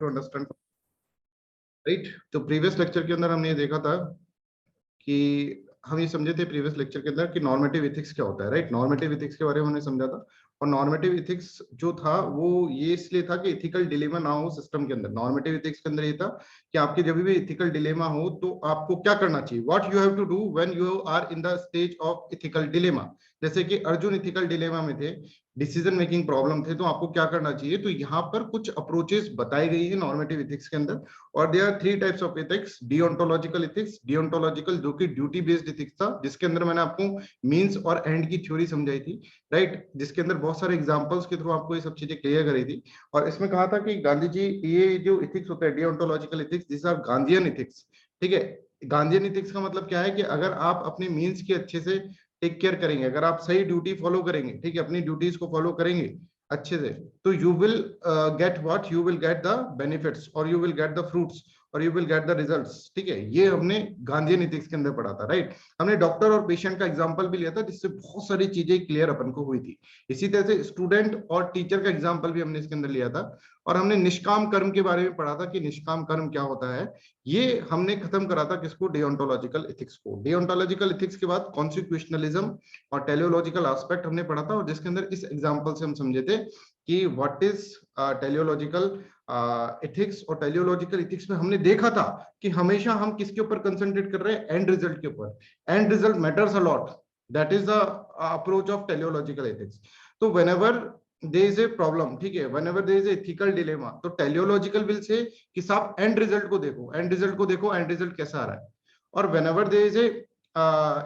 To understand, right. तो previous lecture के अंदर हमने ये देखा था कि हम ये समझे थे प्रीवियस लेक्चर के अंदर कि नॉर्मेटिव इथिक्स क्या होता है, राइट। नॉर्मेटिव इथिक्स के बारे में हमने समझा था। और नॉर्मेटिव इथिक्स जो था वो ये इसलिए था कि इथिकल डिलेमा ना हो सिस्टम के अंदर। नॉर्मेटिव इथिक्स के अंदर ये था कि आपके जब भी इथिकल डिलेमा हो तो आपको क्या करना चाहिए, what you have to do when you are in the stage of ethical dilemma. जैसे कि अर्जुन इथिकल डिलेमा में थे, डिसीजन मेकिंग प्रॉब्लम थे, तो आपको क्या करना चाहिए। तो यहाँ पर कुछ अप्रोचेस बताई गई है नॉर्मेटिव इथिक्स के अंदर। और there are 3 types of ethics. Deontological ethics, deontological जो कि ड्यूटी बेस्ड एथिक्स था, जिसके अंदर मैंने आपको मींस और एंड की थ्योरी समझाई थी, राइट। जिसके अंदर बहुत सारे एग्जांपल्स के थ्रू आपको ये सब चीजें क्लियर करी थी। और इसमें कहा था कि गांधी जी, ये जो एथिक्स होता है deontological ethics, this are Gandhian ethics, ठीक है। गांधीयन एथिक्स का मतलब क्या है कि अगर आप अपने मींस की अच्छे से टेक केयर करेंगे, अगर आप सही ड्यूटी फॉलो करेंगे, ठीक है, अपनी ड्यूटीज को फॉलो करेंगे अच्छे से, तो you will get what, you will get the benefits और you will get the fruits और you will get the results, ठीक है। ये हमने गांधीयन एथिक्स के अंदर पढ़ा था, राइट। हमने डॉक्टर और पेशेंट का एग्जांपल भी लिया था, जिससे बहुत सारी चीजें क्लियर अपन को हुई थी। इसी तरह से स्टूडेंट और टीचर का एग्जांपल भी हमने इसके अंदर लिया था। और हमने निष्काम कर्म के बारे में पढ़ा था कि निष्काम कर्म क्या होता है। ये हमने खत्म करा था किसको, डियोंटोलॉजिकल एथिक्स को। डियोंटोलॉजिकल एथिक्स के बाद कॉन्स्टिट्यूशनलिज्म और टेलियोलॉजिकल एस्पेक्ट हमने पढ़ा था, और जिसके अंदर इस एग्जांपल से हम समझे थे कि व्हाट इज टेलियोलॉजिकल एथिक्स। और टेलियोलॉजिकल एथिक्स में हमने देखा था कि हमेशा हम किसके ऊपर कंसंट्रेट कर रहे हैं, एंड रिजल्ट के ऊपर। End result matters a lot, that is the approach of teleological ethics. तो whenever there is a problem, ठीक है, whenever there is a ethical dilemma, तो टेलियोलॉजिकल विल से कि साहब एंड रिजल्ट को देखो, एंड रिजल्ट को देखो, एंड रिजल्ट कैसा आ रहा है। और whenever there is a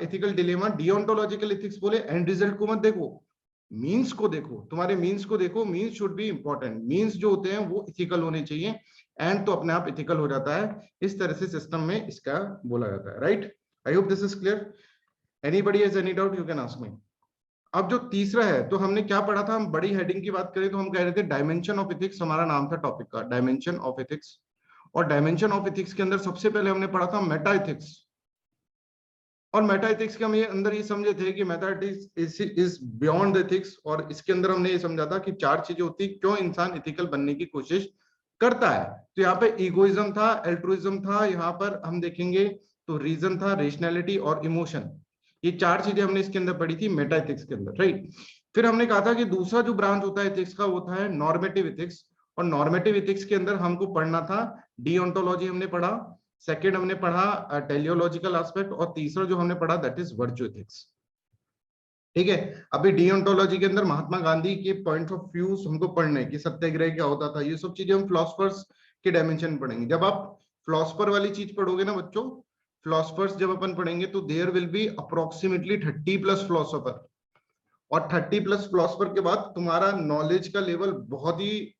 ethical dilemma, deontological ethics बोले एंड रिजल्ट को मत देखो, मीन्स को देखो, तुम्हारे मीन्स को देखो, means should be important, means जो होते हैं वो इथिकल होने चाहिए, एंड तो अपने आप इथिकल हो जाता है। इस तरह से सिस्टम में इसका बोला जाता है, right. I hope this is clear. Anybody has any doubt, you can ask मी। अब जो तीसरा है, तो हमने क्या पढ़ा था, हम बड़ी हेडिंग की बात करें तो हम कह रहे थे डायमेंशन ऑफ एथिक्स, हमारा नाम था टॉपिक का, डायमेंशन ऑफ एथिक्स। और डायमेंशन ऑफ एथिक्स के अंदर सबसे पहले हमने पढ़ा था मेटा एथिक्स। और मेटा एथिक्स के हम ये अंदर ये समझे थे कि Meta ethics is beyond ethics. और इसके अंदर हमने ये समझा था कि 4 चीजें होती, क्यों इंसान एथिकल बनने की कोशिश करता है। तो यहाँ पे इगोइज्म था, एल्ट्रुइज्म था, यहाँ पर हम देखेंगे तो रीजन था, रेशनैलिटी और इमोशन। ये 4 चीजें हमने इसके अंदर पढ़ी थी मेटा एथिक्स के अंदर, राइट। फिर हमने कहा था कि दूसरा जो ब्रांच होता है एथिक्स का वो था नॉर्मेटिव एथिक्स। और नॉर्मेटिव एथिक्स के अंदर हमको पढ़ना था डिओंटोलॉजी हमने पढ़ा, सेकेंड हमने पढ़ा टेलियोलॉजिकल एस्पेक्ट, और तीसरा जो हमने पढ़ा दैट इज वर्चू एथिक्स, ठीक है। अभी डिओंटोलॉजी के अंदर महात्मा गांधी के पॉइंट ऑफ व्यू हमको पढ़ने कि सत्याग्रह क्या होता था, ये सब चीजें हम फिलोसफर्स के डायमेंशन में पढ़ेंगे। जब आप फिलोसफर वाली चीज पढ़ोगे ना बच्चों, फिलोसफर्स जब अपन पढ़ेंगे तो there will be approximately 30+ philosopher. और 30+ फिलोसफर के बाद तुम्हारा नॉलेज का लेवल बहुत ही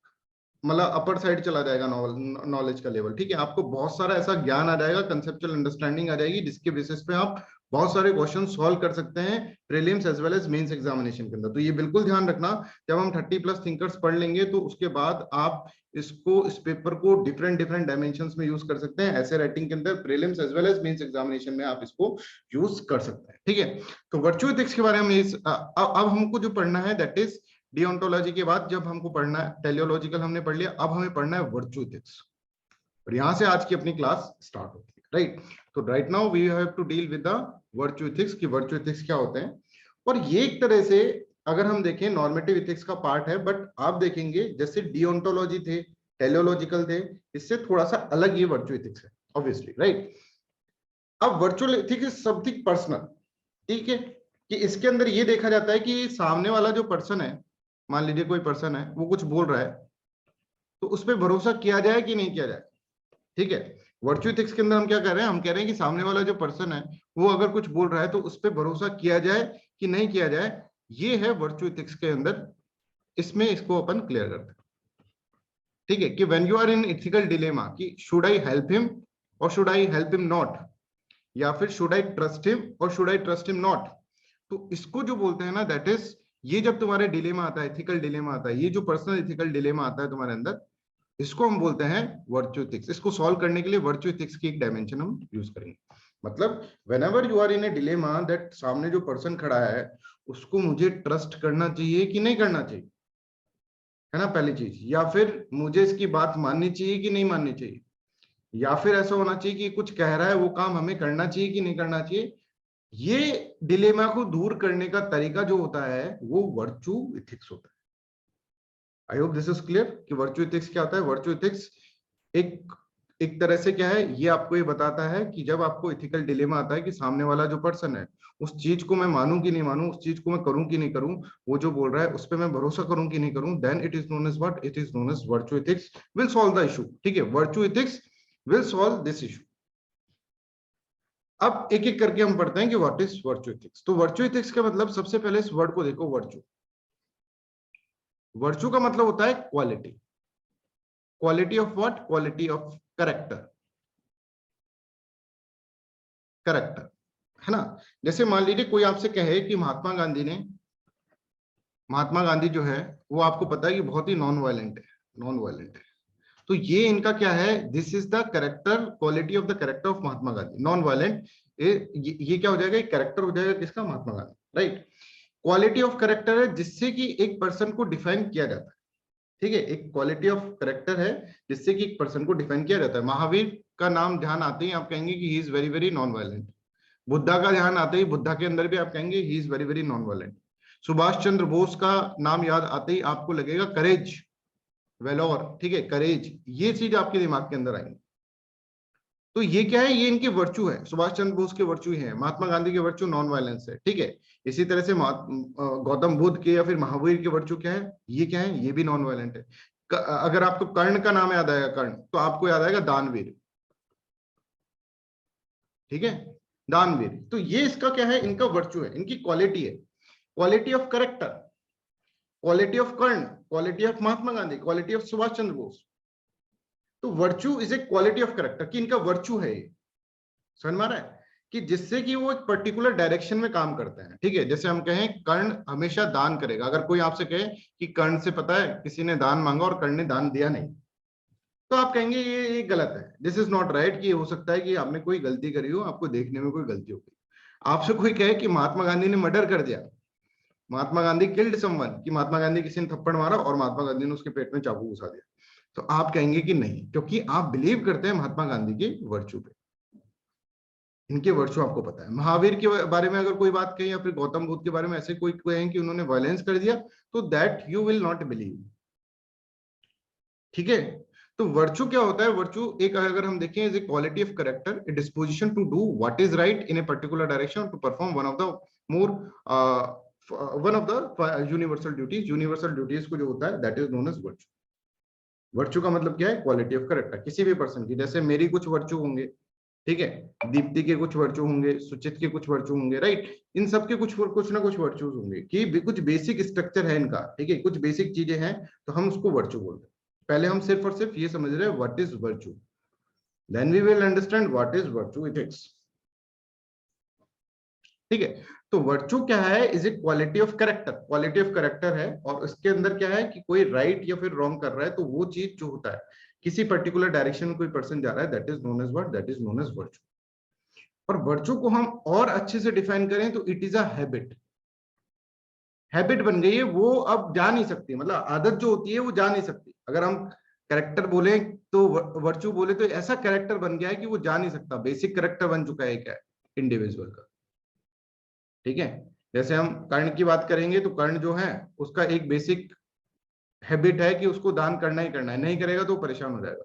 मतलब अपर साइड चला जाएगा, नॉलेज का लेवल, ठीक है। आपको बहुत सारा ऐसा ज्ञान आ जाएगा, कंसेप्चुअल अंडरस्टैंडिंग आ जाएगी, जिसके बेसिस पे आप बहुत सारे क्वेश्चन सॉल्व कर सकते हैं prelims as well as mains examination के अंदर। तो ये बिल्कुल ध्यान रखना, जब हम 30+ थिंकर्स पढ़ लेंगे तो उसके बाद आप इसको, इस पेपर को डिफरेंट डिफरेंट डायमेंशंस में यूज कर सकते हैं, ऐसे राइटिंग के अंदर prelims as well as mains examination में आप इसको यूज कर सकते हैं, ठीक है। तो वर्चुअल एथिक्स के बारे में अब हमको जो पढ़ना है दैट इज डिओंटोलॉजी के बाद जब हमको पढ़ना है टेलियोलॉजिकल हमने पढ़ लिया, अब हमें पढ़ना है वर्चू एथिक्स। और यहां से आज की अपनी क्लास स्टार्ट होती है, राइट। तो right now we have to deal with the virtue ethics कि वर्चू एथिक्स क्या होते हैं। और ये एक तरह से अगर हम देखें नॉर्मेटिव एथिक्स का पार्ट है, बट आप देखेंगे जैसे डिओंटोलॉजी थे, टेलियोलॉजिकल थे, इससे थोड़ा सा अलग ये वर्चू एथिक्स है, ऑब्वियसली, राइट। अब virtual ethics is something personal, ठीक है, कि इसके अंदर ये देखा जाता है कि सामने वाला जो पर्सन है, मान लीजिए कोई पर्सन है वो कुछ बोल रहा है, तो उस पर भरोसा किया जाए कि नहीं किया जाए, ठीक है। वर्चुअल एथिक्स के अंदर हम क्या कर रहे हैं, हम कह रहे हैं कि सामने वाला जो पर्सन है वो अगर कुछ बोल रहा है तो उस पर भरोसा किया जाए कि नहीं किया जाए, ये है वर्चुअल एथिक्स के अंदर। इसमें इसको अपन क्लियर करते हैं, ठीक है, कि when you are in ethical dilemma कि शुड आई हेल्प हिम और should I help him not, या फिर शुड आई ट्रस्ट हिम और should I trust him not. तो इसको जो बोलते हैं ना दैट इज, ये जब तुम्हारे डिलेमा आता है, एथिकल डिलेमा आता है, ये जो पर्सनल एथिकल डिलेमा आता है तुम्हारे अंदर, इसको हम बोलते हैं वर्चू एथिक्स। इसको सॉल्व करने के लिए वर्चू एथिक्स की एक डायमेंशन हम यूज करेंगे। मतलब whenever you are in a dilemma that सामने जो पर्सन खड़ा है उसको मुझे ट्रस्ट करना चाहिए कि नहीं करना चाहिए, है ना, पहली चीज। या फिर मुझे इसकी बात माननी चाहिए कि नहीं माननी चाहिए, या फिर ऐसा होना चाहिए कि कुछ कह रहा है वो काम हमें करना चाहिए कि नहीं करना चाहिए। ये डिलेमा को दूर करने का तरीका जो होता है वो वर्चू इथिक्स होता है। I hope this is clear कि वर्चू इथिक्स क्या होता है। वर्चू इथिक्स एक एक तरह से क्या है, ये आपको ये बताता है कि जब आपको इथिकल डिलेमा आता है कि सामने वाला जो पर्सन है, उस चीज को मैं मानूं कि नहीं मानूं, उस चीज को मैं करूं कि नहीं करूं, वो जो बोल रहा है उस पर मैं भरोसा करूं कि नहीं करूं, then it is known as what, it is known as virtue ethics will solve the issue. ठीक है, virtue ethics will solve this issue. अब एक एक करके हम पढ़ते हैं कि व्हाट इज वर्चू इथिक्स। तो वर्चू इथिक्स का मतलब, सबसे पहले इस वर्ड को देखो, वर्चू। वर्चू का मतलब होता है quality. Quality of what? Quality of character. Character, है ना। जैसे मान लीजिए कोई आपसे कहे कि महात्मा गांधी जो है वो आपको पता है कि बहुत ही नॉन वायलेंट है, नॉन वायलेंट है। तो ये इनका क्या है, this is the character, quality of the character of Mahatma Gandhi, non violent. ये क्या हो जाएगा, एक कैरेक्टर हो जाएगा किसका? Mahatma Gandhi, right. Quality of character है जिससे कि एक पर्सन को डिफाइन किया जाता है। ठीक है, एक क्वालिटी ऑफ कैरेक्टर है जिससे कि एक पर्सन को डिफाइन किया जाता है। महावीर का नाम ध्यान आते ही आप कहेंगे कि ही is very very non violent. Buddha का ध्यान आते ही बुद्धा के अंदर भी आप कहेंगे he is very very non violent. Subhash Chandra Bose का नाम याद आते ही आपको लगेगा करेज, वेलोर, ठीक है, करेज, ये चीज आपके दिमाग के अंदर आएंगी। तो ये क्या है, ये इनकी वर्चू है। सुभाष चंद्र बोस के वर्चू ही है, महात्मा गांधी के वर्चू नॉन वायलेंस है। ठीक है, इसी तरह से गौतम बुद्ध के या फिर महावीर के वर्चू क्या है, ये क्या है, ये भी नॉन वायलेंट है। अगर आपको कर्ण का नाम याद आएगा, कर्ण, तो आपको याद आएगा दानवीर। ठीक है, दानवीर। तो ये इसका क्या है, इनका वर्चू है, इनकी क्वालिटी है। Quality of character, quality of Karna, quality of Mahatma Gandhi, quality of Subhash Chandra Bose. तो virtue is a quality of character, कि इनका वर्चू है ये। समझ में आ रहा है कि जिससे कि वो एक पर्टिकुलर डायरेक्शन में काम करते हैं। ठीक है, जैसे हम कहें कर्ण हमेशा दान करेगा। अगर कोई आपसे कहे कि कर्ण से पता है किसी ने दान मांगा और कर्ण ने दान दिया नहीं, तो आप कहेंगे ये गलत है, दिस इज नॉट राइट, कि हो सकता है कि आपने कोई गलती करी हो, आपको देखने में कोई गलती हो गई। आपसे कोई कहे कि महात्मा गांधी ने मर्डर कर दिया, महात्मा गांधी किल्ड समवन, कि महात्मा गांधी किसी ने थप्पड़ मारा और महात्मा गांधी ने उसके पेट में चाकू घुसा दिया, तो आप कहेंगे कि नहीं, क्योंकि आप बिलीव करते हैं महात्मा गांधी के वर्चू पे, इनके वर्चू आपको पता है। महावीर के बारे में अगर कोई बात कहे या फिर गौतम बुद्ध के बारे में ऐसे कोई कहे कि उन्होंने वायलेंस कर दिया, तो that you will not believe. ठीक है, तो वर्चू क्या होता है? वर्चू एक, अगर हम देखें, is a quality of character, a disposition to do what is right in a particular direction, to perform more one of the universal duties. Universal duties को जो होता है that is known as virtue. Virtue का मतलब क्या है? Quality of character किसी भी पर्सन की। जैसे मेरी कुछ वर्चू होंगे, ठीक है, दीप्ति के कुछ वर्चू होंगे, सुचित के कुछ वर्चू होंगे, राइट। इन सबके कुछ ना कुछ वर्चूज होंगे, कि कुछ बेसिक स्ट्रक्चर है इनका। ठीक है, कुछ बेसिक चीजें हैं, तो हम उसको वर्चू बोलते हैं। पहले हम सिर्फ और सिर्फ ये समझ रहे हैं what is virtue, then we will understand what is virtue ethics. ठीक है, तो वर्चू क्या है? Is a quality of character, quality of character है। और इसके अंदर क्या है कि कोई राइट या फिर रॉन्ग कर रहा है, तो वो चीज जो होता है, किसी पर्टिकुलर डायरेक्शन में कोई पर्सन जा रहा है, that is known as what, that is known as virtue. और वर्चू को हम और अच्छे से डिफाइन करें तो it is a habit. Habit बन गई है, वो अब जा नहीं सकती, मतलब आदत जो होती है वो जा नहीं सकती। अगर हम कैरेक्टर बोले तो वर्चू बोले तो ऐसा कैरेक्टर बन गया है कि वो जा नहीं सकता, बेसिक कैरेक्टर बन चुका है क्या, इंडिविजुअल का। ठीक है, जैसे हम कर्ण की बात करेंगे तो कर्ण जो है उसका एक बेसिक हैबिट है कि उसको दान करना ही करना है, नहीं करेगा तो परेशान हो जाएगा।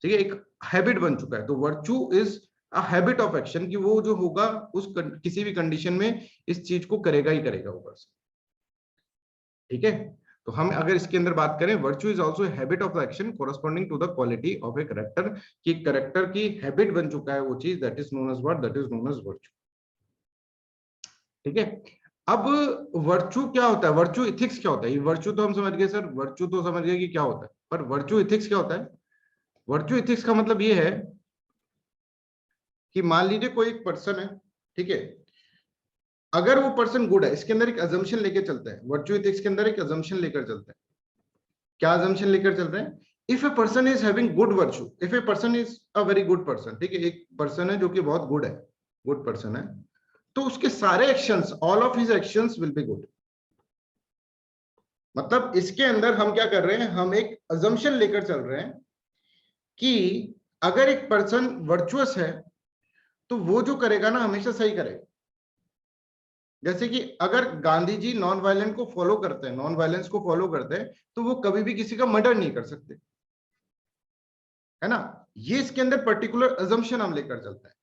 ठीक है, एक हैबिट बन चुका है। तो virtue is a habit of action, कि वो जो होगा उस किसी भी कंडीशन में इस चीज को करेगा ही करेगा वो पर्सन। ठीक है, तो हम अगर इसके अंदर बात करें, virtue is also habit of action corresponding to the quality of a character, कि करेक्टर की हैबिट बन चुका है वो चीज, that is known as what, that is known as virtue. ठीक है, अब वर्चू क्या होता है, वर्चू इथिक्स क्या होता है? वर्चू तो हम समझ गए सर, वर्चू तो समझ गए कि क्या होता है, पर वर्चू इथिक्स क्या होता है? वर्चू इथिक्स का मतलब ये है कि मान लीजिए कोई एक पर्सन है, ठीक है, अगर वो पर्सन गुड है, इसके अंदर एक अजम्पशन लेके चलते हैं, वर्चू इथिक्स के अंदर एक अजम्पशन लेकर चलते हैं। क्या अजम्पशन लेकर चल रहे हैं? If a person is having good virtue, if a person is a very good person, ठीक है, एक पर्सन है जो कि बहुत गुड है, गुड पर्सन है, तो उसके सारे actions, all of his actions will be good. मतलब इसके अंदर हम क्या कर रहे हैं, हम एक अजम्पशन लेकर चल रहे हैं कि अगर एक पर्सन वर्चुअस है तो वो जो करेगा ना हमेशा सही करेगा। जैसे कि अगर गांधी जी नॉन वायलेंस को फॉलो करते हैं, तो वो कभी भी किसी का मर्डर नहीं कर सकते, है ना। ये इसके अंदर पर्टिकुलर अजम्पशन हम लेकर चलते हैं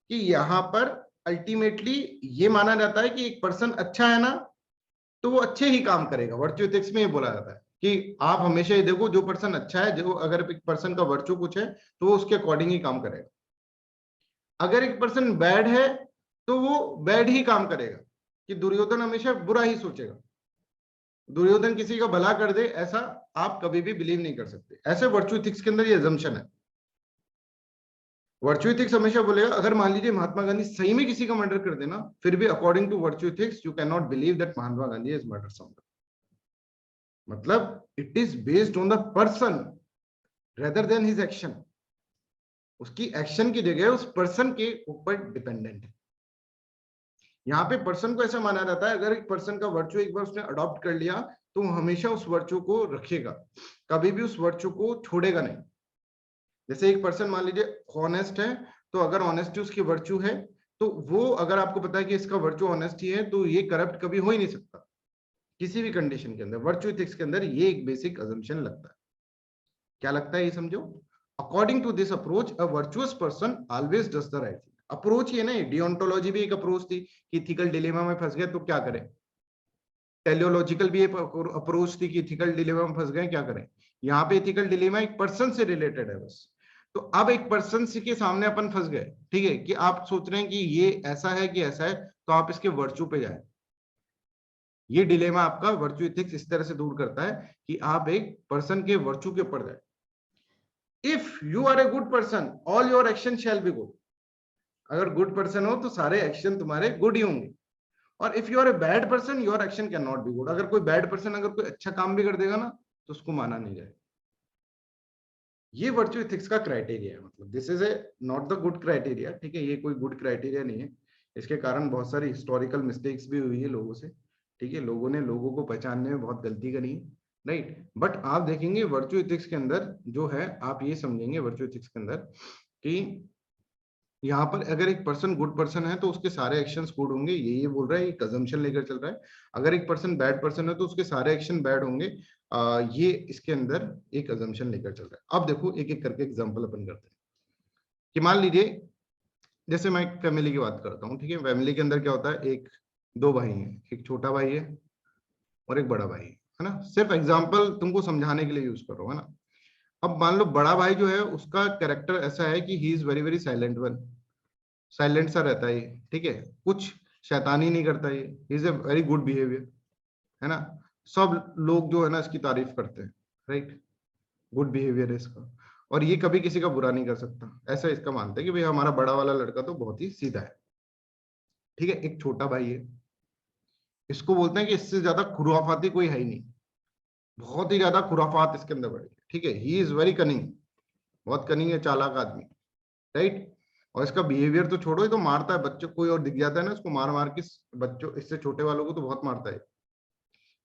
कि यहां पर अल्टीमेटली ये माना जाता है कि एक पर्सन अच्छा है ना, तो वो अच्छे ही काम करेगा। वर्च्यू एथिक्स में ये बोला जाता है कि आप हमेशा ये देखो, जो पर्सन अच्छा है, जो अगर एक पर्सन का वर्च्यू कुछ है तो वो उसके अकॉर्डिंग ही काम करेगा। अगर एक पर्सन बैड है तो वो बैड ही काम करेगा, कि दुर्योधन हमेशा बुरा ही सोचेगा, दुर्योधन किसी का भला कर दे, ऐसा आप कभी भी बिलीव नहीं कर सकते। ऐसे वर्च्यू एथिक्स के अंदर ये अजम्पशन है। वर्च्यू एथिक्स हमेशा बोलेगा अगर मान लीजिए महात्मा गांधी सही में किसी का मर्डर कर देना, फिर भी according to virtue ethics you can not believe that Mahatma Gandhi is murder someone. मतलब it is based on the person rather than his action. उसकी एक्शन की जगह उस पर्सन के ऊपर डिपेंडेंट है। यहाँ पे पर्सन को ऐसा माना जाता है, अगर एक पर्सन का वर्च्यू एक बार उसने अडॉप्ट कर लिया तो हमेशा उस वर्च्यू को रखेगा, कभी भी उस वर्च्यू को छोड़ेगा नहीं। जैसे एक पर्सन मान लीजिए ऑनेस्ट है, तो अगर ऑनेस्टी उसकी वर्च्यू है, तो वो अगर आपको पता है कि इसका वर्च्यू ऑनेस्टी है, तो ये करप्ट कभी हो ही नहीं सकता किसी भी कंडीशन के अंदर। वर्च्यू एथिक्स के अंदर ये एक बेसिक अजम्पशन लगता है। क्या लगता है ये समझो। According to this approach a virtuous person always does the right thing. Approach ये नहीं, डियोंटोलॉजी भी एक अप्रोच थी कि इथिकल डिलेमा में फंस गए तो क्या करें। टेलियोलॉजिकल भी एक अप्रोच थी कि इथिकल डिलेमा में फंस गए क्या करें। यहाँ पे इथिकल डिलेमा एक पर्सन से रिलेटेड है बस। तो अब एक पर्सन के सामने अपन फंस गए, ठीक है, कि आप सोच रहे हैं कि ये ऐसा है कि ऐसा है, तो आप इसके वर्च्यू पे जाए। ये डिलेमा आपका वर्च्यू एथिक्स इस तरह से दूर करता है कि आप एक पर्सन के वर्च्यू के ऊपर जाए। If you are a good person all your action shall be good. अगर गुड पर्सन हो तो सारे एक्शन तुम्हारे गुड ही होंगे। और if you are a bad person your action can not be good. अगर कोई बैड पर्सन अगर कोई अच्छा काम भी कर देगा ना, तो उसको माना नहीं जाएगा। ये वर्च्यू एथिक्स का क्राइटेरिया है। मतलब this is a not the good criteria, ठीक है, ये कोई गुड क्राइटेरिया नहीं है। इसके कारण बहुत सारी हिस्टोरिकल मिस्टेक्स भी हुई है लोगों से, ठीक है, लोगों ने लोगों को पहचानने में बहुत गलती करी है, राइट। बट आप देखेंगे वर्च्यू एथिक्स के अंदर जो है, आप ये समझेंगे वर्च्यू एथिक्स के अंदर कि यहाँ पर अगर एक पर्सन गुड पर्सन है तो उसके सारे एक्शंस गुड होंगे, ये बोल रहा है, एक अजम्पशन लेकर चल रहा है। अगर एक पर्सन बैड पर्सन है तो उसके सारे एक्शन बैड होंगे, ये इसके अंदर एक अजम्पशन लेकर चल रहा है। अब देखो एक एक करके एग्जांपल अपन करते हैं कि मान लीजिए जैसे मैं एक फैमिली की बात करता हूँ, ठीक है। फैमिली के अंदर क्या होता है, एक दो भाई हैं, एक छोटा भाई है और एक बड़ा भाई है ना। सिर्फ एग्जाम्पल तुमको समझाने के लिए यूज कर रहा हूँ, है ना। अब मान लो बड़ा भाई जो है उसका कैरेक्टर ऐसा है कि ही is very very silent one, silent सा रहता है, ठीक है, कुछ शैतानी नहीं करता, ये is a very good behaviour, है ना। सब लोग जो है ना इसकी तारीफ करते हैं, राइट, गुड बिहेवियर है इसका, और ये कभी किसी का बुरा नहीं कर सकता, ऐसा इसका मानते हैं कि भाई हमारा बड़ा वाला लड़का तो बहुत ही सीधा है, ठीक है। एक छोटा भाई है, इसको बोलते हैं कि इससे ज्यादा खुराफाती कोई है ही नहीं, बहुत ही ज्यादा खुराफात इसके अंदर बढ़ी है, ठीक है। ही इज वेरी कनिंग, बहुत कनिंग है, चालाक आदमी, राइट। और इसका बिहेवियर तो छोड़ो, ये तो मारता है बच्चों, कोई और दिख जाता है ना उसको मार मार के, बच्चों इससे छोटे वालों को तो बहुत मारता है।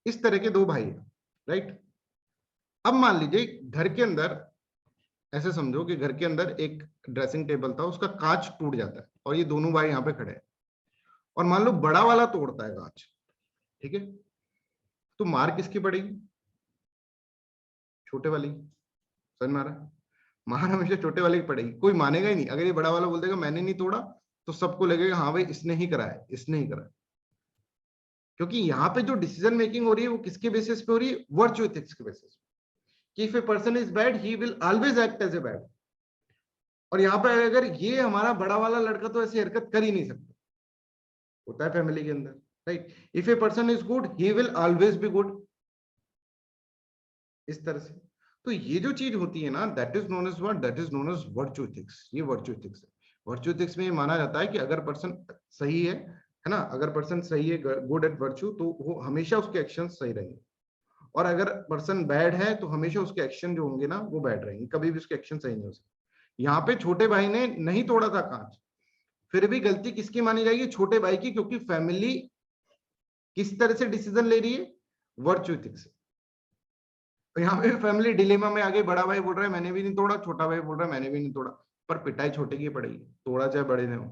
इस तरह के दो भाई हैं, राइट। अब मान लीजिए घर के अंदर ऐसे समझो कि घर के अंदर एक ड्रेसिंग टेबल था, उसका कांच टूट जाता है और ये दोनों भाई यहाँ पे खड़े हैं, और मान लो बड़ा वाला तोड़ता है कांच, ठीक है, तो मार किसकी पड़ेगी, छोटे वाली की। समझ में आ रहा है, मार हमेशा छोटे वाले की पड़ेगी, कोई मानेगा ही नहीं। अगर ये बड़ा वाला बोल देगा मैंने नहीं तोड़ा, तो सबको लगेगा हाँ भाई इसने ही करा है, इसने ही करा है। क्योंकि यहाँ पे जो डिसीजन मेकिंग हो रही है वो किसके बेसिस पे हो रही है, वर्च्यू एथिक्स के बेसिस पे, कि if a person is bad he will always act as a bad. और यहाँ पे अगर ये हमारा बड़ा वाला लड़का तो ऐसी हरकत कर ही नहीं सकता, होता है फैमिली के अंदर, right. If a person is good he will always be good, इस तरह से। तो ये जो चीज होती है ना, that is known as what, that is known as virtue ethics. ये वर्च्यू एथिक्स है। वर्च्यू एथिक्स में ये माना जाता है कि अगर पर्सन सही है ना, अगर पर्सन सही है, गुड एट वर्च्यू, तो वो हमेशा उसके एक्शन सही रहेंगे। और अगर पर्सन बैड है तो हमेशा उसके एक्शन जो होंगे ना वो बैड रहेंगे, कभी भी उसके एक्शन सही नहीं हो सकते। यहाँ पे छोटे भाई ने नहीं तोड़ा था कांच, फिर भी गलती किसकी मानी जाएगी, छोटे भाई की, क्योंकि फैमिली किस तरह से डिसीजन ले रही है, वर्चू एथिक्स। तो यहाँ पे फैमिली डिलेमा में आगे बड़ा भाई बोल रहा है मैंने भी नहीं तोड़ा, छोटा भाई बोल रहा है मैंने भी नहीं तोड़ा, पर पिटाई छोटे की पड़ेगी, तोड़ा चाहे बड़े ने हो।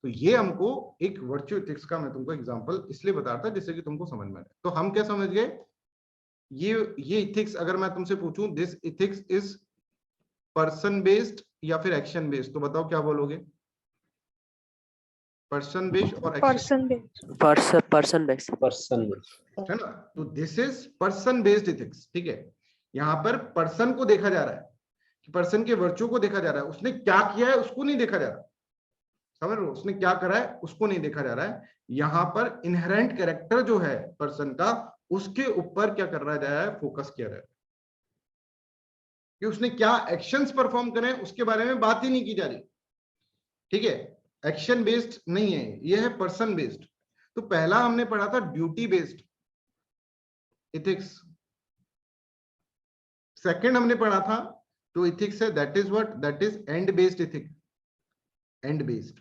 तो ये हमको एक वर्चू एथिक्स का मैं तुमको एग्जांपल इसलिए बता रहा था जिससे कि तुमको समझ में आए। तो हम क्या समझ गए, ये इथिक्स अगर मैं तुमसे पूछूं this ethics is person based या फिर एक्शन बेस्ड, तो बताओ क्या बोलोगे? पर्सन बेस्ड और एक्शन पर्सन बेस्ड है ना। तो this is person based ethics, ठीक है। यहाँ पर पर्सन को देखा जा रहा है कि पर्सन के वर्चू को देखा जा रहा है, उसने क्या किया है उसको नहीं देखा जा रहा, समझ लो, उसने क्या करा है उसको नहीं देखा जा रहा है। यहाँ पर इनहेरेंट कैरेक्टर जो है पर्सन का, उसके ऊपर क्या कर रहा जा रहा है, फोकस किया जा रहा है कि उसने क्या एक्शंस परफॉर्म करे उसके बारे में बात ही नहीं की जा रही, ठीक है। एक्शन बेस्ड नहीं है, ये है पर्सन बेस्ड। तो पहला हमने पढ़ा था ड्यूटी बेस्ड इथिक्स, सेकंड हमने पढ़ा था तो इथिक्स है that is what, that is and based ethics, and based.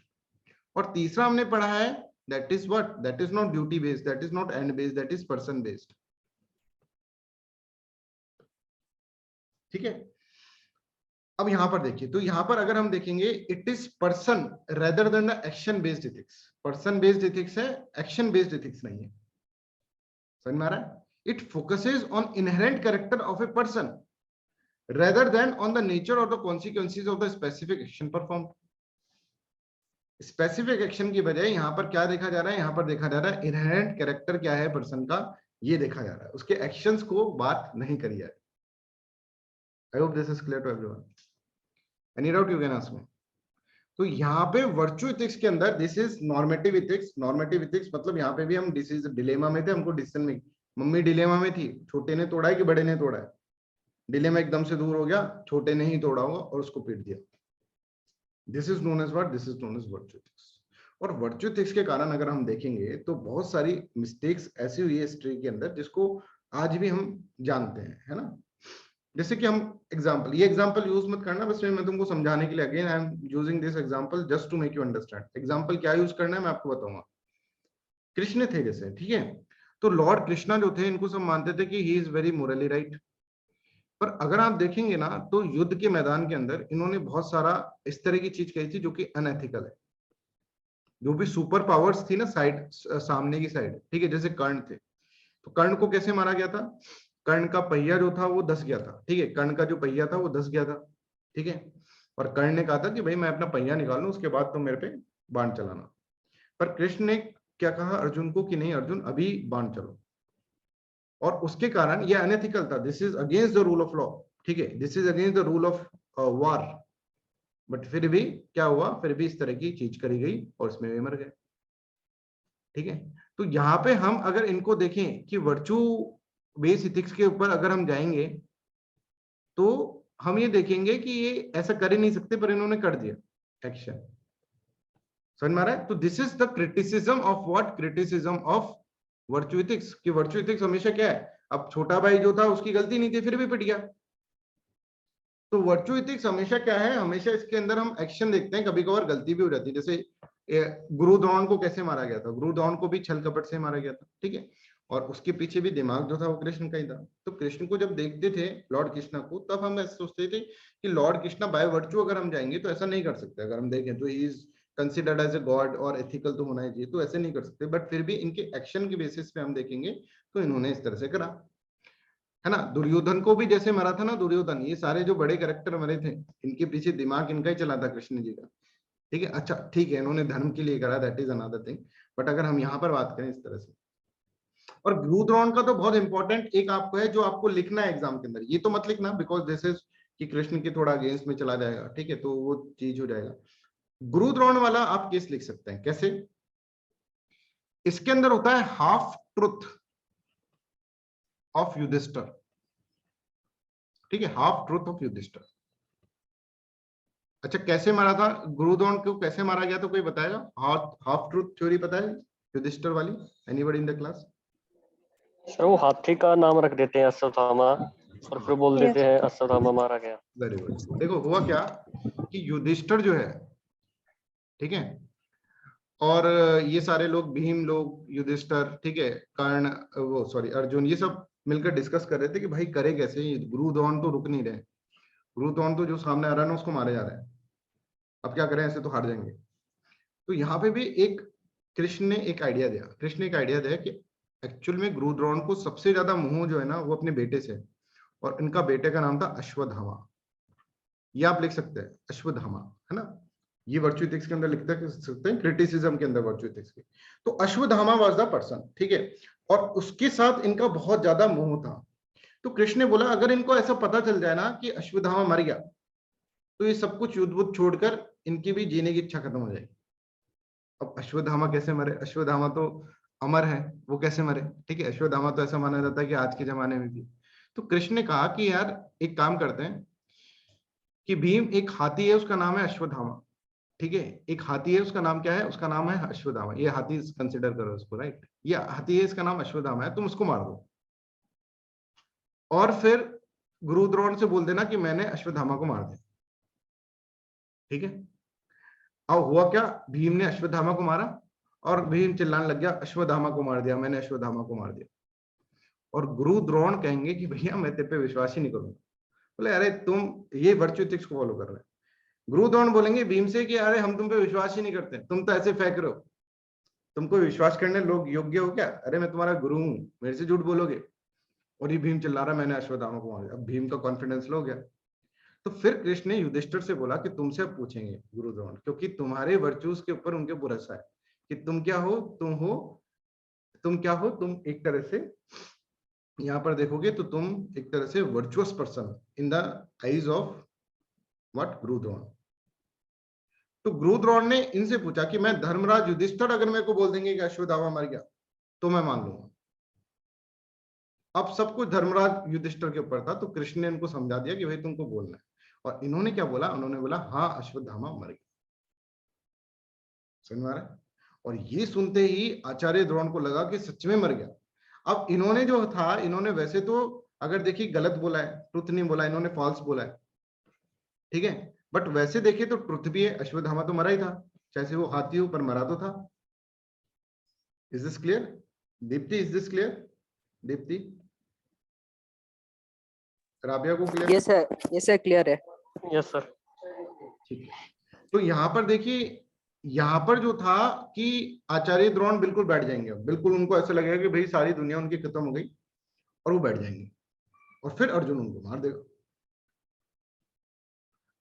और तीसरा हमने पढ़ा है that is what, that is not duty based, that is not and based, that is person based, ठीक है। अब यहां पर देखिए, तो यहां पर अगर हम देखेंगे it is person rather than the action based ethics, person based ethics है, एक्शन बेस्ड इथिक्स नहीं है, समझ में आ रहा है। It focuses on inherent character of a person rather than on the nature और the consequences of the specific action perform. Specific action की बजाय यहां पर क्या देखा जा रहा है, यहां पर देखा जा रहा है इनहेरेंट कैरेक्टर क्या है पर्सन का, ये देखा जा रहा है, उसके एक्शंस को बात नहीं करी जा रही। I hope this is clear to everyone, any doubt you can ask me. तो यहाँ पे वर्चू इथिक्स के अंदर this is normative ethics, normative ethics मतलब यहाँ पे भी हम डिसीज डिलेमा में थे, हमको डिसीजन में, मम्मी डिलेमा में थी, छोटे ने तोड़ा है कि बड़े ने तोड़ा है, डिलेमा एकदम से दूर हो गया, छोटे ने ही तोड़ा होगा और उसको पीट दिया। This is known as what, this is known as virtue ethics. और वर्चू इथिक्स के कारण अगर हम देखेंगे तो बहुत सारी मिस्टेक्स ऐसी हुई है हिस्ट्री के अंदर जिसको आज भी हम जानते हैं, है ना। जैसे कि हम एग्जांपल, ये एग्जांपल यूज मत करना, बस मैं तुमको समझाने के लिए again I am using this example just to make you understand. Example क्या यूज करना है मैं आपको बताऊंगा। कृष्ण थे जैसे, ठीक है, तो लॉर्ड कृष्णा जो थे इनको सब मानते थे कि ही इज वेरी मोरली राइट, पर अगर आप देखेंगे ना तो युद्ध के मैदान के अंदर इन्होंने बहुत सारा इस तरह की चीज कही थी जो कि अनएथिकल है। जो भी सुपर पावर्स थी ना साइड, सामने की साइड, ठीक है, जैसे कर्ण थे, तो कर्ण को कैसे मारा गया था, कर्ण का पहिया जो था वो धस गया था, ठीक है, कर्ण का जो पहिया था वो धस गया था, ठीक है, और कर्ण ने कहा था कि भाई मैं अपना पहिया निकाल लूं उसके बाद तो मेरे पे बाण चलाना। पर कृष्ण ने क्या कहा अर्जुन को कि नहीं अर्जुन अभी बाण चलो, और उसके कारण ये अनएथिकल था, this is against the rule of law, ठीक है, this is against the rule of war, but फिर भी क्या हुआ, फिर भी इस तरह की चीज करी गई और इसमें वे मर गए, ठीक है। तो यहाँ पे हम अगर इनको देखें कि वर्चू बेस इथिक्स के ऊपर अगर हम जाएंगे तो हम ये देखेंगे कि ये ऐसा कर ही नहीं सकते, पर इन्होंने कर दिया एक्शन, समझ में आ रहा है। तो this is the criticism of what, criticism of virtue ethics, कि वर्चू इथिक्स हमेशा क्या है, अब छोटा भाई जो था उसकी गलती नहीं थी फिर भी पिट गया, तो वर्चू इथिक्स हमेशा क्या है, हमेशा इसके अंदर हम एक्शन देखते हैं, कभी कभार गलती भी हो जाती है, जैसे गुरु द्रोण को कैसे मारा गया था, गुरु द्रोण को भी छल कपट से मारा गया था, ठीक है, और उसके पीछे भी दिमाग जो था वो कृष्ण का ही था। तो कृष्ण को जब देखते थे लॉर्ड कृष्णा को, तब हम ऐसे सोचते थे कि लॉर्ड कृष्णा बाय वर्चू अगर हम जाएंगे तो ऐसा नहीं कर सकते, अगर हम देखें तो he is considered as a god और एथिकल तो होना ही चाहिए, तो ऐसे नहीं कर सकते, बट फिर भी इनके एक्शन के बेसिस पे हम देखेंगे तो इन्होंने इस तरह से करा, है ना। दुर्योधन को भी जैसे मरा था ना दुर्योधन, ये सारे जो बड़े कैरेक्टर मरे थे इनके पीछे दिमाग इनका ही चला था कृष्ण जी का, ठीक है। अच्छा ठीक है, इन्होंने धर्म के लिए करा, that is another thing, but अगर हम यहाँ पर बात करें इस तरह से, और गुरु द्रोण का तो बहुत इंपॉर्टेंट एक आपको है जो आपको लिखना है एग्जाम के अंदर, ये तो मत लिखना बिकॉज दिस इज कि कृष्ण के थोड़ा अगेंस्ट में चला जाएगा, ठीक है, तो वो चीज हो जाएगा। गुरु द्रोण वाला आप केस लिख सकते हैं कैसे, इसके अंदर होता है हाफ ट्रुथ ऑफ युधिष्ठिर, ठीक है, हाफ ट्रुथ ऑफ युधिष्ठिर। अच्छा कैसे मारा था गुरु द्रोण को, कैसे मारा गया था कोई बताएगा, हाफ ट्रुथ थ्योरी पता है युधिष्ठिर वाली, anybody in the class? Sir वो हाथी का नाम रख देते हैं अश्वत्थामा और फिर बोल देते हैं अश्वत्थामा मारा गया। Very good. देखो हुआ क्या कि युधिष्ठिर जो है, ठीक है, और ये सारे लोग, भीम लोग, युधिष्ठिर, ठीक है, कर्ण, वो सॉरी अर्जुन, ये सब मिलकर डिस्कस कर रहे थे कि भाई करे कैसे, ये गुरु द्रोण तो रुक नहीं रहे, गुरु द्रोण तो जो सामने आ रहा है ना उसको मारे जा रहे हैं, अब क्या करें, ऐसे तो हार जाएंगे। तो यहाँ पे भी एक कृष्ण ने एक आइडिया दिया, कृष्ण ने एक आइडिया दिया कि एक्चुअल में गुरु द्रोण को सबसे ज्यादा मोह जो है ना वो अपने बेटे से, और इनका बेटे का नाम था अश्वत्थामा, ये आप लिख सकते हैं अश्वत्थामा, है ना, ये वर्चू एथिक्स के अंदर लिखते सकते हैं, क्रिटिसिज्म के अंदर वर्चू एथिक्स के। तो अश्वत्थामा वाज द पर्सन, ठीक है, और उसके साथ इनका बहुत ज्यादा मोह था। तो कृष्ण ने बोला अगर इनको ऐसा पता चल जाए ना कि अश्वत्थामा मर गया, तो ये सब कुछ युद्ध बुद्ध छोड़कर इनकी भी जीने की इच्छा खत्म हो जाएगी। अब अश्वत्थामा कैसे मरे, अश्वत्थामा तो अमर है, वो कैसे मरे, ठीक है, अश्वत्थामा तो ऐसा माना जाता है कि आज के जमाने में भी। तो कृष्ण ने कहा कि यार एक काम करते हैं कि भीम एक हाथी है, उसका नाम है अश्वत्थामा, ठीक है, एक हाथी है, उसका नाम क्या है, उसका नाम है अश्वत्थामा, ये हाथी कंसिडर करो उसको, राइट, ये हाथी है, इसका नाम अश्वत्थामा है, तुम उसको मार दो, और फिर गुरु द्रोण से बोल देना कि मैंने अश्वत्थामा को मार दिया, ठीक है। अब हुआ क्या, भीम ने अश्वत्थामा को मारा, और भीम चिल्लाने लग गया अश्वत्थामा को मार दिया, मैंने अश्वत्थामा को मार दिया, और गुरु द्रोण कहेंगे कि भैया मैं तेरे पे विश्वास ही नहीं करूंगा। बोले अरे तुम ये वर्चू एथिक्स को फॉलो कर रहे हैं। गुरु द्रोण बोलेंगे भीम से कि अरे हम तुम पे विश्वास ही नहीं करते, तुम तो ऐसे फेंक रहे हो, तुमको विश्वास करने लोग योग्य हो क्या, अरे मैं तुम्हारा गुरु हूं, मेरे से झूठ बोलोगे। और ये भीम चिल्ला रहा मैंने अश्वत्थामा को मार दिया, अब भीम का कॉन्फिडेंस लो गया। तो फिर कृष्ण ने युधिष्ठिर से बोला कि तुमसे अब पूछेंगे गुरु द्रोण, क्योंकि तुम्हारे वर्चूज के ऊपर उनके भरोसा है कि तुम क्या हो, तुम क्या हो, तुम एक तरह से यहाँ पर देखोगे तो तुम एक तरह से virtuous person in the eyes of what, गुरु द्रोण। तो गुरु द्रोण ने इनसे पूछा कि मैं धर्मराज युधिष्ठिर अगर मेरे को बोल देंगे कि अश्वत्थामा मर गया तो मैं मान लूंगा। अब सब कुछ धर्मराज युधिष्ठिर के ऊपर था, तो कृष्ण ने इनको समझा दिया कि भाई तुमको बोलना है, और इन्होंने क्या बोला, उन्होंने बोला हाँ अश्वत्थामा मर गया, समझ में आ रहा है। और ये सुनते ही आचार्य द्रोण को लगा कि सच में मर गया। अब इन्होंने जो था, इन्होंने वैसे तो अगर देखिए गलत बोला है, ट्रुथ नहीं बोला, इन्होंने फॉल्स बोला है, ठीक है, बट वैसे देखिए तो ट्रुथ भी है, अश्वत्थामा तो मरा ही था, चाहे से वो हाथी ऊपर मरा तो था। Is this clear Deepti, is this clear Deepti, Rabia को क्लियर? यस सर क्लियर है। Yes sir. ठीक है, तो यहाँ पर देखिए, यहाँ पर जो था कि आचार्य द्रोण बिल्कुल बैठ जाएंगे, बिल्कुल उनको ऐसा लगेगा कि भाई सारी दुनिया उनकी खत्म हो गई, और वो बैठ जाएंगे, और फिर अर्जुन उनको मार देगा।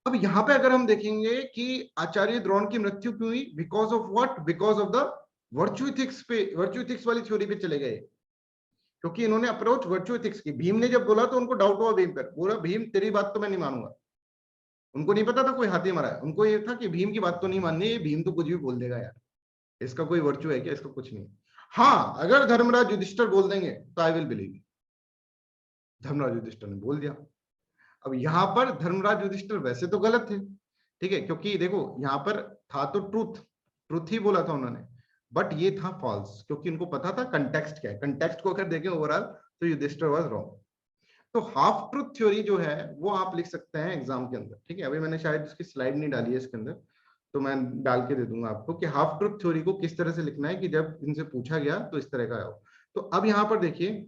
अब यहाँ पे अगर हम देखेंगे कि आचार्य द्रोण की मृत्यु क्यों हुई, because of what, because of the virtue ethics पे, वर्चू एथिक्स वाली थ्योरी पे चले गए, क्योंकि इन्होंने अप्रोच वर्चू एथिक्स की। भीम ने जब बोला तो उनको डाउट हुआ भीम पर, बोला भीम तेरी बात तो मैं नहीं मानूंगा। उनको नहीं पता था कोई हाथी मारा है, उनको ये था कि भीम की बात तो नहीं माननी है, भीम तो कुछ भी बोल देगा यार, इसका कोई वर्चू है क्या, इसका कुछ नहीं। हाँ अगर धर्मराज युधिष्ठिर बोल देंगे तो I will believe. Dharmaraj Yudhishthir ने बोल दिया। अब यहाँ पर धर्मराज युधिष्ठिर वैसे तो गलत थे, ठीक है, क्योंकि देखो यहाँ पर था तो ट्रूथ, ट्रूथ ही बोला था उन्होंने, बट ये था फॉल्स, क्योंकि उनको पता था कंटेक्स्ट क्या है। कंटेक्स्ट को अगर देखें ओवरऑल तो युधिष्ठिर वाज रॉन्ग। तो हाफ ट्रूथ थ्योरी जो है वो आप लिख सकते हैं एग्जाम के अंदर, ठीक है, अभी मैंने शायद इसकी स्लाइड नहीं डाली है इसके अंदर, तो मैं डाल के दे दूंगा आपको कि हाफ ट्रूथ थ्योरी को किस तरह से लिखना है कि जब इनसे पूछा गया तो इस तरह का हो। तो अब यहाँ पर देखिए,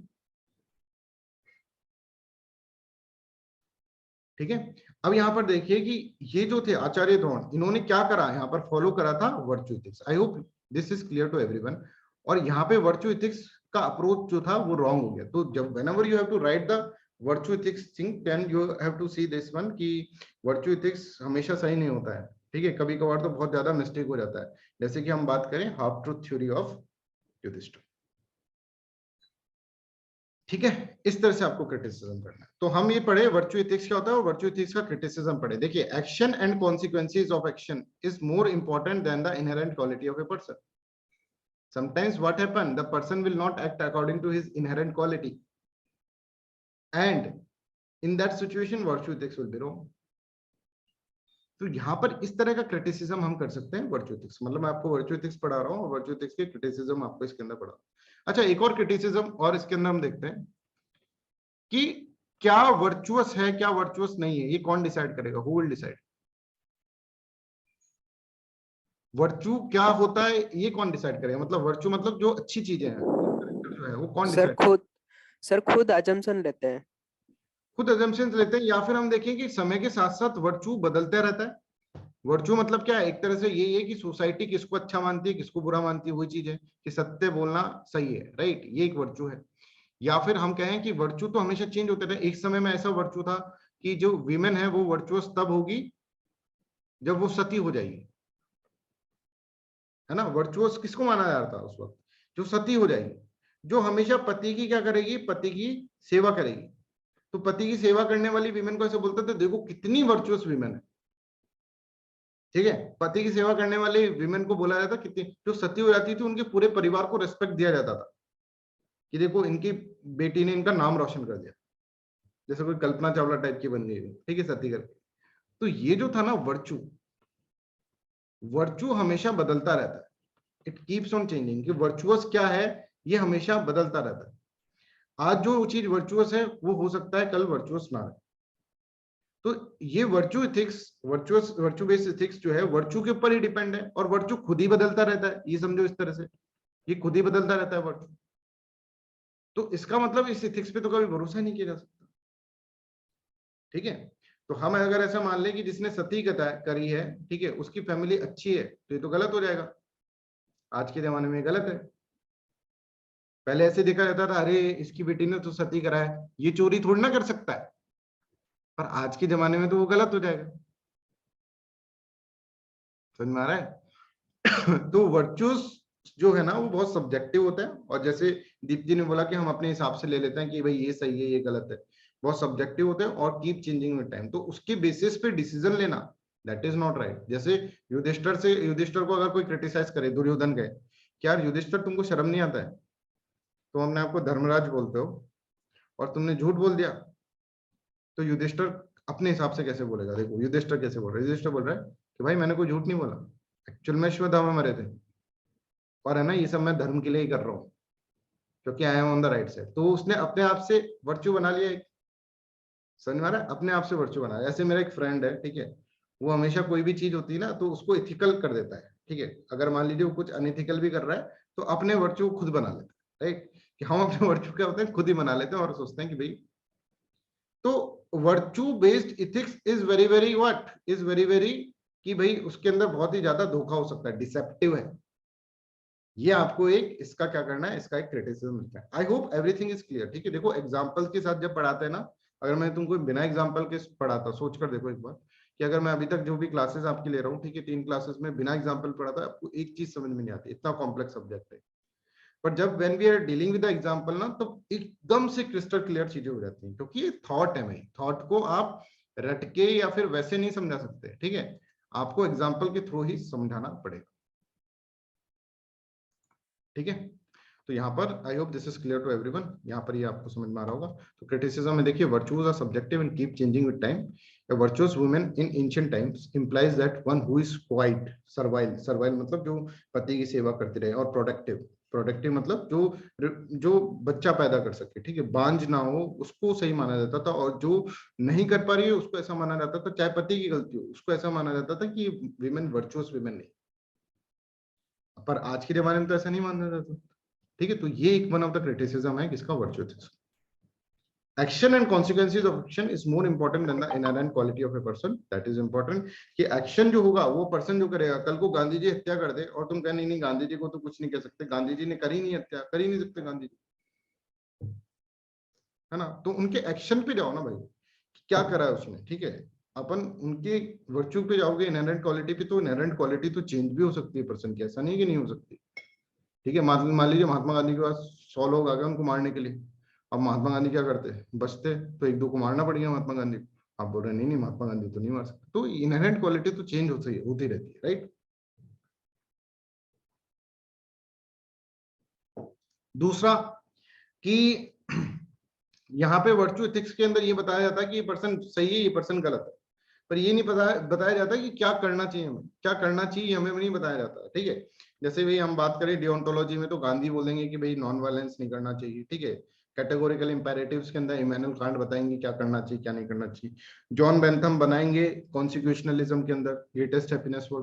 ठीक है, अब यहाँ पर देखिए कि ये जो थे आचार्य द्रोण, इन्होंने क्या करा, यहाँ पर फॉलो करा था virtue ethics. I hope this is clear to everyone. और यहाँ पे वर्चू एथिक्स का अप्रोच जो था वो रॉन्ग हो गया। तो जब whenever you have to write the virtue ethics thing, then you have to see this one कि वर्चू एथिक्स हमेशा सही नहीं होता है, ठीक है, कभी कभार तो बहुत ज्यादा मिस्टेक हो जाता है। जैसे कि हम बात करें half truth theory of Yudhishthir, ठीक है, इस तरह से आपको क्रिटिसिज्म करना है। तो हम ये पढ़े वर्चू एथिक्स क्या होता है और वर्चू एथिक्स का क्रिटिसिज्म पढ़े। देखिए action and consequences of action is more important than the inherent quality of a person. Sometimes what happen, the person will not act according to his inherent quality, and in that situation virtue ethics will be wrong. तो यहाँ पर इस तरह का criticism हम कर सकते हैं वर्चू एथिक्स, मतलब मैं आपको वर्चू एथिक्स पढ़ा रहा हूँ और वर्चू एथिक्स के क्रिटिसिज्म आपको इसके अंदर पढ़ा। अच्छा एक और क्रिटिसिज्म और इसके अंदर हम देखते हैं कि क्या वर्चुअस है क्या वर्चुअस नहीं है, ये कौन डिसाइड करेगा, हु विल डिसाइड? वर्चू क्या होता है ये कौन डिसाइड करेगा? मतलब वर्चू मतलब जो अच्छी चीजें हैं जो है वो कौन सर डिसाइड? खुद अजम्पशन लेते हैं। खुद अजम्पशंस लेते हैं, या फिर हम देखें कि समय के साथ साथ वर्चू बदलता रहता है। वर्चू मतलब क्या है? एक तरह से यही है कि सोसाइटी किसको अच्छा मानती है किसको बुरा मानती है, वही चीज है कि सत्य बोलना सही है, राइट, ये एक वर्चू है। या फिर हम कहें कि वर्चू तो हमेशा चेंज होते थे। एक समय में ऐसा वर्चू था कि जो वीमेन है वो वर्चुअस तब होगी जब वो सती हो जाएगी, है ना। वर्चुअस किसको माना जा रहा था उस वक्त? जो सती हो जाएगी, जो हमेशा पति की क्या करेगी? पति की सेवा करेगी। तो पति की सेवा करने वाली वीमेन को ऐसे बोलते थे, देखो कितनी वर्चुअस वीमेन है, ठीक है। पति की सेवा करने वाली वीमेन को बोला जाता कितनी, जो सती हो जाती थी उनके पूरे परिवार को रेस्पेक्ट दिया जाता था कि देखो इनकी बेटी ने इनका नाम रोशन कर दिया, जैसे कोई कल्पना चावला टाइप की बन गई, ठीक है, सती करके। तो ये जो था ना वर्चू, वर्चू हमेशा बदलता रहता है, इट कीप्स ऑन चेंजिंग। कि वर्चुअस क्या है ये हमेशा बदलता रहता है। आज जो चीज वर्चुअस है वो हो सकता है कल वर्चुअस ना रहे। तो ये virtue ethics, virtue based ethics जो है वर्चू के ऊपर ही डिपेंड है, और वर्चू खुद ही बदलता रहता है, ये समझो इस तरह से, ये खुद ही बदलता रहता है वर्चू। तो इसका मतलब इस इथिक्स पे तो कभी भरोसा नहीं किया जा सकता, ठीक है। तो हम अगर ऐसा मान लें कि जिसने सती करी है, ठीक है, उसकी फैमिली अच्छी है, तो ये तो गलत हो जाएगा। आज के जमाने में गलत है। पहले ऐसे देखा जाता था, अरे इसकी बेटी ने तो सती करा है, ये चोरी थोड़ी ना कर सकता है। पर आज के जमाने में तो वो गलत हो जाएगा। समझ में आ रहा है? तो वर्चुअस जो है ना वो बहुत सब्जेक्टिव होता है, और जैसे दीप्ति ने बोला कि हम अपने हिसाब से ले लेते हैं कि भाई ये सही है ये गलत है, बहुत सब्जेक्टिव होते हैं और कीप चेंजिंग विद टाइम। तो उसके बेसिस पे डिसीजन लेना, दैट इज नॉट राइट। जैसे युधिष्ठिर को अगर कोई क्रिटिसाइज करे, दुर्योधन गए कि यार युधिष्ठिर तुमको शर्म नहीं आता है, तो हमने आपको धर्मराज बोलते हो और तुमने झूठ बोल दिया। तो युधिष्ठिर अपने हिसाब से कैसे बोलेगा? देखो युधिष्ठिर कैसे बोल रहा है, युधिष्ठिर बोल रहा है कि भाई मैंने कोई झूठ नहीं बोला, एक्चुअल में अश्वत्थामा मरे थे, और है ना ये सब मैं धर्म के लिए ही कर रहा हूँ क्योंकि I am on the right side. तो उसने अपने आप से वर्च्यू बना लिया एक। समझ में आ रहा है? अपने आप से वर्च्यू बना। ऐसे मेरा एक फ्रेंड है, ठीक है, वो हमेशा कोई भी चीज होती है ना तो उसको इथिकल कर देता है, ठीक है। अगर मान लीजिए वो कुछ अनइथिकल भी कर रहा है तो अपने वर्च्यू खुद बना लेता है, राइट। कि हम अपने वर्च्यू क्या होते हैं खुद ही बना लेते हैं और सोचते हैं कि भाई, तो virtue based ethics is very very what is very very, कि भाई उसके अंदर बहुत ही ज्यादा धोखा हो सकता है, डिसेप्टिव है। ये आपको एक इसका क्या करना है, इसका एक क्रिटिसिज्म मिलता है। I hope everything is clear, ठीक है। देखो एग्जांपल्स के साथ जब पढ़ाते हैं ना, अगर मैं तुमको बिना एग्जांपल के पढ़ाता, सोच कर देखो एक बार कि अगर मैं अभी तक जो भी क्लासेस आपकी ले रहा हूँ, ठीक है, 3 क्लासेस में बिना एग्जांपल पढ़ाता, आपको एक चीज समझ में नहीं आती, इतना कॉम्प्लेक्स सब्जेक्ट है। पर जब when we are dealing with the example ना, तो एकदम से क्रिस्टल क्लियर चीजें हो जाती हैं, क्योंकि ये थॉट है भाई। थॉट को आप रट के या फिर वैसे नहीं समझा सकते, ठीक है, आपको एग्जांपल के थ्रू ही समझाना पड़ेगा, ठीक है। तो यहाँ पर I hope this is clear to everyone, यहाँ पर ये आपको समझ में आ रहा होगा। तो क्रिटिसिज्म में देखिए, virtuous are subjective and keep changing with time. A virtuous woman in ancient times implies that one who is quite servile मतलब जो पति की सेवा करती रहे, और प्रोडक्टिव मतलब जो बच्चा पैदा कर सके, ठीक है, बांझ ना हो, उसको सही माना जाता था। और जो नहीं कर पा रही है उसको ऐसा माना जाता था, चाहे पति की गलती हो, उसको ऐसा माना जाता था कि विमेन वर्चुअस विमेन नहीं। पर आज के जमाने में तो ऐसा नहीं माना जाता, ठीक है। तो ये एक वन ऑफ द क्रिटिसिज्म है किसका? Virtuous. Action and consequences of action is more important than the inherent quality of a person. That is important कि एक्शन जो होगा वो पर्सन जो करेगा, कल को गांधी जी हत्या कर दे और तुम कहे नहीं नहीं गांधी जी को तो कुछ नहीं कह सकते, गांधी जी ने करी नहीं हत्या, कर ही नहीं सकते गांधी जी, है ना। तो उनके एक्शन पे जाओ ना भाई, क्या करा है उसने, ठीक है। अपन उनके वर्च्यू पे जाओगे, इनहेरेंट क्वालिटी पे, तो इनहेरेंट क्वालिटी तो चेंज भी हो सकती है पर्सन की, ऐसा नहीं कि नहीं हो सकती, ठीक है। मान लीजिए महात्मा गांधी के पास 100 लोग आ गए उनको मारने के लिए। अब महात्मा गांधी क्या करते? बचते तो एक दो को मारना पड़ गया महात्मा गांधी को। आप बोल रहे नहीं नहीं महात्मा गांधी तो नहीं मार सकते। तो इनहेरेंट क्वालिटी तो चेंज होती रहती है, राइट। दूसरा कि यहाँ पे वर्चू एथिक्स के अंदर ये बताया जाता है कि ये पर्सन सही है, ये पर्सन गलत है, पर ये नहीं बताया जाता कि क्या करना चाहिए हमें, क्या करना चाहिए हमें नहीं बताया जाता, ठीक है। जैसे भाई हम बात करें डिओन्टोलॉजी में, तो गांधी बोलेंगे कि भाई नॉन वायलेंस नहीं करना चाहिए, ठीक है। कैटेगोरिकल इंपेरेटिव्स के अंदर इमैनुअल कांट बताएंगे क्या करना चाहिए क्या नहीं करना चाहिए। जॉन बेंथम बनाएंगे कॉन्स्टिट्यूशनलिज्म के अंदर greatest happiness for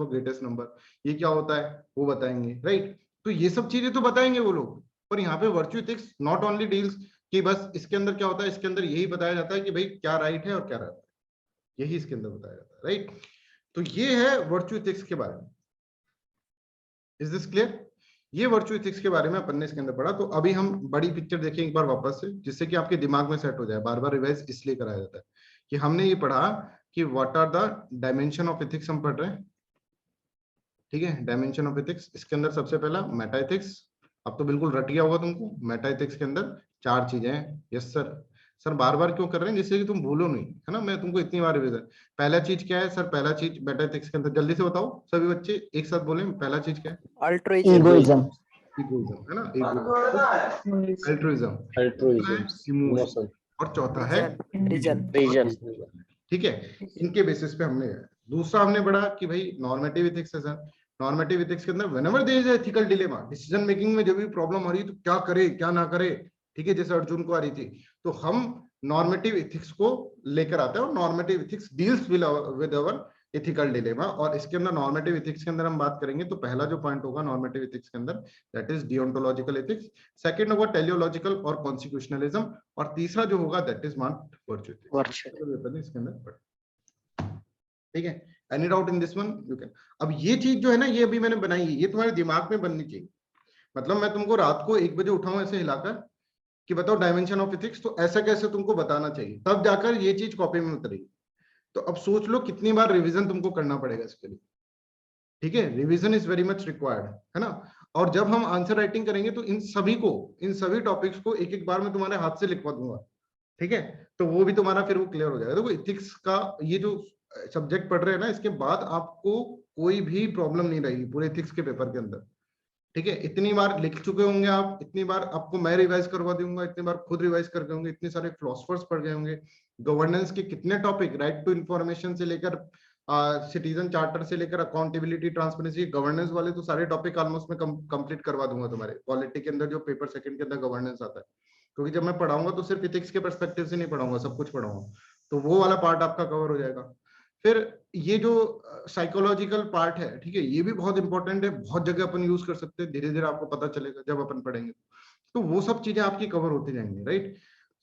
greatest number, ये क्या होता है वो बताएंगे, राइट। तो ये सब चीजें तो बताएंगे वो लोग। पर यहाँ पे virtue ethics not only deals कि बस इसके अंदर क्या होता है, इसके अंदर यही बताया जाता है कि भाई क्या राइट है और क्या राइट है, यही इसके अंदर बताया जाता है, राइट। तो ये है वर्च्यू एथिक्स के बारे में। Is this clear? ये वर्च्यू एथिक्स के बारे में अपन ने इसके अंदर पढ़ा। तो अभी हम बड़ी पिक्चर देखें एक बार वापस से, जिससे कि आपके दिमाग में सेट हो जाए। बार बार रिवाइज इसलिए कराया जाता है कि हमने ये पढ़ा कि what are the dimension of ethics हम पढ़ रहे हैं, ठीक है। डायमेंशन ऑफ एथिक्स, इसके अंदर सबसे पहला मेटा एथिक्स। अब तो बिल्कुल रट गया होगा तुमको, मेटा एथिक्स के अंदर 4 चीजें हैं। यस सर, सर बार बार क्यों कर रहे हैं, जिससे कि तुम भूलो नहीं, है ना। मैं तुमको इतनी बार रिवीजन, पहला चीज क्या है सर, पहला चीज मेटा एथिक्स के अंदर जल्दी से बताओ सभी बच्चे एक साथ बोले, पहला चीज क्या है? अल्ट्रुइज्म, इगोइज्म, इगोइज्म, है ना। अल्ट्रुइज्म, इमोशन, और चौथा है रीजन। रीजन। ठीक है। इनके बेसिस पे हमने, दूसरा हमने पढ़ा कि भाई नॉर्मेटिव एथिक्स है सर। नॉर्मेटिव एथिक्स के अंदर whenever there is ethical dilemma, decision making में जब भी प्रॉब्लम हो रही है तो क्या करे क्या ना करे, ठीक है, जैसे अर्जुन को आ रही थी, तो हम नॉर्मेटिव एथिक्स को लेकर आते हैं और normative ethics deals with our ethical dilemma. और इसके अंदर नॉर्मेटिव एथिक्स के अंदर हम बात करेंगे तो पहला जो पॉइंट होगा नॉर्मेटिव एथिक्स के अंदर, दैट इज डियोंटोलॉजिकल एथिक्स। सेकंड होगा टेलियोलॉजिकल और कॉन्स्टिट्यूशनलिज्म, और तीसरा जो होगा दैट इज वर्च्यू एथिक्स। इसके अंदर ठीक है। Any doubt in this one you can. अब ये चीज जो है ना, ये अभी मैंने बनाई है, ये तुम्हारे दिमाग में बननी चाहिए। मतलब मैं तुमको रात को 1 बजे उठाऊं ऐसे हिलाकर कि बताओ डायमेंशन ऑफ एथिक्स, तो ऐसा कैसे तुमको बताना चाहिए, तब जाकर ये चीज कॉपी में उतरेगी। तो अब सोच लो कितनी बार रिवीजन तुमको करना पड़ेगा इसके लिए, ठीक है। Revision is very much required, है ना। और जब हम आंसर राइटिंग करेंगे तो इन सभी टॉपिक्स को एक एक बार में तुम्हारे हाथ से लिखवा दूंगा, ठीक है। तो वो भी तुम्हारा फिर वो क्लियर हो जाएगा। देखो एथिक्स का ये जो सब्जेक्ट पढ़ रहे हैं ना, इसके बाद आपको कोई भी प्रॉब्लम नहीं रहेगी पूरे एथिक्स के पेपर के अंदर, ठीक है। इतनी बार लिख चुके होंगे आप, इतनी बार आपको मैं रिवाइज करवा दूंगा, इतनी बार खुद रिवाइज कर गए होंगे, इतने सारे फिलोसफर्स पढ़ गए होंगे, गवर्नेंस के कितने टॉपिक, राइट टू इंफॉर्मेशन से लेकर सिटीजन चार्टर से लेकर अकाउंटेबिलिटी ट्रांसपेरेंसी, गवर्नेंस वाले तो सारे टॉपिक ऑलमोस्ट मैं कंप्लीट करवा दूंगा तुम्हारे पॉलिटी के अंदर जो पेपर सेकंड के अंदर गवर्नेंस आता है। क्योंकि जब मैं पढ़ाऊंगा तो सिर्फ एथिक्स के पर्सपेक्टिव से नहीं पढ़ाऊंगा, सब कुछ पढ़ाऊंगा, तो वो वाला पार्ट आपका कवर हो जाएगा। फिर ये जो साइकोलॉजिकल पार्ट है, ठीक है, ये भी बहुत इंपॉर्टेंट है, बहुत जगह अपन यूज कर सकते हैं, धीरे धीरे आपको पता चलेगा जब अपन पढ़ेंगे। तो वो सब चीजें आपकी कवर होती जाएंगी, राइट।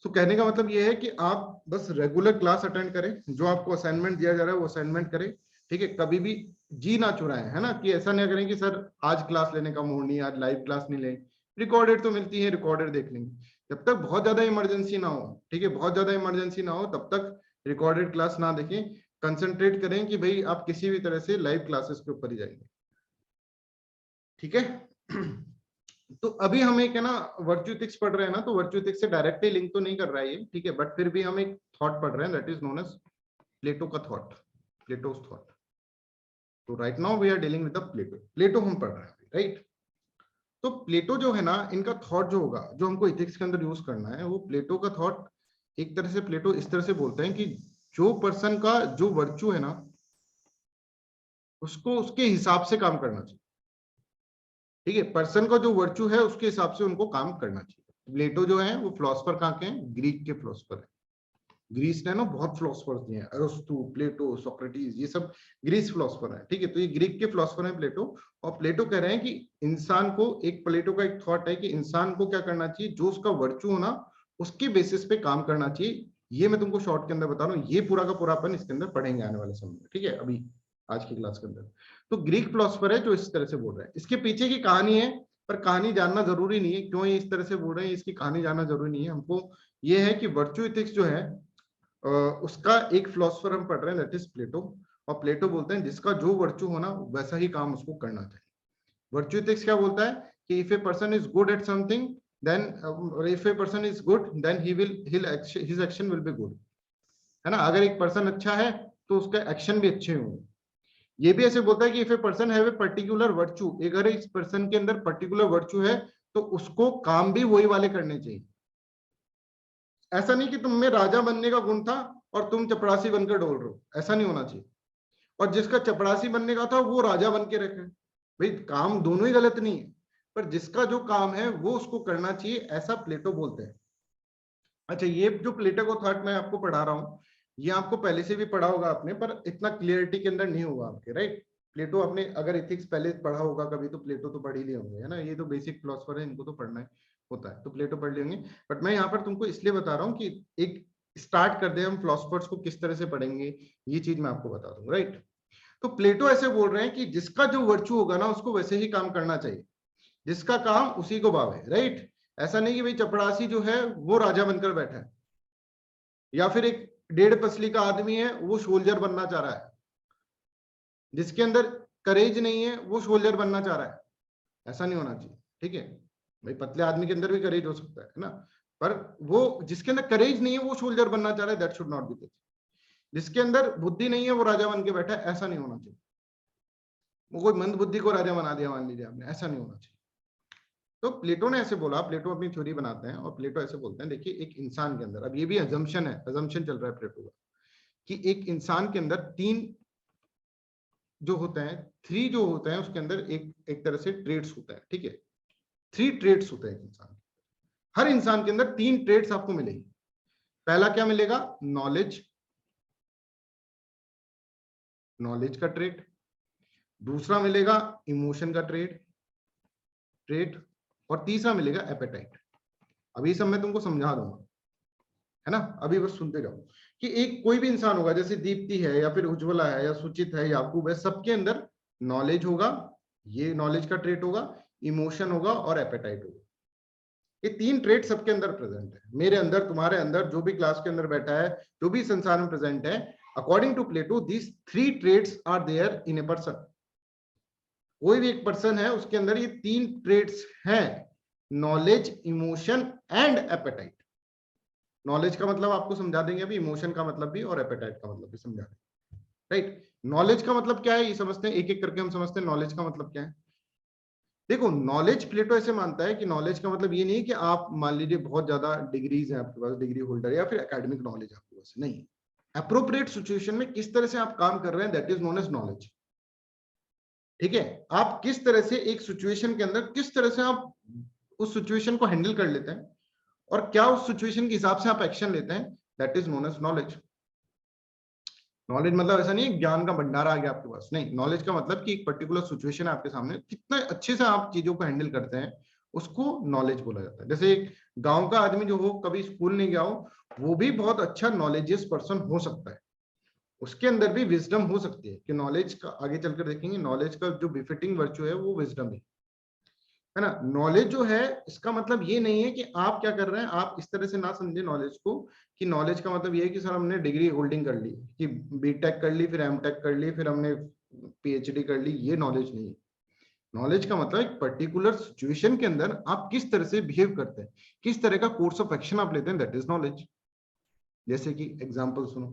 तो कहने का मतलब ये है कि आप बस रेगुलर क्लास अटेंड करें, जो आपको असाइनमेंट दिया जा रहा है वो असाइनमेंट करें, ठीक है। कभी भी जी ना चुराएं, है ना, कि ऐसा नहीं करें कि सर आज क्लास लेने का मूड नहीं, आज लाइव क्लास नहीं लें, रिकॉर्डेड तो मिलती है, रिकॉर्डेड देख लेंगे। जब तक बहुत ज्यादा इमरजेंसी ना हो, ठीक है, बहुत ज्यादा इमरजेंसी ना हो तब तक रिकॉर्डेड क्लास ना देखें। कंसंट्रेट करें कि भाई आप किसी भी तरह से लाइव क्लासेस के ऊपर ही जाएंगे, ठीक है। तो अभी हम एक है ना वर्च्यू एथिक्स पढ़ रहे हैं ना, तो वर्च्यू एथिक्स से डायरेक्टली लिंक तो नहीं कर रहा है ये, ठीक है, बट फिर भी हम एक थॉट पढ़ रहे हैं, that is known as Plato का थॉट, प्लेटोस थॉट। तो right now we are dealing with the Plato हम पढ़ रहे हैं, राइट। तो प्लेटो जो है ना, इनका थॉट जो होगा, जो हमको एथिक्स के अंदर यूज करना है, वो प्लेटो का थॉट एक तरह से प्लेटो इस तरह से बोलते हैं कि जो पर्सन का जो वर्च्यू है ना, उसको उसके हिसाब से काम करना चाहिए, ठीक है। पर्सन का जो वर्च्यू है उसके हिसाब से उनको काम करना चाहिए। प्लेटो जो है वो फिलोसफर कहाँ के हैं, ग्रीक के फिलोसफर है। ग्रीस ने ना बहुत फिलोसफर्स दिए हैं, अरिस्टो, प्लेटो, सोक्रेटिस, ये सब ग्रीस फिलोसफर है, ठीक है। तो ये ग्रीक के फिलोसफर है प्लेटो। और प्लेटो कह रहे हैं कि इंसान को, एक प्लेटो का एक थॉट है कि इंसान को क्या करना चाहिए, जो उसका वर्च्यू हो ना उसके बेसिस पे काम करना चाहिए। ये मैं तुमको शॉर्ट के अंदर बता रहा हूँ, ये पूरा का पूरा अपन इसके अंदर पढ़ेंगे आने वाले समय में, ठीक है, अभी आज की क्लास के अंदर। तो ग्रीक फिलोसफर है जो इस तरह से बोल रहे हैं। इसके पीछे की कहानी है, पर कहानी जानना जरूरी नहीं है, क्यों ये इस तरह से बोल रहे हैं इसकी कहानी जानना जरूरी नहीं है हमको। ये है कि वर्च्यू एथिक्स जो है उसका एक फिलोसफर हम पढ़ रहे हैं, दैट इज प्लेटो। और प्लेटो बोलते हैं जिसका जो वर्च्यू होना वैसा ही काम उसको करना चाहिए। वर्च्यू एथिक्स क्या बोलता है कि if a person is good at something, then if a person is good then his action will be good, है ना। अगर एक पर्सन अच्छा है तो उसके एक्शन भी अच्छे होंगे। ये भी ऐसे बोलता है कि if a person have a particular virtue, अगर इस पर्सन के अंदर पर्टिकुलर वर्च्यू है तो उसको काम भी वही वाले करने चाहिए। ऐसा नहीं कि तुम में राजा बनने का गुण था और तुम चपरासी बनकर डोल रहे हो, ऐसा नहीं होना चाहिए। और जिसका चपरासी बनने का था वो राजा बन के रखे, भाई काम दोनों ही गलत नहीं है, पर जिसका जो काम है वो उसको करना चाहिए, ऐसा प्लेटो बोलते हैं। अच्छा, ये जो प्लेटो को थॉट मैं आपको पढ़ा रहा हूँ, ये आपको पहले से भी पढ़ा होगा आपने, पर इतना क्लियरिटी के अंदर नहीं होगा आपके, राइट। प्लेटो आपने अगर एथिक्स पहले पढ़ा होगा कभी, तो प्लेटो तो पढ़ ही लिए होंगे, है ना। ये तो बेसिक फिलोसफर है, इनको तो पढ़ना है होता है, तो प्लेटो पढ़ लिए होंगे। बट मैं यहाँ पर तुमको इसलिए बता रहा हूँ कि एक स्टार्ट कर दे हम फिलोसफर्स को किस तरह से पढ़ेंगे, ये चीज मैं आपको बता दूं, राइट। तो प्लेटो ऐसे बोल रहे हैं कि जिसका जो वर्चू होगा ना, उसको वैसे ही काम करना चाहिए, जिसका काम उसी को भावे, राइट। ऐसा नहीं कि भाई चपड़ासी जो है वो राजा बनकर बैठा है, या फिर एक 1.5 पसली का आदमी है वो सोल्जर बनना चाह रहा है, जिसके अंदर करेज नहीं है वो सोल्जर बनना चाह रहा है, ऐसा नहीं होना चाहिए, ठीक है। भाई पतले आदमी के अंदर भी करेज हो सकता है ना, पर वो जिसके अंदर करेज नहीं है वो सोल्जर बनना चाह रहा है, that should not be the. जिसके अंदर बुद्धि नहीं है वो राजा बन के बैठा है, ऐसा नहीं होना चाहिए। वो कोई मंद बुद्धि को राजा बना दिया मान लीजिए आपने, ऐसा नहीं होना चाहिए। तो प्लेटो ने ऐसे बोला, प्लेटो अपनी थ्योरी बनाते हैं और प्लेटो ऐसे बोलते हैं, देखिए एक इंसान के अंदर, अब ये भी अजम्पशन है, अजम्पशन चल रहा है प्लेटो का, कि एक इंसान के अंदर 3 जो होते हैं, 3 जो होते हैं उसके अंदर एक तरह से ट्रेड्स होते हैं, ठीक है। 3 ट्रेड्स होते हैं इंसान, हर इंसान के अंदर 3 ट्रेड्स आपको मिलेगी। पहला क्या मिलेगा? नॉलेज, नॉलेज का ट्रेड। दूसरा मिलेगा इमोशन का ट्रेड, और तीसरा मिलेगा एपेटाइट। अभी सब मैं तुमको समझा दूंगा, है ना, अभी बस सुनते जाओ। कि एक कोई भी इंसान होगा, जैसे दीप्ति है या फिर उज्ज्वला है या सुचित है, याकूब है, सबके अंदर नॉलेज होगा, ये नॉलेज का ट्रेट होगा, इमोशन होगा और एपेटाइट होगा। ये 3 ट्रेट सबके अंदर प्रेजेंट है, मेरे अंदर, तुम्हारे अंदर, जो भी क्लास के अंदर बैठा है, जो भी संसार में प्रेजेंट है। According to Plato these 3 traits are there in a person. कोई भी एक पर्सन है उसके अंदर ये 3 ट्रेट्स हैं, knowledge, emotion and appetite. Knowledge का मतलब आपको समझा देंगे अभी, इमोशन का मतलब भी और एपेटाइट का मतलब भी समझा देंगे, राइट। नॉलेज का मतलब क्या है ये समझते हैं, एक एक करके हम समझते हैं नॉलेज का मतलब क्या है। देखो, नॉलेज प्लेटो ऐसे मानता है कि नॉलेज का मतलब ये नहीं कि आप मान लीजिए बहुत ज्यादा डिग्रीज है आपके पास, डिग्री होल्डर, या फिर एकेडमिक नॉलेज आपके पास, नहीं। अप्रोप्रिएट सिचुएशन में किस तरह से आप काम कर रहे हैं, that is known as knowledge, ठीक है। आप किस तरह से एक सिचुएशन के अंदर, किस तरह से आप उस सिचुएशन को हैंडल कर लेते हैं, और क्या उस सिचुएशन के हिसाब से आप एक्शन लेते हैं, that is known as knowledge. Knowledge मतलब ऐसा नहीं है ज्ञान का भंडार आ गया आपके पास, नहीं। नॉलेज का मतलब कि एक पर्टिकुलर सिचुएशन है आपके सामने, कितने अच्छे से आप चीजों को हैंडल करते हैं, उसको नॉलेज बोला जाता है। जैसे एक गांव का आदमी जो हो, कभी स्कूल नहीं गया हो, वो भी बहुत अच्छा नॉलेजियस पर्सन हो सकता है, उसके अंदर भी विजडम हो सकती है। कि नॉलेज का आगे चलकर देखेंगे, नॉलेज का जो बिफिटिंग वर्च्यू है वो विजडम है ना। नॉलेज जो है, इसका मतलब ये नहीं है कि आप क्या कर रहे हैं, आप इस तरह से ना समझे नॉलेज को, कि नॉलेज का मतलब ये है कि सर हमने डिग्री होल्डिंग कर ली, कि बीटेक कर ली, फिर एमटेक कर ली, फिर हमने पीएचडी कर ली, ये नॉलेज नहीं है। नॉलेज का मतलब एक पर्टिकुलर सिचुएशन के अंदर आप किस तरह से बिहेव करते हैं, किस तरह का कोर्स ऑफ एक्शन आप लेते हैं, दैट इज नॉलेज। जैसे कि एग्जाम्पल सुनो,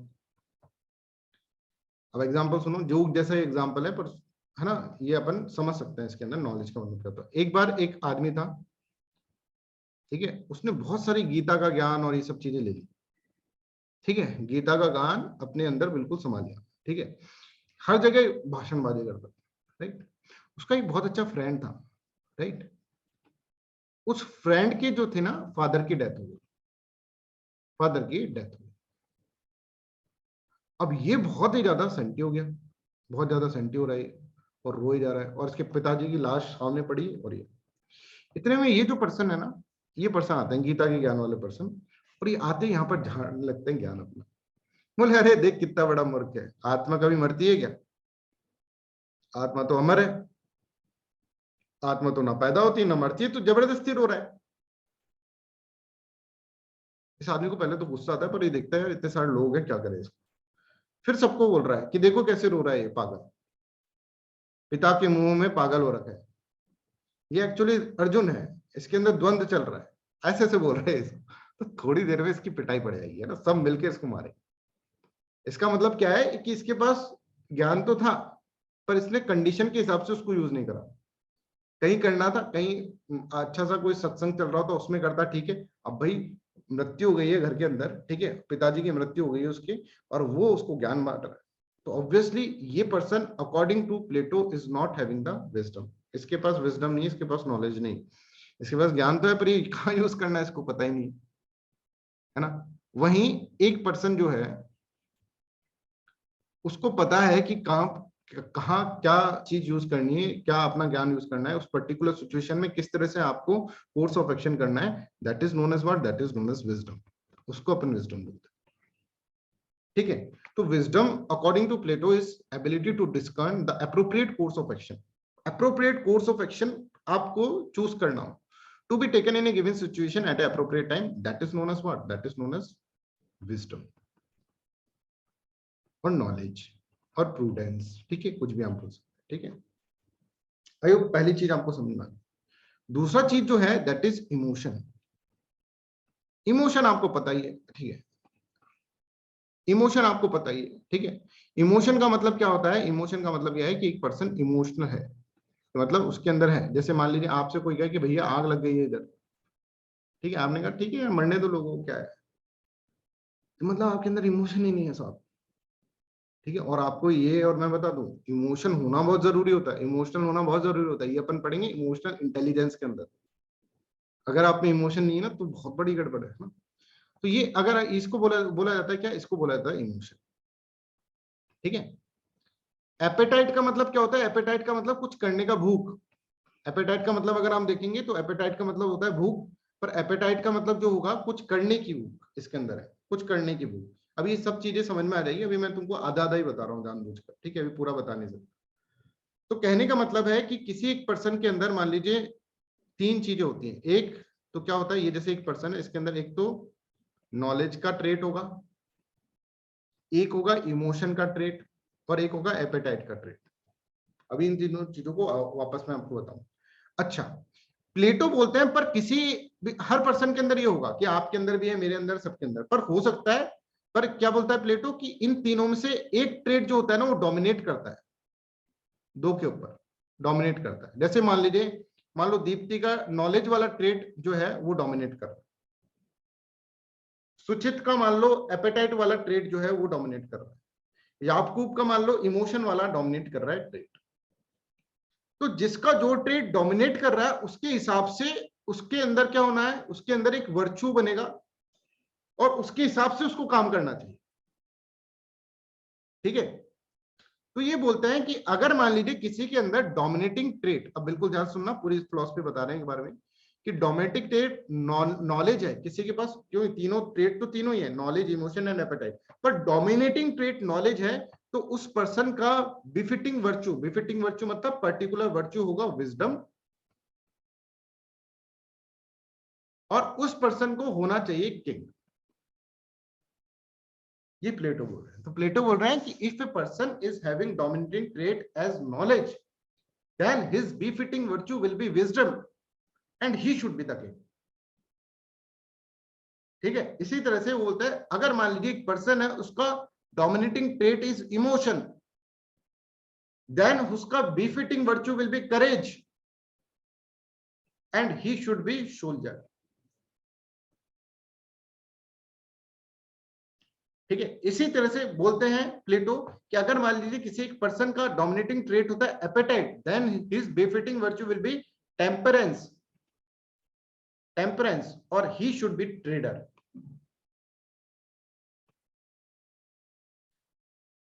अब एग्जाम्पल सुनो, जो जैसा एग्जाम्पल है, पर है ना, ये अपन समझ सकते हैं इसके अंदर नॉलेज का मतलब क्या होता है। एक बार एक आदमी था, ठीक है, उसने बहुत सारी गीता का ज्ञान और ये सब चीजें ले ली, ठीक है, गीता का ज्ञान अपने अंदर बिल्कुल समा लिया, ठीक है, हर जगह भाषणबाजी करता था, राइट। उसका एक बहुत अच्छा फ्रेंड था, राइट। उस फ्रेंड के जो थे ना, फादर की डेथ हो गई, फादर की डेथ हो गई। अब ये बहुत ही ज्यादा सेंटी हो गया, बहुत ज्यादा सेंटी हो रहा है और रोए जा रहा है, और इसके पिताजी की लाश सामने पड़ी, और ये इतने में ये जो पर्सन है ना, ये पर्सन आते हैं गीता के ज्ञान वाले पर्सन, और ये आते यहाँ पर झाड़ने लगते हैं ज्ञान अपना। बोले अरे देख कितना बड़ा मूर्ख है, आत्मा कभी मरती है क्या? आत्मा तो अमर है, आत्मा तो ना पैदा होती है ना मरती है, तो जबरदस्ती रो रहा है। इस आदमी को पहले तो गुस्सा आता है, पर ये देखता है इतने सारे लोग हैं, क्या करे इसको। फिर सबको बोल रहा है कि देखो कैसे रो रहा है ये पागल, पिता के मुंह में पागल हो रखा है, ये एक्चुअली अर्जुन है, इसके अंदर द्वंद्व चल रहा है, ऐसे ऐसे बोल रहे हैं इसको। तो थोड़ी देर में इसकी पिटाई पड़ जाएगी, है ना, सब मिलके इसको मारे। इसका मतलब क्या है कि इसके पास ज्ञान तो था, पर इसने कंडीशन के हिसाब से उसको यूज नहीं करा। कहीं करना था, कहीं अच्छा सा कोई सत्संग चल रहा था उसमें करता, ठीक है। अब भाई मृत्यु हो गई है घर के अंदर, ठीक है, पिताजी की मृत्यु हो गई है उसकी, और वो उसको ज्ञान बांट रहा है, तो ऑब्वियसली ये person according to Plato is not having the wisdom, इसके पास विजडम नहीं, इसके पास नॉलेज नहीं, इसके पास ज्ञान तो है पर ये कहाँ यूज करना है इसको पता ही नहीं, है ना। वहीं एक पर्सन जो है उसको पता है कि कहाँ क्या चीज यूज करनी है, क्या अपना ज्ञान यूज करना है, उस पर्टिकुलर सिचुएशन में किस तरह से आपको कोर्स ऑफ एक्शन करना है, that is known as what, that is known as wisdom. उसको अपन विजडम बोलते हैं, ठीक है। तो wisdom according to Plato is ability to discern the appropriate course of action. Appropriate course of action आपको चूज करना हो, to be taken in a given situation at appropriate time, that is known as what, that is known as wisdom. और knowledge और prudence, ठीक है, कुछ भी हम बोल सकते हैं, ठीक है। आइए पहली चीज आपको समझना। दूसरा चीज जो है दैट इज इमोशन। इमोशन आपको पता ही है, ठीक है, इमोशन आपको पता ही है, ठीक है। इमोशन का मतलब क्या होता है, इमोशन का मतलब यह है कि एक पर्सन इमोशनल है, तो मतलब उसके अंदर है। जैसे मान लीजिए आपसे कोई कहे कि भैया आग लग गई है इधर, ठीक है, आपने कहा ठीक है मरने दो लोगों को, क्या है, तो मतलब आपके अंदर इमोशन ही नहीं है साहब, ठीक है। और आपको ये, और मैं बता दूं, इमोशन होना बहुत जरूरी होता है, इमोशनल होना बहुत जरूरी होता है, ये अपन पढ़ेंगे इमोशनल इंटेलिजेंस के अंदर। अगर आप में इमोशन नहीं है ना तो बहुत बड़ी गड़बड़ है ना। तो ये अगर इसको बोला बोला जाता है क्या, इसको बोला जाता है इमोशन, ठीक है। एपेटाइट का मतलब क्या होता है, एपेटाइट का मतलब कुछ करने का भूख। एपेटाइट का मतलब अगर हम देखेंगे तो एपेटाइट का मतलब होता है भूख, पर एपेटाइट का मतलब जो होगा कुछ करने की भूख इसके अंदर है, कुछ करने की भूख। अभी ये सब चीजें समझ में आ जाएगी, अभी मैं तुमको आधा आधा ही बता रहा हूँ जानबूझकर, ठीक है, अभी पूरा बता नहीं सकता। तो कहने का मतलब है कि किसी एक पर्सन के अंदर मान लीजिए तीन चीजें होती हैं। एक तो क्या होता है, ये जैसे एक पर्सन है, इसके अंदर एक तो नॉलेज का ट्रेट होगा, एक होगा इमोशन का ट्रेट, और एक होगा एपेटाइट का ट्रेट। अभी इन तीनों चीजों को वापस मैं आपको बताऊं। अच्छा, प्लेटो बोलते हैं पर किसी हर पर्सन के अंदर ये होगा कि आपके अंदर भी है, मेरे अंदर, सबके अंदर, पर हो सकता है, पर क्या बोलता है प्लेटो कि इन तीनों में से एक ट्रेट जो होता है ना वो डोमिनेट करता है, दो के ऊपर डोमिनेट करता है। जैसे मान लीजिए, मान लो दीप्ति का नॉलेज वाला ट्रेट जो है वो डोमिनेट कर रहा है, सुचित का मान लो एपेटाइट वाला ट्रेट जो है वो डोमिनेट कर रहा है, याकूब का मान लो इमोशन वाला डोमिनेट कर रहा है ट्रेट। तो जिसका जो ट्रेट डोमिनेट कर रहा है उसके हिसाब से उसके अंदर क्या होना है, उसके अंदर एक वर्चू बनेगा और उसके हिसाब से उसको काम करना चाहिए, ठीक है। तो ये बोलते हैं कि अगर मान लीजिए किसी के अंदर डोमिनेटिंग ट्रेट, अब बिल्कुल ध्यान सुनना, पूरी फिलॉसफी बता रहे हैं के बारे में, कि डोमेटिक ट्रेट नॉलेज है किसी के पास, क्यों तीनों ट्रेट तो तीनों ही है, नॉलेज इमोशन एंड एपेटाइट, पर डोमिनेटिंग ट्रेट नॉलेज है, तो उस पर्सन का बिफिटिंग वर्च्यू, बिफिटिंग वर्च्यू मतलब पर्टिकुलर वर्च्यू होगा विजडम, और उस पर्सन को होना चाहिए किंग। ये प्लेटो बोल रहे हैं। तो प्लेटो बोल रहे हैं कि if a person is having dominating trait as knowledge, then his befitting virtue will be wisdom and he should be the king, ठीक है। इसी तरह से वो बोलते हैं अगर मान लीजिए एक पर्सन है उसका dominating trait is emotion, then उसका befitting virtue will be courage and he should be soldier, ठीक है। इसी तरह से बोलते हैं प्लेटो कि अगर मान लीजिए किसी एक पर्सन का डोमिनेटिंग ट्रेट होता है appetite, then his befitting virtue will be temperance, temperance, और ही शुड बी ट्रेडर।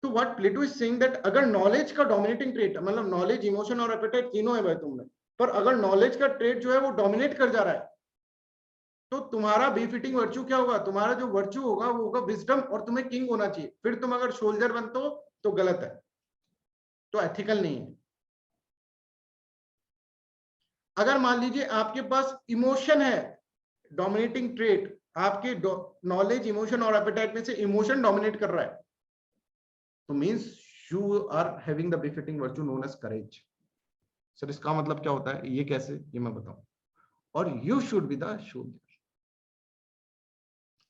तो what Plato is saying that अगर नॉलेज का डोमिनेटिंग ट्रेट, मतलब नॉलेज इमोशन और एपेटाइट तीनों है भाई तुम में, पर अगर नॉलेज का ट्रेट जो है वो डोमिनेट कर जा रहा है, तो तुम्हारा बीफिटिंग वर्च्यू क्या होगा, तुम्हारा जो वर्च्यू होगा वो होगा विजडम, और तुम्हें किंग होना चाहिए। फिर तुम अगर सोल्जर बनते हो तो गलत है, तो एथिकल नहीं है। अगर मान लीजिए आपके पास इमोशन है डोमिनेटिंग ट्रेट, आपके नॉलेज इमोशन और एपेटाइट में से इमोशन डोमिनेट कर रहा है, तो means you are having the befitting virtue known as courage. Sir इसका मतलब क्या होता है, ये कैसे, ये मैं बताऊं। और you should be the soldier.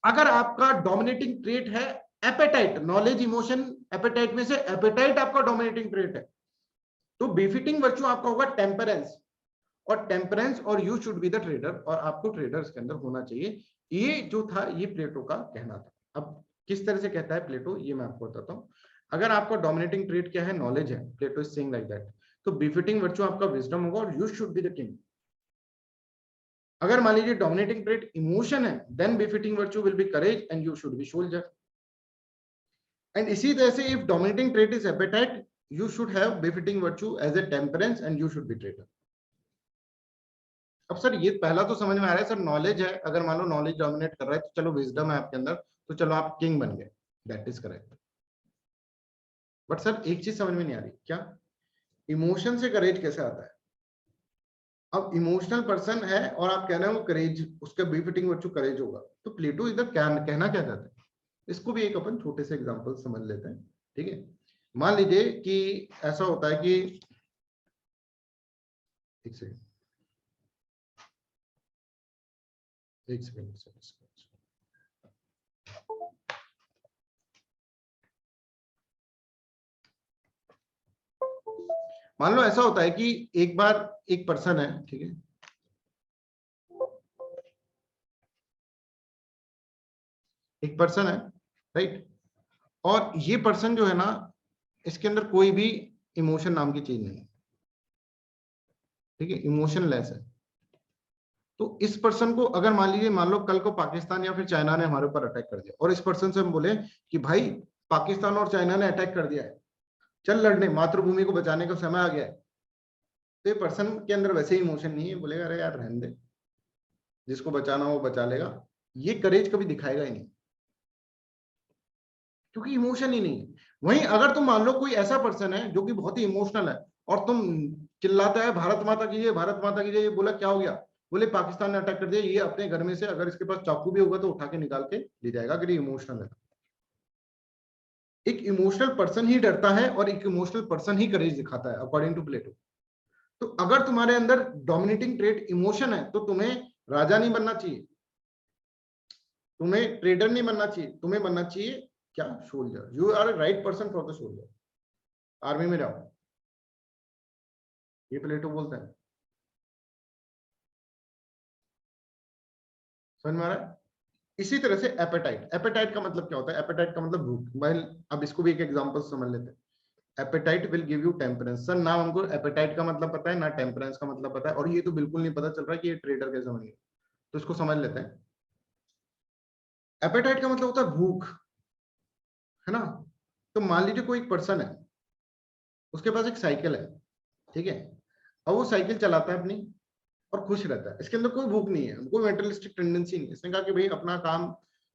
अगर आपका डोमिनेटिंग ट्रेट है एपेटाइट, नॉलेज इमोशन एपेटाइट में से एपेटाइट आपका डोमिनेटिंग ट्रेट है, तो बिफिटिंग वर्च्यू आपका होगा टेम्परेंस, और टेम्परेंस और you should be the trader, और आपको ट्रेडर के अंदर होना चाहिए। ये जो था ये प्लेटो का कहना था। अब किस तरह से कहता है प्लेटो ये मैं आपको बताता हूं। अगर आपका डोमिनेटिंग ट्रेट क्या है, नॉलेज है, Plato is saying like that, तो बिफिटिंग वर्चू आपका विजडम होगा और you should be the king. अगर मान लीजिए डोमिनेटिंग ट्रेट इमोशन है, then befitting virtue will be courage and you should be soldier. And इसी तरह से if dominating trait is appetite, you should have befitting virtue as a temperance and you should be traitor. अब sir ये पहला तो समझ में आ रहा है सर, नॉलेज है, अगर मान लो नॉलेज डोमिनेट कर रहा है तो चलो विजडम है आपके अंदर, तो चलो आप किंग बन गए, that is correct. But sir एक चीज समझ में नहीं आ रही, क्या इमोशन से करेज कैसे आता है? अब इमोशनल पर्सन है और आप कह रहे हो करेज, उसका बिफिटिंग वर्चू करेज होगा, तो प्लेटो इधर क्या कहना क्या चाहते हैं? इसको भी एक अपन छोटे से एग्जांपल समझ लेते हैं, ठीक है। मान लीजिए कि ऐसा होता है कि एक सेकंड मान लो ऐसा होता है कि एक बार एक पर्सन है, ठीक है, एक पर्सन है, राइट, और ये पर्सन जो है ना, इसके अंदर कोई भी इमोशन नाम की चीज नहीं है, ठीक है, इमोशनलेस है। तो इस पर्सन को अगर मान लो कल को पाकिस्तान या फिर चाइना ने हमारे ऊपर अटैक कर दिया और इस पर्सन से हम बोले कि भाई पाकिस्तान और चाइना ने अटैक कर दिया है, चल लड़ने, मातृभूमि को बचाने का समय आ गया है, तो ये पर्सन के अंदर वैसे ही इमोशन नहीं है, बोलेगा अरे यार रहने दे, जिसको बचाना वो बचा लेगा, ये करेज कभी दिखाएगा ही नहीं, क्योंकि इमोशन ही नहीं है। वहीं अगर तुम मान लो कोई ऐसा पर्सन है जो कि बहुत ही इमोशनल है और तुम चिल्लाता है भारत माता कीजिए, भारत माता कीजिए, ये बोला क्या हो गया, बोले पाकिस्तान ने अटैक कर दिया, ये अपने घर में से अगर इसके पास चाकू भी होगा तो उठा के निकाल के ले जाएगा, अगर ये इमोशनल है। एक इमोशनल पर्सन ही डरता है और एक इमोशनल पर्सन ही करेज दिखाता है अकॉर्डिंग टू प्लेटो। तो अगर तुम्हारे अंदर डोमिनेटिंग ट्रेट इमोशन है तो तुम्हें राजा नहीं बनना चाहिए, तुम्हें ट्रेडर नहीं बनना चाहिए, तुम्हें बनना चाहिए क्या, soldier. You are a right person for the soldier, army में जाओ, ये प्लेटो बोलता है। समझ में आ रहा है? इसी तरह से एपेटाइट, एपेटाइट का मतलब क्या होता है? एपेटाइट का मतलब भूख। भाई अब इसको भी एक एग्जांपल समझ लेते हैं। Appetite will give you temperance. Sir ना हमको एपेटाइट का मतलब पता है ना टेम्परेंस का मतलब पता है, और ये तो बिल्कुल नहीं पता चल रहा है कि ये ट्रेडर कैसे बनेंगे, तो इसको समझ लेते हैं। एपेटाइट का मतलब होता है भूख, है ना। तो मान लीजिए कोई एक पर्सन है, उसके पास एक साइकिल है, ठीक है, अब वो साइकिल चलाता है अपनी और खुश रहता है, इसके अंदर कोई भूख नहीं है, कोई मेटलिस्टिक टेंडेंसी नहीं है। इसने कहा कि भाई अपना काम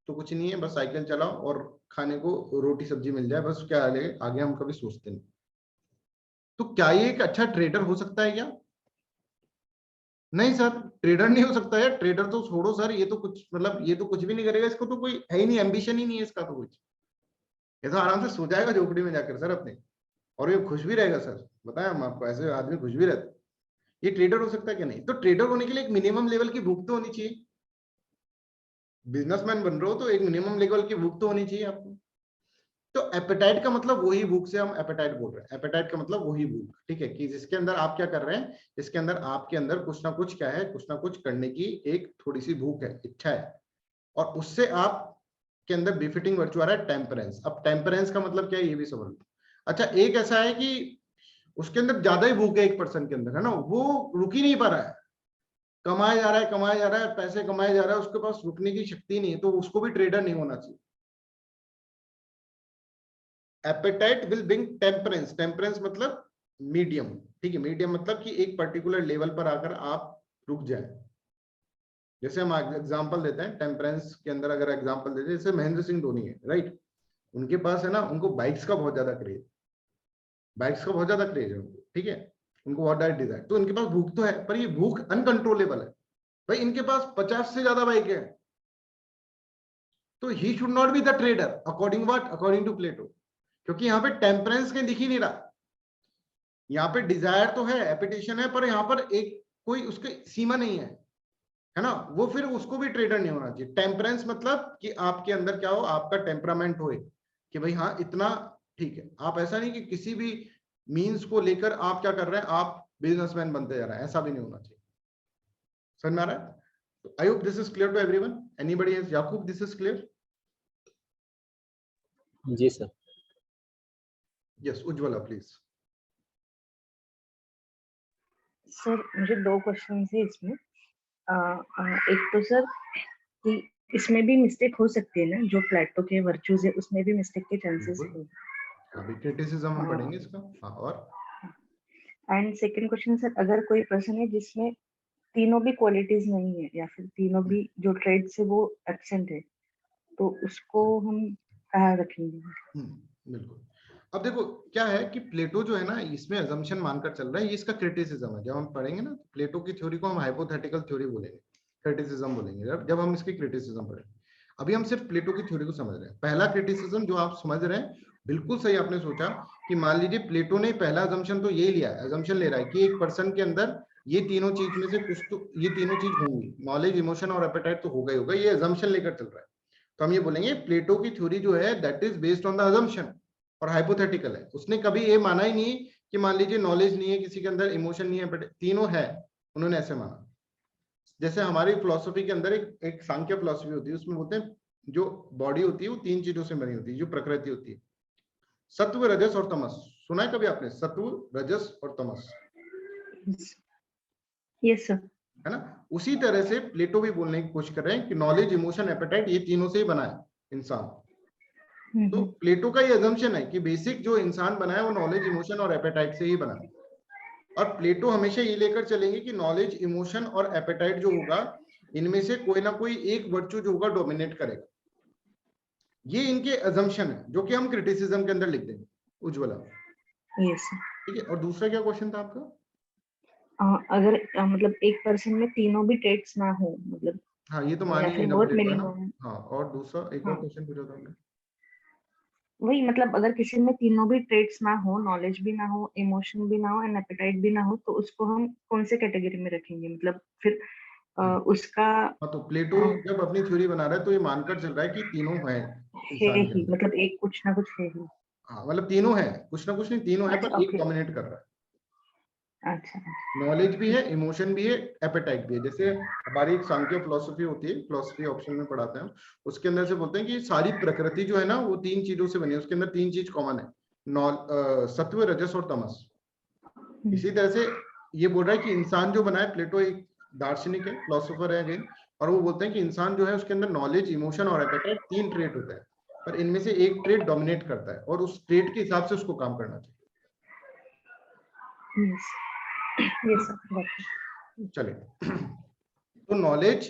तो कुछ नहीं है, बस साइकिल चलाओ और खाने को रोटी सब्जी मिल जाए, बस क्या आगे हम कभी सोचते नहीं। तो क्या ये एक अच्छा ट्रेडर हो सकता है क्या? नहीं सर, ट्रेडर नहीं हो सकता है। ट्रेडर तो छोड़ो सर, ये तो कुछ मतलब ये तो कुछ भी नहीं करेगा, इसको तो कोई है ही नहीं, एम्बिशन ही नहीं है इसका तो कुछ। ये तो आराम से सो जाएगा झोपड़ी में जाकर सर अपने, और ये खुश भी रहेगा सर। बताएं हम आपको, ऐसे आदमी खुश भी रहते। ये ट्रेडर हो सकता है क्या? नहीं। तो ट्रेडर होने के लिए एक मिनिमम लेवल की भूख तो होनी चाहिए। बिजनेसमैन बन रहे हो तो एक मिनिमम लेवल की भूख तो होनी चाहिए आपको। तो एपेटाइट का मतलब वही भूख से हम एपेटाइट बोल रहे हैं। एपेटाइट का मतलब वही भूख, ठीक है, कि जिसके अंदर आप क्या कर रहे हैं, इसके अंदर आपके अंदर कुछ ना कुछ क्या है, कुछ ना कुछ करने की एक थोड़ी सी भूख है, इच्छा है, और उससे आप के अंदर बिफिटिंग वर्चू आ रहा है टेम्परेंस। अब टेम्परेंस का मतलब क्या है ये भी समझ लो। अच्छा, एक ऐसा है कि उसके अंदर ज्यादा ही भूख है एक पर्सन के अंदर, है ना, वो रुक ही नहीं पा रहा है, कमाया जा रहा है, कमाया जा रहा है, पैसे कमाए जा रहा है, उसके पास रुकने की शक्ति नहीं है, तो उसको भी ट्रेडर नहीं होना चाहिए। Appetite will bring temperance. Temperance मतलब मीडियम, ठीक है, मीडियम मतलब कि एक पर्टिकुलर लेवल पर आकर आप रुक जाए। जैसे हम एग्जांपल देते हैं टेम्परेंस के अंदर, अगर एग्जांपल देते हैं, जैसे महेंद्र सिंह धोनी है, राइट, उनके पास है ना, उनको बाइक्स का बहुत ज्यादा क्रेज, बाइक्स का बहुत ज्यादा क्रेज है उनको, ठीक है, उनको बहुत ज्यादा डिजायर, तो इनके पास भूख तो है, पर ये भूख अनकंट्रोलेबल है। भाई इनके पास 50 से ज्यादा बाइक है, तो he should not be the trader according what, according to Plato, क्योंकि यहाँ पे टेम्परेंस कहीं दिख ही नहीं रहा। यहाँ पे डिजायर तो है, एपिटेशन है, पर यहाँ पर एक कोई उसकी सीमा नहीं है ना, वो फिर उसको भी ट्रेडर नहीं होना चाहिए। टेम्परेंस मतलब कि आपके अंदर क्या हो, आपका टेम्परामेंट हो कि भाई हाँ इतना ठीक है। आप ऐसा नहीं कि किसी भी मींस को लेकर आप क्या कर रहे हैं, आप बिजनेसमैन बनते जा रहे हैं, ऐसा भी नहीं होना चाहिए। समझ में आ रहा है? I hope this is clear to everyone. Anybody else? Yakub, this is clear? जी sir. Yes, Ujjwala please. Sir मुझे 2 क्वेश्चन है इसमें। एक तो सर कि इसमें भी मिस्टेक हो सकती है ना, जो प्लेटो के वर्च्यूज है उसमें भी मिस्टेक के चांसेस बिल्कुल। है। अभी क्रिटिसिज्म हम हाँ। पढ़ेंगे इसका। हाँ, और एंड सेकंड क्वेश्चन सर, अगर कोई पर्सन है जिसमें तीनों भी क्वालिटीज नहीं है या फिर तीनों भी जो ट्रेड्स है वो एब्सेंट है, तो उसको हम कहाँ रखेंगे? बिल्कुल। अब देखो क्या है कि प्लेटो जो है ना, इसमें अजम्पशन मानकर चल रहा है, ये इसका क्रिटिसिज्म है। जब हम पढ़ेंगे ना प्लेटो की थ्योरी को हम हाइपोथेटिकल थ्योरी बोलेंगे, क्रिटिसिज्म बोलेंगे जब हम इसकी क्रिटिसिज्म पढ़ेंगे। अभी हम सिर्फ प्लेटो की थ्योरी को समझ रहे हैं। पहला क्रिटिसिज्म जो आप समझ रहे हैं, बिल्कुल सही आपने सोचा कि मान लीजिए प्लेटो ने पहला अजम्पशन तो ये लिया, अजम्पशन ले रहा है कि एक पर्सन के अंदर ये तीनों चीज में से कुछ तो, ये तीनों चीज होंगी, नॉलेज, इमोशन और एपेटाइट तो होगा ही होगा, ये अजम्पशन लेकर चल रहा है। तो हम ये बोलेंगे प्लेटो की थ्योरी जो है that is based on the assumption और हाइपोथेटिकल है। उसने कभी ये माना ही नहीं कि मान लीजिए नॉलेज नहीं है किसी के अंदर, इमोशन नहीं है, बट तीनों है, उन्होंने ऐसे माना। जैसे हमारी फिलोसफी के अंदर एक सांख्य फिलोसफी होती है, उसमें बोलते हैं जो बॉडी होती है वो 3 चीजों से बनी होती है, जो प्रकृति होती है, सत्व, रजस और तमस। सुना है कभी आपने सत्व, रजस और तमस? Yes sir. है ना? उसी तरह से प्लेटो भी बोलने की कोशिश कर रहे हैं कि नॉलेज, इमोशन, एपेटाइट ये तीनों से ही बना है इंसान। तो प्लेटो का ये अजम्पशन है कि बेसिक जो इंसान बना है वो नॉलेज, इमोशन और एपेटाइट से ही बना है। और प्लेटो हमेशा ये लेकर चलेंगे कि नॉलेज, इमोशन और एपेटाइट जो होगा, इनमें से कोई ना कोई एक वर्चू जो होगा डोमिनेट करेगा। ये इनके अजम्पशन है जो कि हम क्रिटिसिज्म के अंदर लिख देंगे। Ujjwala, yes sir. ठीक है। और दूसरा क्या क्वेश्चन था आपका? अगर मतलब एक पर्सन में तीनों भी ट्रेड्स ना हो, मतलब हाँ, ये तो मान या ही फिर लेना बहुत पड़ेगा, है ना? मिनिमम। हाँ, और दूसरा एक और हाँ, क्वेश्चन पूछा था हमने। वही मतलब अगर किसी में तीनों भी ट्रेड्स ना हो, नॉलेज भी ना हो, इमोशन भी ना हो एंड एपेटाइट भी ना हो, तो उसको हम कौन से कैटेगरी में रखेंगे? मतलब फिर उसका हाँ, तो प्लेटो जब अपनी थ्योरी बना रहा है तो ये मानकर चल रहा है कि तीनों है है इंसान के ही, अंदर। मतलब एक कुछ ना कुछ है ही। हाँ, मतलब तीनों है, कुछ ना कुछ नहीं, तीनों है, अच्छा, पर एक ओके। डोमिनेट कर रहा है। अच्छा, नॉलेज भी है, इमोशन भी है, एपेटाइट भी है। जैसे हमारी एक सांख्य फिलोसफी होती है, फिलोसफी ऑप्शन में पढ़ाते हैं, उसके अंदर से बोलते हैं कि सारी प्रकृति जो है ना वो 3 चीजों से बनी है, उसके अंदर 3 चीज कॉमन है, सत्व, रजस और तमस। इसी तरह से ये बोल रहा है कि इंसान जो बना है, प्लेटो एक दार्शनिक है, फिलोसोफर है अगेन, और वो बोलते हैं कि इंसान जो है उसके अंदर नॉलेज, इमोशन और एपेटाइट 3 ट्रेट होता है, पर इनमें से एक ट्रेट डोमिनेट करता है और उस ट्रेट के हिसाब से उसको काम करना चाहिए। Yes sir. चलिए, तो नॉलेज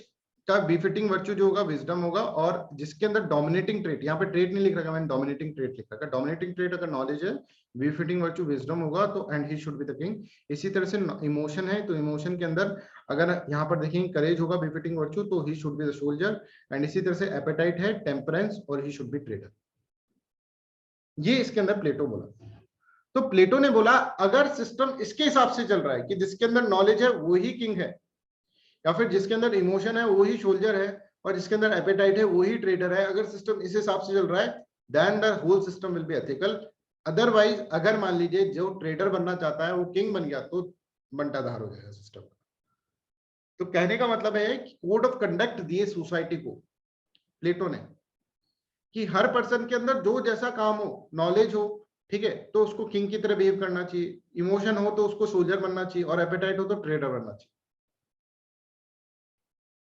का बिफिटिंग वर्च्यू जो होगा विजडम होगा, और जिसके अंदर डोमिनेटिंग ट्रेट, यहाँ पे ट्रेट नहीं लिख रखा मैंने, डोमिनेटिंग ट्रेट लिख रखा। डोमिनेटिंग ट्रेट अगर नॉलेज है, बिफिटिंग वर्च्यू विजडम होगा, तो and he should be the king. इसी तरह से इमोशन है, तो इमोशन के अंदर अगर यहाँ पर देखेंगे करेज होगा बिफिटिंग वर्च्यू, तो he should be the soldier. And इसी तरह से एपेटाइट है, टेम्परेंस, और ही शुड बी ट्रेडर। ये इसके अंदर प्लेटो बोला। तो प्लेटो ने बोला अगर सिस्टम इसके हिसाब से चल रहा है कि जिसके अंदर नॉलेज है वो ही किंग है, या फिर जिसके अंदर इमोशन है वो ही सोल्जर है, और जिसके अंदर एपेटाइट है वो ही ट्रेडर है, अगर सिस्टम इस हिसाब से चल रहा है, then the whole system will be ethical. Otherwise अगर मान लीजिए जो ट्रेडर बनना चाहता है वो किंग बन गया, तो बंटाधार हो जाएगा सिस्टम। तो कहने का मतलब है कि कोड ऑफ कंडक्ट दिए सोसाइटी को प्लेटो ने, कि हर पर्सन के अंदर जो जैसा काम हो, नॉलेज हो, ठीक है, तो उसको किंग की तरह बिहेव करना चाहिए, इमोशन हो तो उसको सोल्जर बनना चाहिए, और एपेटाइट हो तो ट्रेडर बनना चाहिए।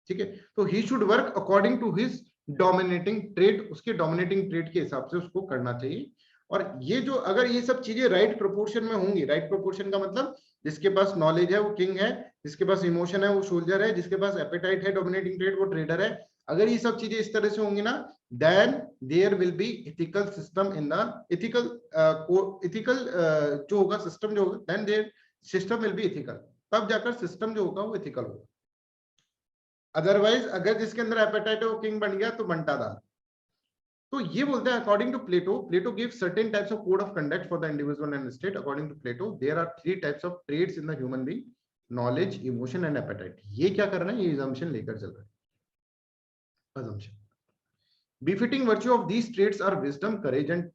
ठीक है, तो he should work according to his dominating trait, उसके डोमिनेटिंग ट्रेड के हिसाब से उसको करना चाहिए। और ये जो अगर ये सब चीजें राइट प्रोपोर्शन में होंगी, राइट प्रोपोर्शन का मतलब जिसके पास नॉलेज है वो किंग है, जिसके पास इमोशन है वो सोल्जर है, जिसके पास एपेटाइट है, डोमिनेटिंग ट्रेड, वो ट्रेडर है, अगर ये सब चीजें इस तरह से होंगी ना, then there will be ethical system in the ethical जो होगा सिस्टम जो होगा, then their system will be ethical, तब जाकर सिस्टम जो होगा वो इथिकल होगा। अदरवाइज अगर जिसके अंदर एपेटाइट है वो किंग बन गया तो बंटाधार। तो ये बोलते हैं according to Plato, Plato gives certain types of code of conduct for the individual and state. According to Plato there are 3 types of traits in the human being, knowledge, emotion and appetite. ये क्या कर रहे हैं, ये assumption लेकर चल रहे हैं, assumption। Befitting virtue of these traits are wisdom, courage and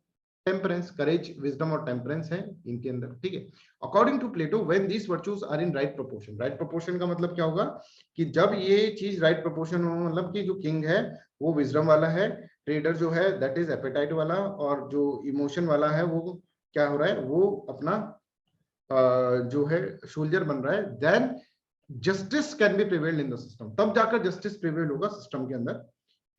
temperance। courage, wisdom और temperance है इनके अंदर, ठीक है। According to Plato, when these virtues are in right proportion, right proportion का मतलब क्या होगा कि जब ये चीज right proportion हो, मतलब कि जो king है वो wisdom वाला है, trader जो है that is appetite वाला, और जो emotion वाला है वो क्या हो रहा है, वो अपना जो है सोल्जर बन रहा है, then justice can be prevailed in the system, तब जाकर जस्टिस प्रिवेल होगा सिस्टम के अंदर.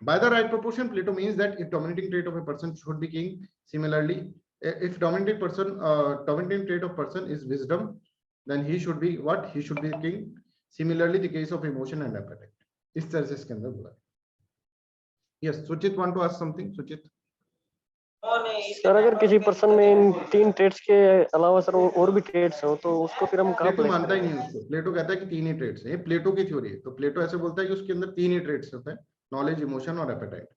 By the right proportion, Plato means that if dominating trait of a person should be king, similarly, if dominating trait of person is wisdom, then he should be what? He should be king. Similarly, the case of emotion and appetite. इस तरह से इसके अंदर बोला. Yes, Suchit want to ask something? Suchit. Sir अगर किसी person में इन 3 trades के अलावा सर और भी ट्रेड्स हो तो उसको फिर हम कहाँ प्लेटो प्लेस मानता ही करेंगे? नहीं उसको. प्लेटो कहता है कि 3 ही ट्रेड्स हैं. ये प्लेटो की थ्योरी है. तो प्लेटो ऐसे बोलता है कि उसके अंदर 3 ही ट्रेड्स होते हैं, नॉलेज, इमोशन और एपेटाइट,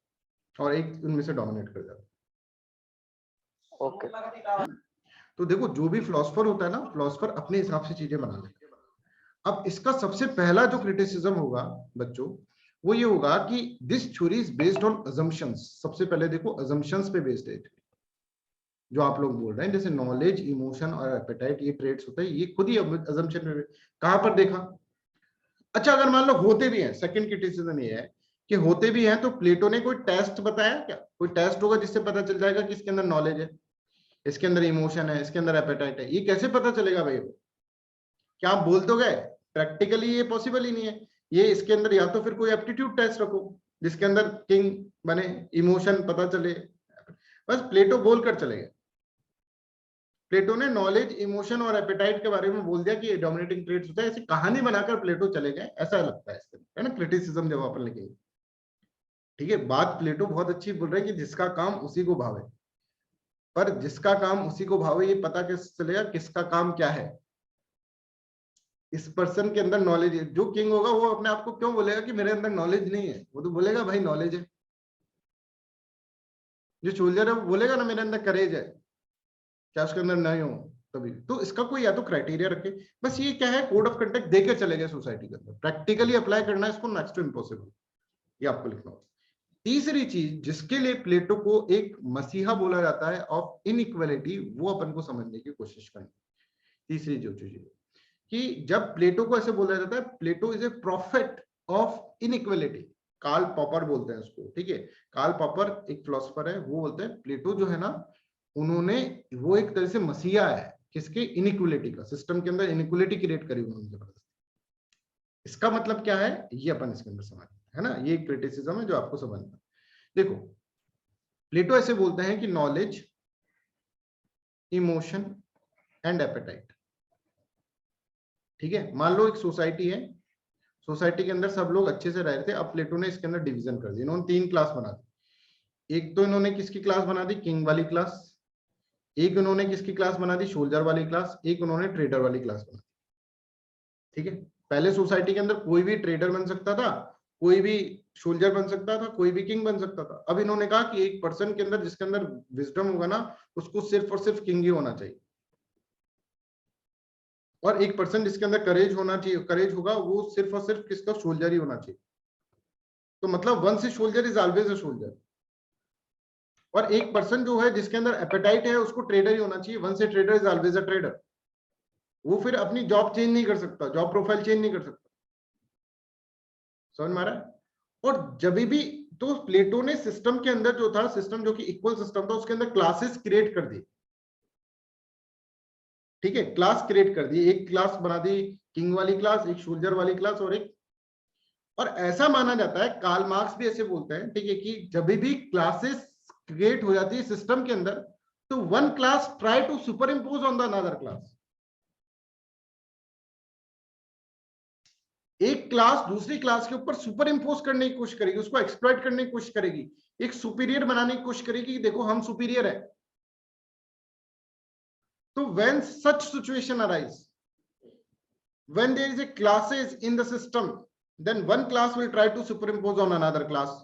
और एक उनमें से डोमिनेट कर जाता है. ओके. तो देखो, जो भी फिलोसफर होता है ना, फिलोसफर अपने हिसाब से चीजें बना लेता है. अब इसका सबसे पहला जो क्रिटिसिज्म होगा बच्चों, वो ये होगा कि this theory is based on assumptions. सबसे पहले देखो, अजम्पशंस पे बेस्ड है जो आप लोग बोल रहे हैं. जैसे नॉलेज, इमोशन और एपेटाइट, ये ट्रेड्स होते हैं, ये खुद ही अजम्पशन में. कहां पर देखा? अच्छा, अगर मान लो होते भी हैं, सेकंड क्रिटिसिज्म ये है कि होते भी हैं, तो प्लेटो ने कोई टेस्ट बताया क्या? कोई टेस्ट होगा जिससे पता चल जाएगा कि इसके अंदर नॉलेज है, इसके अंदर इमोशन है, इसके अंदर एपेटाइट है? ये कैसे पता चलेगा भाई? वो क्या आप बोल तो गए? प्रैक्टिकली ये पॉसिबल ही नहीं है. ये इसके अंदर या तो फिर कोई एप्टीट्यूड टेस्ट रखो जिसके अंदर किंग बने, इमोशन पता चले. बस प्लेटो बोल कर चले गए. प्लेटो ने नॉलेज, इमोशन और एपेटाइट के बारे में बोल दिया कि ये डोमिनेटिंग ट्रेट्स होता है. ऐसी कहानी बनाकर प्लेटो चले गए, ऐसा लगता है इसके, है ना, क्रिटिसिज्म जब अपन लिखेंगे. ठीक है, बात प्लेटो बहुत अच्छी बोल रहे हैं कि जिसका काम उसी को भावे, पर जिसका काम उसी को भावे ये पता कैसे चलेगा किसका काम क्या है? इस पर्सन के अंदर नॉलेज है. जो किंग होगा वो अपने आप को क्यों बोलेगा कि मेरे अंदर नॉलेज नहीं है? वो तो बोलेगा भाई नॉलेज है. जो सोल्जर है वो बोलेगा ना मेरे अंदर करेज है, क्या उसके अंदर नहीं हो? तभी तो इसका कोई या तो क्राइटेरिया रखे. बस ये क्या है, कोड ऑफ कंडक्ट देके चले गए सोसाइटी के अंदर. प्रैक्टिकली अप्लाई करना है इसको नेक्स्ट टू इम्पॉसिबल, ये आपको लिखना होगा. तीसरी चीज जिसके लिए प्लेटो को एक मसीहा बोला जाता है ऑफ इनइक्वालिटी, वो अपन को समझने की कोशिश करनी. तीसरी जो चीज कि जब प्लेटो को ऐसे बोला जाता है, Plato is a prophet of inequality. Karl Popper बोलते हैं उसको. ठीक है, कार्ल पॉपर एक फिलोसफर है, वो बोलते हैं प्लेटो जो है ना, उन्होंने, वो एक तरह से मसीहा है किसके? इनइक्वालिटी का. सिस्टम के अंदर इनइक्वालिटी क्रिएट करी उन्होंने जबरदस्ती. इसका मतलब क्या है, ये अपन इसके अंदर समझ, है ना. ये क्रिटिसिज्म है जो आपको समझना. देखो, प्लेटो ऐसे बोलते हैं कि नॉलेज, इमोशन एंड एपेटाइट. ठीक है, मान लो एक सोसाइटी है, सोसाइटी के अंदर सब लोग अच्छे से रह रहे थे. अब प्लेटो ने इसके अंदर डिवीजन कर दिया. इन्होंने 3 क्लास बना दी. एक तो इन्होंने किसकी क्लास बना दी? किंग वाली क्लास. एक उन्होंने किसकी क्लास बना दी? सोल्जर वाली क्लास. एक उन्होंने ट्रेडर वाली क्लास बना दी. ठीक है, पहले सोसाइटी के अंदर कोई भी ट्रेडर बन सकता था, कोई भी सोल्जर बन सकता था, कोई भी किंग बन सकता था. अब इन्होंने कहा कि एक पर्सन के अंदर जिसके अंदर विजडम होगा ना, उसको सिर्फ और सिर्फ किंग ही होना चाहिए. और एक पर्सन जिसके अंदर करेज होना चाहिए, करेज होगा, वो सिर्फ और सिर्फ किसका? सोल्जर ही होना चाहिए. तो मतलब once a soldier is always a soldier. और एक पर्सन जो है जिसके अंदर एपेटाइट है, उसको ट्रेडर ही होना चाहिए. Once a trader is always a trader. वो फिर अपनी जॉब चेंज नहीं कर सकता, जॉब प्रोफाइल चेंज नहीं कर सकता. समझ में आ रहा है? और जब भी तो प्लेटो ने सिस्टम के अंदर जो था, सिस्टम जो कि इक्वल सिस्टम था, उसके अंदर क्लासेस क्रिएट कर दी. ठीक है, क्लास क्रिएट कर दी. एक क्लास बना दी किंग वाली क्लास, एक सोल्जर वाली क्लास, और ऐसा माना जाता है, कार्ल मार्क्स भी ऐसे बोलते हैं, ठीक है, कि जब भी क्लासेस क्रिएट हो जाती है सिस्टम के अंदर, तो one class try to superimpose on the another class. एक क्लास दूसरी क्लास के ऊपर सुपर इम्पोज करने की कोशिश करेगी, उसको एक्सप्लॉइट करने की कोशिश करेगी, एक सुपीरियर बनाने की कोशिश करेगी कि देखो हम सुपीरियर है. तो when such situation arise, when there is a classes in the system, then one class will try to superimpose on another class.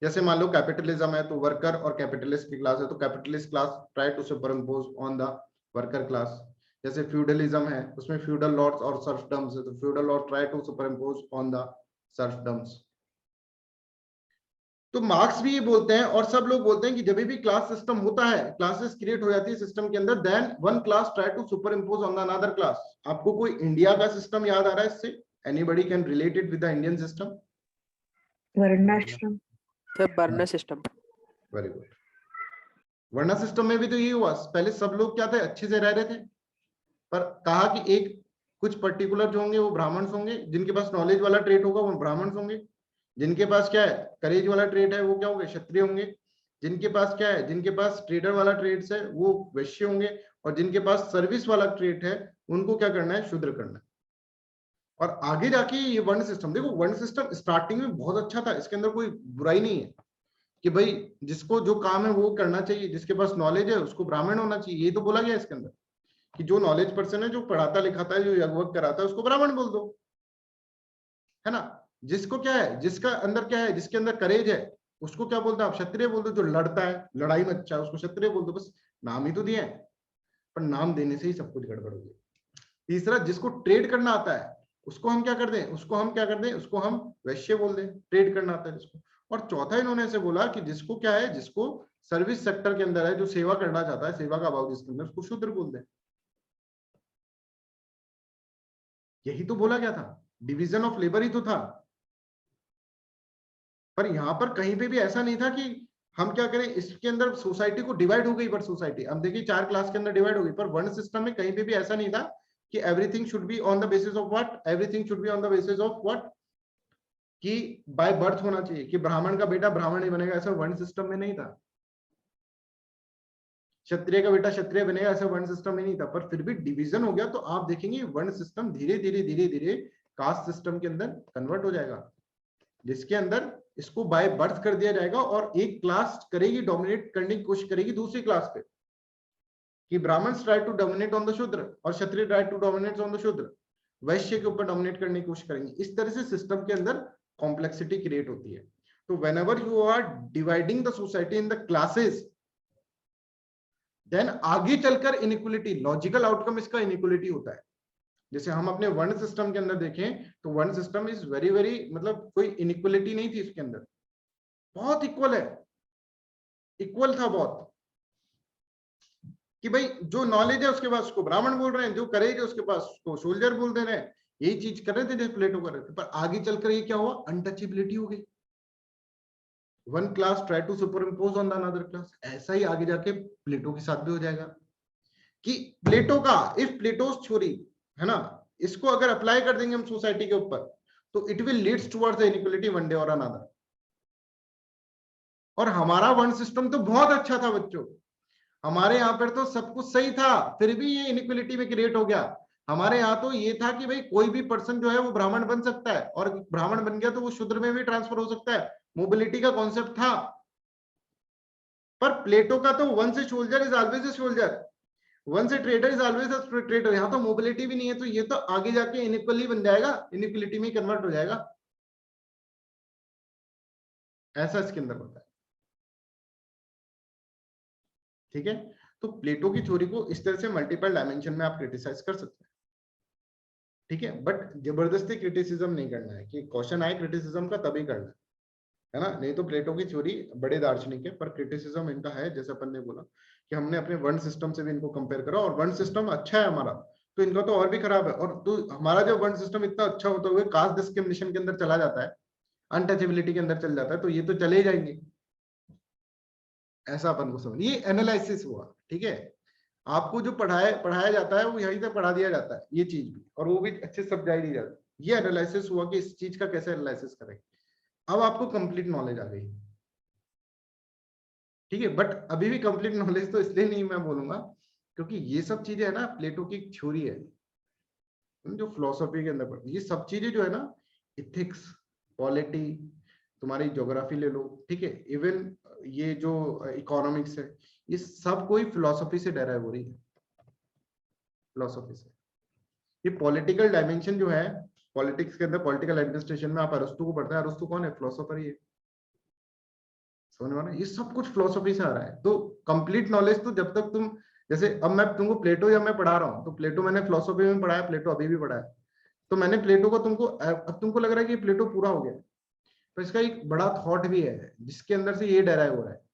जैसे मान लो कैपिटलिज्म है, तो वर्कर और कैपिटलिस्ट की क्लास है, तो capitalist class try to superimpose on the worker class. जैसे feudalism है, उसमें फ्यूडल लॉर्ड्स और सर्फडम्स है, तो feudal lord try to superimpose on the serfdoms. तो मार्क्स भी ये बोलते हैं और सब लोग बोलते हैं कि जब भी क्लास सिस्टम होता है, क्लासेस क्रिएट हो जाती है सिस्टम के अंदर, then one class try to superimpose on the another class. आपको कोई इंडिया का सिस्टम याद आ रहा है इससे? Anybody can relate it with the Indian system? वर्णाश्रम. सर वर्ण सिस्टम. Very good. वर्ण सिस्टम में भी तो ये हुआ, पहले सब लोग क्या थे? अच्छे से रह रहे थे. पर कहा कि एक कुछ पर्टिकुलर जो होंगे वो ब्राह्मण्स होंगे, जिनके पास नॉलेज वाला ट्रेट होगा वो ब्राह्मण्स होंगे, जिनके पास क्या है करेज वाला ट्रेट है वो क्या होंगे क्षत्रिय होंगे, जिनके पास क्या है जिनके पास ट्रेडर वाला ट्रेड्स है वो वैश्य होंगे, और जिनके पास सर्विस वाला ट्रेट है उनको क्या करना है शूद्र करना है। और आगे जाके ये वर्ण सिस्टम, देखो वर्ण सिस्टम स्टार्टिंग में बहुत अच्छा था, इसके अंदर कोई बुराई नहीं है कि भाई जिसको जो काम है वो करना चाहिए, जिसके पास नॉलेज है उसको ब्राह्मण होना चाहिए, ये तो बोला गया इसके अंदर कि जो नॉलेज पर्सन है, जो पढ़ाता लिखाता है, जो यज्ञ कराता है उसको ब्राह्मण बोल दो, है ना। जिसको क्या है जिसका अंदर क्या है जिसके अंदर करेज है उसको क्या बोलते हैं आप क्षत्रिय बोल दो, जो लड़ता है लड़ाई में अच्छा है उसको क्षत्रिय बोल दो, बस नाम ही तो दिया है, पर नाम देने से ही सब कुछ गड़बड़ हो गई। तीसरा, जिसको ट्रेड करना आता है उसको हम क्या कर दें उसको हम वैश्य बोल दें, ट्रेड करना आता है जिसको। और चौथा इन्होंने ऐसे बोला कि जिसको क्या है जिसको सर्विस सेक्टर के अंदर है, जो सेवा करना चाहता है, सेवा का भाव जिसके अंदर, उसको शूद्र बोल दें। यही तो बोला गया था, डिवीजन ऑफ लेबर ही तो था। पर यहां पर कहीं पे भी ऐसा नहीं था कि हम क्या करें, इसके अंदर सोसाइटी को डिवाइड हो गई, पर सोसाइटी अब देखिए 4 क्लास के अंदर डिवाइड हो गई, पर वन सिस्टम में कहीं पे भी ऐसा नहीं था कि everything should be on the basis of what, everything should be on the basis of what, कि बाय बर्थ होना चाहिए, कि ब्राह्मण का बेटा ब्राह्मण ही बनेगा, ऐसा वन सिस्टम में नहीं था। क्षत्रिय का बेटा क्षत्रिय बनेगा, ऐसा वन सिस्टम में नहीं था। पर फिर भी डिवीजन हो गया, तो आप देखेंगे वन सिस्टम धीरे धीरे कास्ट सिस्टम के अंदर कन्वर्ट हो जाएगा, जिसके अंदर इसको बाय बर्थ कर दिया जाएगा, और एक क्लास करेगी डोमिनेट करने की कोशिश करेगी दूसरी क्लास पे, कि Brahmins try to dominate on the Shudra और Kshatriya try to dominate on the Shudra, Vaishya के ऊपर डोमिनेट करने की कोशिश करेंगे। इस तरह से सिस्टम के अंदर कॉम्प्लेक्सिटी क्रिएट होती है। तो whenever you are dividing the society in the classes, then आगे चलकर इनइक्वालिटी, लॉजिकल आउटकम इसका इनइक्वालिटी होता है। जैसे हम अपने वर्ण सिस्टम के अंदर देखें तो वर्ण सिस्टम इज वेरी वेरी, मतलब कोई इनइक्वालिटी नहीं थी इसके अंदर, बहुत इक्वल है, इक्वल था बहुत, कि भाई जो नॉलेज है उसके पास उसको ब्राह्मण बोल रहे हैं, जो करेज है उसके पास उसको सोल्जर बोल दे रहे हैं। यही चीज कर रहे थे जैसे प्लेटो कर रहे थे, पर आगे चलकर ये क्या हुआ, अनटचेबिलिटी हो गई। One class try to superimpose on the another class. ऐसा ही आगे जाके प्लेटो के साथ भी हो जाएगा कि प्लेटो का इफ प्लेटोस थ्योरी है ना, इसको अगर अप्लाई कर देंगे हम सोसाइटी के ऊपर, तो it will leads towards the inequality one day और अनदर। और हमारा वन सिस्टम तो बहुत अच्छा था बच्चों, हमारे यहाँ पर तो सब कुछ सही था, फिर भी ये इनइक्वालिटी में क्रिएट हो गया। हमारे यहाँ तो ये था कि भाई कोई भी पर्सन जो है वो ब्राह्मण बन सकता है, और ब्राह्मण बन गया तो वो शूद्र में भी ट्रांसफर हो सकता है, मोबिलिटी का कॉन्सेप्ट था। पर प्लेटो का तो once soldier is always a soldier, once trader is always a trader. यहाँ तो मोबिलिटी भी नहीं है, तो ये तो आगे जाके इनइक्वली बन जाएगा, इनइक्वलिटी में कन्वर्ट हो जाएगा, ऐसा इसके अंदर होता है। ठीक है, तो प्लेटो की थ्योरी को इस तरह से मल्टीपल डायमेंशन में आप क्रिटिसाइज कर सकते हैं। ठीक है, बट जबरदस्ती क्रिटिसिज्म नहीं करना है, कि क्वेश्चन आए क्रिटिसिज्म का तभी करना है ना। नहीं तो प्लेटो की थ्योरी बड़े दार्शनिक है, पर क्रिटिसिज्म इनका है, जैसे अपन ने बोला कि हमने अपने वर्ण सिस्टम से भी इनको कंपेयर करा, और वर्ण सिस्टम अच्छा है हमारा, तो इनका तो और भी खराब है। और तो हमारा जो वर्ण सिस्टम इतना अच्छा होता हुआ कास्ट डिस्क्रिमिनेशन के अंदर चला जाता है, अनटचेबिलिटी के अंदर चल जाता है, तो ये तो चले ही जाएंगे। ऐसा अपन को समझ, ये एनालिसिस हुआ। ठीक है, आपको जो पढ़ाया जाता है वो यहीं से पढ़ा दिया जाता है, ये चीज भी, और वो भी अच्छे से समझाई दी जाती है। ये एनालिसिस हुआ कि इस चीज का कैसे एनालिसिस करें। अब आपको कंप्लीट नॉलेज आ गई। ठीक है, बट अभी भी कंप्लीट नॉलेज तो इसलिए नहीं मैं बोलूंगा क्योंकि ये सब चीजें है ना प्लेटो की थ्योरी है, जो फिलोसफी के अंदर ये सब चीजें जो है ना, इथिक्स, पॉलिटी, तुम्हारी ज्योग्राफी ले लो, ठीक है, इवन ये जो इकोनॉमिक्स है, ये सब कोई फिलोसफी से डेराइव हो रही है, फिलोसफी से। ये पॉलिटिकल डायमेंशन जो है, पॉलिटिक्स के अंदर पॉलिटिकल एडमिनिस्ट्रेशन में आप अरस्तु को पढ़ते हैं, अरस्तु कौन है, फिलोसोफर ही है, समझ में आ रहा है? ये सब कुछ फिलोसफी से आ रहा है। तो कंप्लीट नॉलेज तो जब तक तुम, जैसे अब मैं तुमको प्लेटो या मैं पढ़ा रहा हूँ, तो प्लेटो मैंने फिलोसफी में पढ़ाया, प्लेटो अभी भी पढ़ा है, तो मैंने प्लेटो को तुमको, अब तुमको लग रहा है कि प्लेटो पूरा हो गया, तो इसका एक बड़ा थॉट भी है जिसके अंदर से ये डेराइव हो रहा है।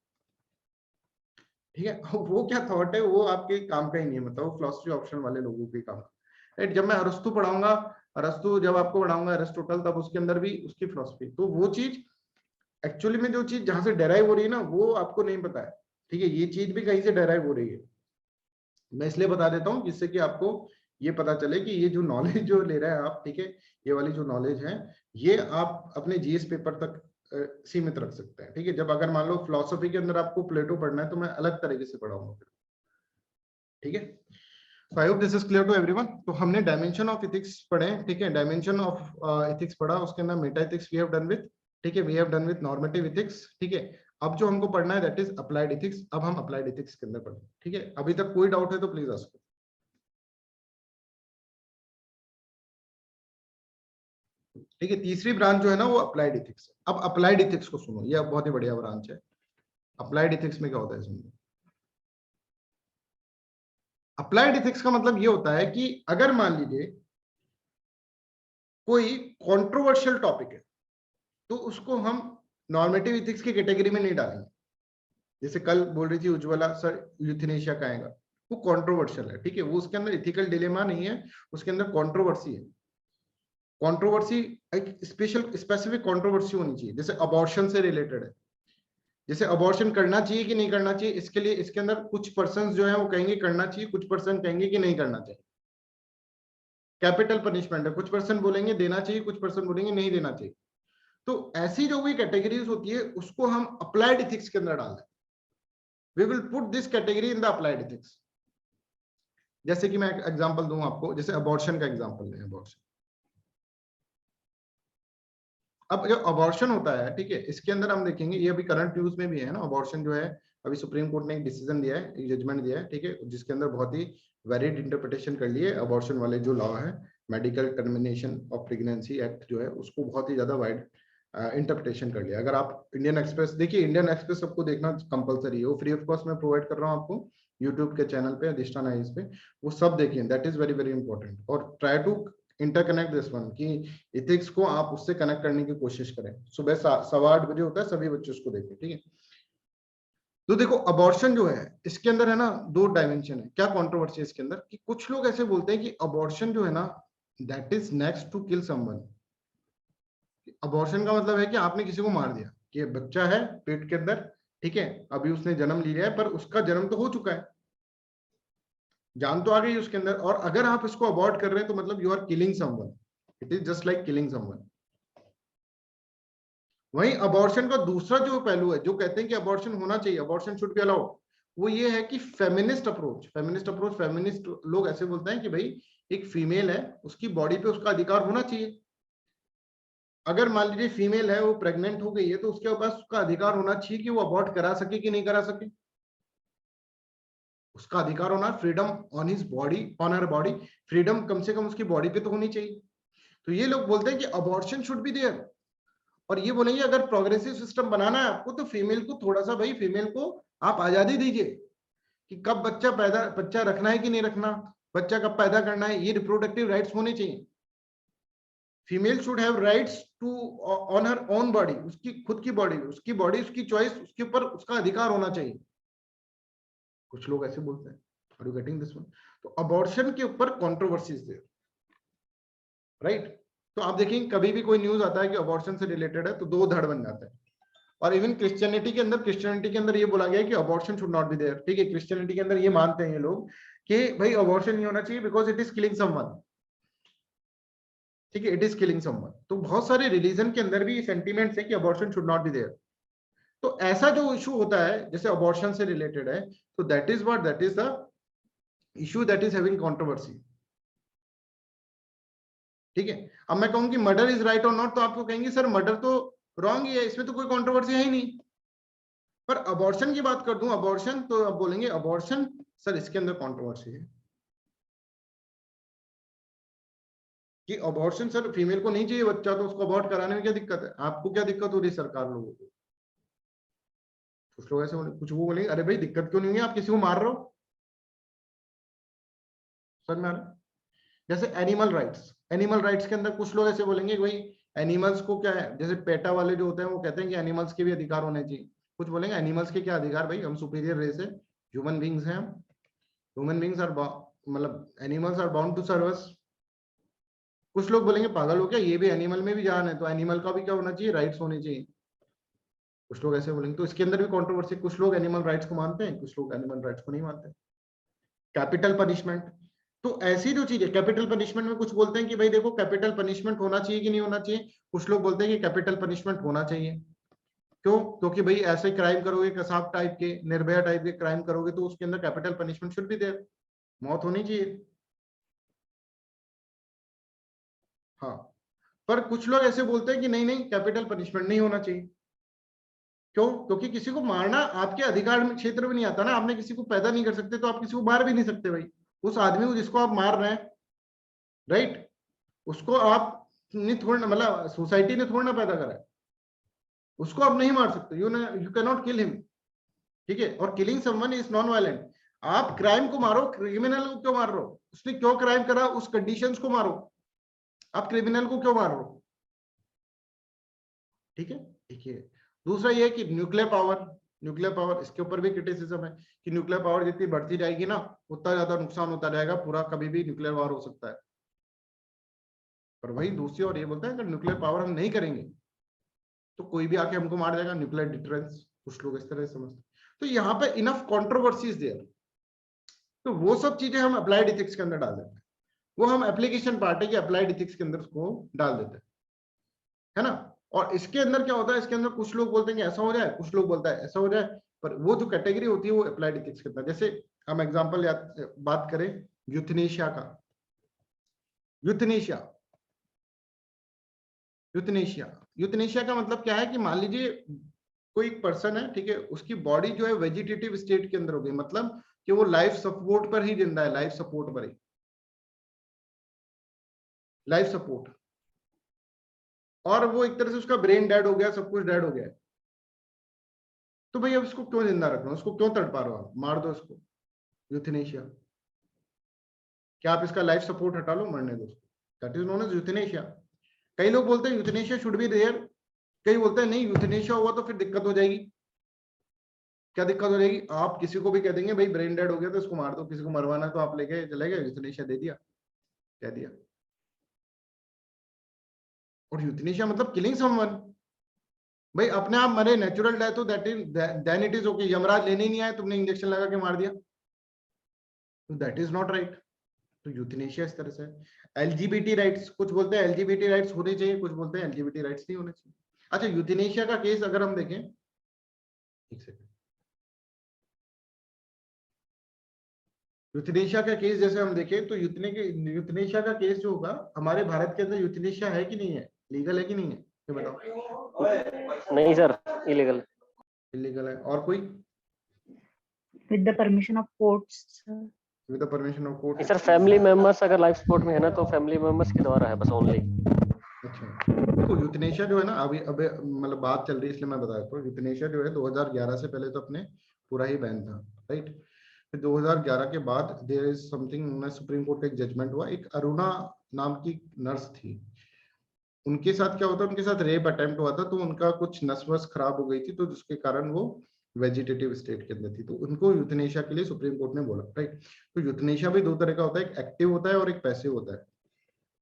ठीक है, वो क्या थॉट है वो आपके काम का ही नहीं है, मतलब वो फिलोसफी ऑप्शन वाले लोगों के काम का, राइट। जब मैं अरस्तु पढ़ाऊंगा, अरस्तु जब आपको पढ़ाऊंगा अरिस्टोटल, तब उसके अंदर भी उसकी फिलोसफी, तो वो चीज एक्चुअली में जो चीज जहां से डेराइव हो रही है ना, वो आपको नहीं पता है। ठीक है, ये चीज भी कहीं से डेराइव हो रही है, मैं इसलिए बता देता हूँ जिससे कि आपको ये पता चले कि ये जो नॉलेज जो ले रहे हैं आप, ठीक है, ये वाली जो नॉलेज है ये आप अपने जीएस पेपर तक सीमित रख सकते हैं, ठीक है। जब अगर मान लो फिलोसफी के अंदर आपको प्लेटो पढ़ना है तो मैं अलग तरीके से पढ़ाऊंगा फिर, ठीक है। So I hope this is clear to everyone. तो हमने डायमेंशन ऑफ इथिक्स पढ़े, ठीक है, डायमेंशन ऑफ इथिक्स पढ़ा, उसके अंदर meta ethics we have done with, ठीक है, we have done with normative ethics, ठीक है। अब जो हमको पढ़ना है दैट इज अप्लाइड इथिक्स। अब हम अप्लाइड इथिक्स के अंदर पढ़ें, ठीक है। अभी तक कोई डाउट है तो प्लीज आस्क। ठीक है, तीसरी ब्रांच जो है ना वो अप्लाइड इथिक्स है। अब अप्लाइड इथिक्स को सुनो, ये बहुत ही बढ़िया ब्रांच है। अप्लाइड इथिक्स में क्या होता है सुनो। अप्लाइड इथिक्स का मतलब ये होता है कि अगर मान लीजिए कोई कंट्रोवर्शियल टॉपिक है तो उसको हम नॉर्मेटिव इथिक्स की कैटेगरी में नहीं डालेंगे। जैसे कल बोल रही थी उज्ज्वला सर यूथेनेशिया का आएगा, वो कंट्रोवर्शियल है, ठीक है, वो उसके अंदर इथिकल डिलेमा नहीं है, उसके अंदर कंट्रोवर्सी है। कंट्रोवर्सी एक स्पेसिफिक कंट्रोवर्सी होनी चाहिए। जैसे अबॉर्शन से रिलेटेड है, जैसे अबॉर्शन करना चाहिए कि नहीं करना चाहिए, इसके लिए इसके अंदर कुछ पर्सन जो है वो कहेंगे करना चाहिए, कुछ पर्सन कहेंगे कि नहीं करना चाहिए। कैपिटल पनिशमेंट है, कुछ पर्सन बोलेंगे देना चाहिए, कुछ पर्सन बोलेंगे नहीं देना चाहिए। तो ऐसी जो भी कैटेगरीज होती है उसको हम अप्लाइड इथिक्स के अंदर डालते हैं। We will put this category in the applied ethics. जैसे कि मैं एक एग्जांपल दूं आपको, जैसे अबॉर्शन का एग्जांपल लें। अबॉर्शन, अब जो अबॉर्शन होता है, ठीक है, इसके अंदर हम देखेंगे, ये अभी करंट न्यूज में भी है ना, अबॉर्शन जो है अभी सुप्रीम कोर्ट ने एक डिसीजन दिया है, एक जजमेंट दिया है, ठीक है, जिसके अंदर बहुत ही वेरिड इंटरप्रिटेशन कर लिए अबॉर्शन वाले जो लॉ है, medical termination of pregnancy act जो है, उसको बहुत ही ज्यादा वाइड इंटरप्रिटेशन कर लिया। अगर आप इंडियन एक्सप्रेस देखिए, इंडियन एक्सप्रेस सबको देखना कंपलसरी है, वो फ्री ऑफ कॉस्ट में प्रोवाइड कर रहा हूँ आपको यूट्यूब के चैनल पे, अधिष्ठान आईएएस पे, वो सब देखिए, that is very very important. और try to interconnect this one, कि इथिक्स को आप उससे कनेक्ट करने की कोशिश करें। सुबह 8:15 बजे होता है, सभी बच्चे उसको देखें, ठीक है। तो देखो अबॉर्शन जो है इसके अंदर है ना दो डायमेंशन है। क्या कंट्रोवर्सी है इसके अंदर, कि कुछ लोग ऐसे बोलते हैं कि अबॉर्शन जो है ना that is next to kill someone. Abortion का मतलब है कि आपने किसी को मार दिया, कि बच्चा है पेट के अंदर, ठीक है, अभी उसने जन्म लिया है, पर उसका जन्म तो हो चुका है, जान तो आ गई उसके अंदर, और अगर आप इसको अबॉर्ट कर रहे हैं तो मतलब you are killing someone. It is just like killing someone. वहीं अबॉर्शन का दूसरा जो पहलू है, जो कहते हैं कि अबॉर्शन होना चाहिए, अबॉर्शन शुड बी अलाउड, वो ये है कि फेमिनिस्ट अप्रोच। फेमिनिस्ट लोग ऐसे बोलते हैं कि भाई एक फीमेल है, उसकी बॉडी पे उसका अधिकार होना चाहिए। अगर मान लीजिए फीमेल है, वो प्रेग्नेंट हो गई है, तो उसके पास उसका अधिकार होना चाहिए कि वो अबॉर्ट करा सके कि नहीं करा सके। उसका अधिकार होना, freedom on his body, on her body, freedom कम से कम उसकी बॉडी पे तो होनी चाहिए। तो ये लोग बोलते हैं कि अबॉर्शन शुड बी देयर। और ये बोलेंगे अगर प्रोग्रेसिव सिस्टम बनाना है आपको तो फीमेल को थोड़ा सा, भाई फीमेल को आप आजादी दीजिए कि कब बच्चा रखना है कि नहीं रखना, बच्चा कब पैदा करना है, ये रिप्रोडक्टिव राइट्स होने चाहिए। Female should have rights to own her own body, उसकी खुद की बॉडी, उसकी चॉइस, उसके ऊपर उसका अधिकार होना चाहिए। कुछ लोग ऐसे बोलते हैं। Are you getting this one? तो अबॉर्शन के ऊपर कंट्रोवर्सीज देयर, राइट। तो आप देखेंगे कभी भी कोई न्यूज आता है कि अबॉर्शन से रिलेटेड है तो दो धड़ बन जाता है। और इवन क्रिश्चियनिटी के अंदर ये बोला गया है कि abortion should not be there, ठीक है। क्रिश्चियनिटी के अंदर ये मानते हैं ये लोग कि भाई अबॉर्शन नहीं होना चाहिए because it is killing someone, ठीक है, इट इज किलिंग समवन। तो बहुत सारे रिलीजन के अंदर भी ये सेंटीमेंट्स है कि abortion should not be there. तो ऐसा जो इशू होता है जैसे अबॉर्शन से रिलेटेड है, तो that is the issue that is having controversy, ठीक है। अब मैं कहूँ कि मर्डर इज राइट और नॉट, तो आपको कहेंगे सर मर्डर तो रॉन्ग ही है, इसमें तो कोई कंट्रोवर्सी है ही नहीं। पर अबॉर्शन की बात कर दूं, अबॉर्शन, तो आप बोलेंगे अबॉर्शन सर इसके अंदर कंट्रोवर्सी है कि अबॉर्शन सर फीमेल को नहीं चाहिए बच्चा तो उसको अबॉर्ट कराने में क्या दिक्कत है, आपको क्या दिक्कत हो रही है सरकार लोगों को। कुछ लोग ऐसे बोले, कुछ वो बोलेंगे अरे भाई दिक्कत क्यों नहीं है, आप किसी को मार रहे हो। समझ में आ रहा है? जैसे एनिमल राइट्स के अंदर कुछ लोग ऐसे बोलेंगे भाई एनिमल्स को क्या है, जैसे पेटा वाले जो होते हैं वो कहते हैं कि एनिमल्स के भी अधिकार होने चाहिए। कुछ बोलेंगे एनिमल्स के क्या अधिकार, भाई हम सुपीरियर रेस है, ह्यूमन बींग्स हैं हम, ह्यूमन बींग्स आर मतलब animals are bound to serve us. कुछ लोग बोलेंगे पागल हो क्या, ये भी एनिमल में भी जान है तो एनिमल का भी क्या होना चाहिए, राइट्स होने चाहिए। कुछ लोग ऐसे बोलेंगे। तो इसके अंदर भी कंट्रोवर्सी, कुछ लोग एनिमल राइट्स को मानते हैं, कुछ लोग एनिमल राइट्स को नहीं मानते। कैपिटल पनिशमेंट, तो ऐसी जो चीज है कैपिटल पनिशमेंट में, कुछ बोलते हैं कि भाई देखो कैपिटल पनिशमेंट होना चाहिए कि नहीं होना चाहिए, कुछ लोग बोलते हैं कि कैपिटल पनिशमेंट होना चाहिए। क्यों? क्योंकि भाई ऐसे क्राइम करोगे, कसाब टाइप के, निर्भया टाइप के क्राइम करोगे तो उसके अंदर capital punishment should be there, मौत होनी चाहिए। हाँ, पर कुछ लोग ऐसे बोलते हैं कि नहीं नहीं कैपिटल पनिशमेंट नहीं होना चाहिए। क्यों? क्योंकि किसी को मारना आपके अधिकार में क्षेत्र में नहीं आता ना, आपने किसी को पैदा नहीं कर सकते तो आप किसी को मार भी नहीं सकते भाई। उस आदमी को जिसको आप मार रहे हैं, राइट, उसको आप नहीं थोड़ा, मतलब सोसाइटी ने थोड़ा ना पैदा करा है, उसको आप नहीं मार सकते, you can not kill him, ठीक है। और killing someone is non violent. आप क्राइम को मारो, क्रिमिनल को क्यों मार रहे हो? उसने क्यों क्राइम करा, उस कंडीशंस को मारो, आप क्रिमिनल को क्यों मार रहे हो? ठीक है, ठीक है। दूसरा ये है कि न्यूक्लियर पावर, इसके ऊपर भी क्रिटिसिज्म है कि न्यूक्लियर पावर जितनी बढ़ती जाएगी ना उतना ज्यादा नुकसान होता जाएगा, पूरा कभी भी न्यूक्लियर वॉर हो सकता है। पर वही दूसरी ओर ये बोलता है कि न्यूक्लियर पावर हम नहीं करेंगे तो कोई भी आके हमको मार जाएगा, न्यूक्लियर डिटरेंस, कुछ लोग इस तरह से समझते हैं। तो यहाँ पे इनफ कंट्रोवर्सीज देयर, तो वो सब चीजें हम अप्लाइड इथिक्स के अंदर डाल देते हैं, वो हम एप्लीकेशन पार्ट है कि अप्लाइड इथिक्स के अंदर उसको डाल देते हैं, है ना। और इसके अंदर क्या होता है, इसके अंदर कुछ लोग बोलते हैं कि ऐसा हो जाए, कुछ लोग बोलता है ऐसा हो जाए, पर वो जो कैटेगरी होती है वो अप्लाइड इथिक्स के अंदर। जैसे हम एग्जांपल बात करें यूथनेशिया का, यूथनेशिया का मतलब क्या है कि मान लीजिए कोई पर्सन है, ठीक है, उसकी बॉडी जो है वेजिटेटिव स्टेट के अंदर हो गई, मतलब कि वो लाइफ सपोर्ट पर ही जिंदा है, लाइफ सपोर्ट पर ही, लाइफ सपोर्ट, और वो एक तरह से उसका ब्रेन डेड हो गया, सब कुछ डेड हो गया है। तो भाई अब इसको क्यों जिंदा रखना, उसको क्यों तड़पा रहे हो आप, मार दो इसको, यूथनेशिया। क्या आप इसका लाइफ सपोर्ट हटा लो, मरने दो उसको, that is known as euthanasia. कई लोग बोलते हैं यूथनेशिया शुड बी देयर, कई बोलते हैं नहीं यूथनेशिया हुआ तो फिर दिक्कत हो जाएगी। क्या दिक्कत हो जाएगी? आप किसी को भी कह देंगे भाई ब्रेन डेड हो गया तो इसको मार दो, किसी को मरवाना है तो आप लेके चले गए, यूथनेशिया दे दिया, कह दिया। और यूथनेशिया मतलब किलिंग समवन, भाई अपने आप मरे, नेचुरल डेथ हो, that is then it is okay. Yamraj लेने ही नहीं आए, तुमने इंजेक्शन लगा के मार दिया, तो दैट इज नॉट राइट। तो यूथनेशिया इस तरह से। एलजीबीटी राइट्स, कुछ बोलते हैं एलजीबीटी राइट्स होने चाहिए, कुछ बोलते हैं एलजीबीटी राइट्स नहीं होने चाहिए। अच्छा, यूथनेशिया का केस अगर हम देखें, एक सेकंड, यूथनेशिया का केस जैसे हम देखें तो यूथनेशिया का केस जो होगा हमारे भारत के अंदर, यूथनेशिया है कि नहीं है, लीगल है कि नहीं है, ये बताओ। नहीं सर, इलीगल। इलीगल है। और कोई? With the permission of courts. With the permission of court. Sir family members अगर लाइफ सपोर्ट में है ना तो फैमिली मेंबर्स के द्वारा है बस, ओनली। अच्छा, देखो यूथनेशिया जो है ना, अभी अभी मतलब बात चल रही है इसलिए मैं बता देता हूँ। यूथनेशिया जो है 2011 से पहले तो अपने पूरा ही बैन था, राइट। फिर 2011 के बाद there is something, supreme court का एक जजमेंट हुआ, एक अरुणा नाम की नर्स थी, उनके साथ क्या होता है, उनके साथ रेप अटेम्प्ट हुआ था, तो उनका कुछ नस वस खराब हो गई थी, तो जिसके कारण वो वेजिटेटिव स्टेट के अंदर थी, तो उनको यूथनेशिया के लिए सुप्रीम कोर्ट ने बोला, राइट। तो यूथनेशिया भी दो तरह का होता है, एक एक्टिव होता है और एक पैसिव होता है।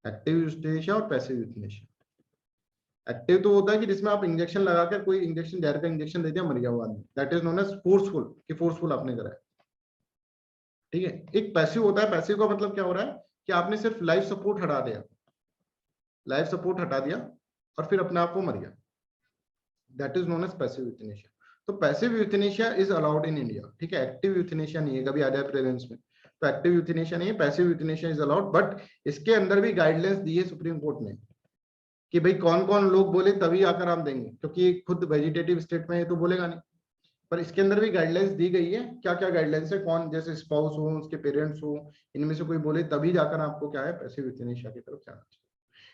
एक्टिव यूथनेशिया और पैसिव यूथनेशिया। एक्टिव तो होता है कि जिसमें आप इंजेक्शन लगाकर, कोई इंजेक्शन, जहर का इंजेक्शन दे दिया, मर गया वो आदमी, that is known as forceful, कि फोर्सफुल आपने करा है, ठीक है। एक पैसिव होता है, पैसिव का मतलब क्या हो रहा है कि आपने सिर्फ लाइफ सपोर्ट हटा दिया, लाइफ सपोर्ट हटा दिया और फिर अपने आप को मर गया, that is known as passive euthanasia. तो passive euthanasia is allowed in India, ठीक है। एक्टिव यूथनेशिया नहीं है, कभी आ जाए प्रेजेंस में तो एक्टिव यूथनेशिया नहीं है, passive euthanasia is allowed. But इसके अंदर भी गाइडलाइंस दी है सुप्रीम कोर्ट ने कि भाई कौन कौन लोग बोले तभी आकर हम देंगे, क्योंकि खुद वेजिटेटिव स्टेट में है तो बोलेगा नहीं। पर इसके अंदर भी गाइडलाइंस दी गई है, क्या क्या गाइडलाइंस है, कौन, जैसे स्पाउस हो, उसके पेरेंट्स हो, इनमें से कोई बोले तभी जाकर आपको क्या है, पैसिव यूथनेशिया की तरफ जाना चाहिए।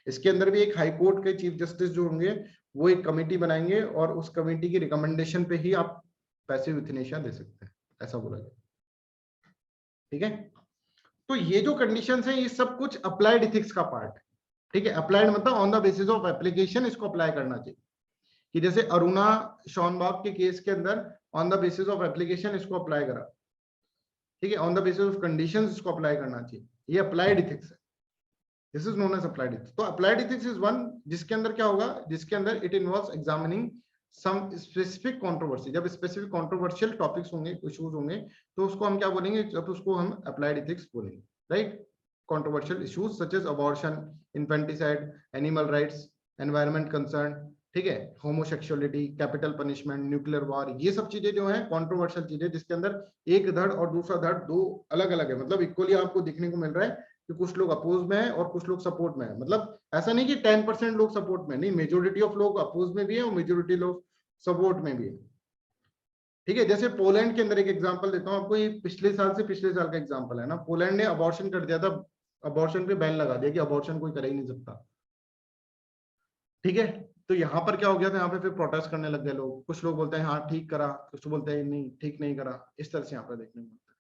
इसके अंदर भी एक हाई कोर्ट के चीफ जस्टिस जो होंगे वो एक कमेटी बनाएंगे और उस कमेटी की रिकमेंडेशन पे ही आप पैसिव यूथनेशिया दे सकते हैं, ऐसा बोला गया, ठीक है। तो ये जो कंडीशंस हैं ये सब कुछ अप्लाइड इथिक्स का पार्ट है, ठीक है। अप्लाइड मतलब on the basis of application इसको अप्लाई करना चाहिए, कि जैसे अरुणा शॉनबाग के केस के अंदर on the basis of application इसको अप्लाई करा, ठीक है, on the basis of conditions इसको अप्लाई करना चाहिए, ये अप्लाइड इथिक्स है, this is known as applied ethics. तो अप्लाइड इथिक्स इज वन जिसके अंदर क्या होगा, जिसके अंदर it involves examining some specific controversy, जब स्पेसिफिक कंट्रोवर्शियल टॉपिक्स होंगे, इश्यूज होंगे, तो उसको हम क्या बोलेंगे, जब उसको हम अप्लाइड इथिक्स बोलेंगे, right. controversial issues such as abortion, infanticide, animal rights, environment concern, ठीक है, homosexuality, capital punishment, nuclear war, ये सब चीजें जो हैं controversial चीजें जिसके अंदर एक धड़ और दूसरा धड़ दो अलग अलग है, मतलब इक्वली आपको देखने को मिल रहा है कि कुछ लोग अपोज में है और कुछ लोग सपोर्ट में है। मतलब ऐसा नहीं कि 10% लोग सपोर्ट में, नहीं, मेजोरिटी ऑफ लोग अपोज में भी है और मेजोरिटी लोग सपोर्ट में भी है। ठीक है, जैसे पोलैंड के अंदर एक एग्जांपल देता हूं आपको, ये पिछले साल का एग्जांपल है ना। पोलैंड ने अबॉर्शन कर दिया था, अबॉर्शन पे बैन लगा दिया कि अबॉर्शन कोई कर ही नहीं सकता। ठीक है, तो यहाँ पर क्या हो गया था, यहाँ पे फिर प्रोटेस्ट करने लग गए लोग। कुछ लोग बोलते हैं हाँ ठीक करा, कुछ बोलते हैं नहीं ठीक नहीं करा, इस तरह से यहाँ पर देखने को मिलता है।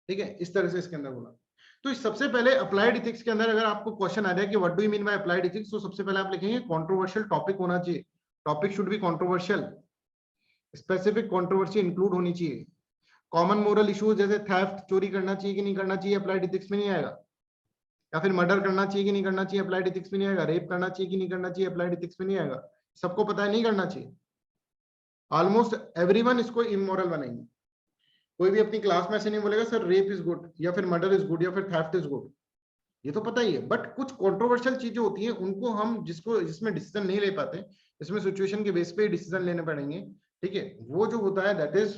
ठीक है, इस तरह से इसके अंदर बोला। तो इस सबसे पहले अप्लाइड इथिक्स के अंदर अगर आपको क्वेश्चन आ जाए कि what do you mean by applied ethics, तो सबसे पहले आप लिखेंगे कंट्रोवर्शियल टॉपिक होना चाहिए। Topic should be controversial, specific controversy include होनी चाहिए। कॉमन मोरल इश्यूज जैसे थेफ्ट, चोरी करना चाहिए कि नहीं करना चाहिए, अप्लाइड इथिक्स में नहीं आएगा। या फिर मर्डर करना चाहिए कि नहीं करना चाहिए, अप्लाइड इथिक्स में नहीं आएगा। रेप करना चाहिए कि नहीं करना चाहिए, अप्लाइड इथिक्स में नहीं आएगा। सबको पता है नहीं करना चाहिए। ऑलमोस्ट एवरीवन इसको इमोरल बनाएंगे। कोई भी अपनी क्लास में ऐसे नहीं बोलेगा सर रेप इज गुड या फिर मर्डर इज गुड या फिर थेफ्ट इज गुड, ये तो पता ही है। बट कुछ कंट्रोवर्शियल चीजें होती हैं, उनको हम जिसमें डिसीजन नहीं ले पाते, इसमें सिचुएशन के बेस पे डिसीजन लेने पड़ेंगे। ठीक है, वो जो होता है दैट इज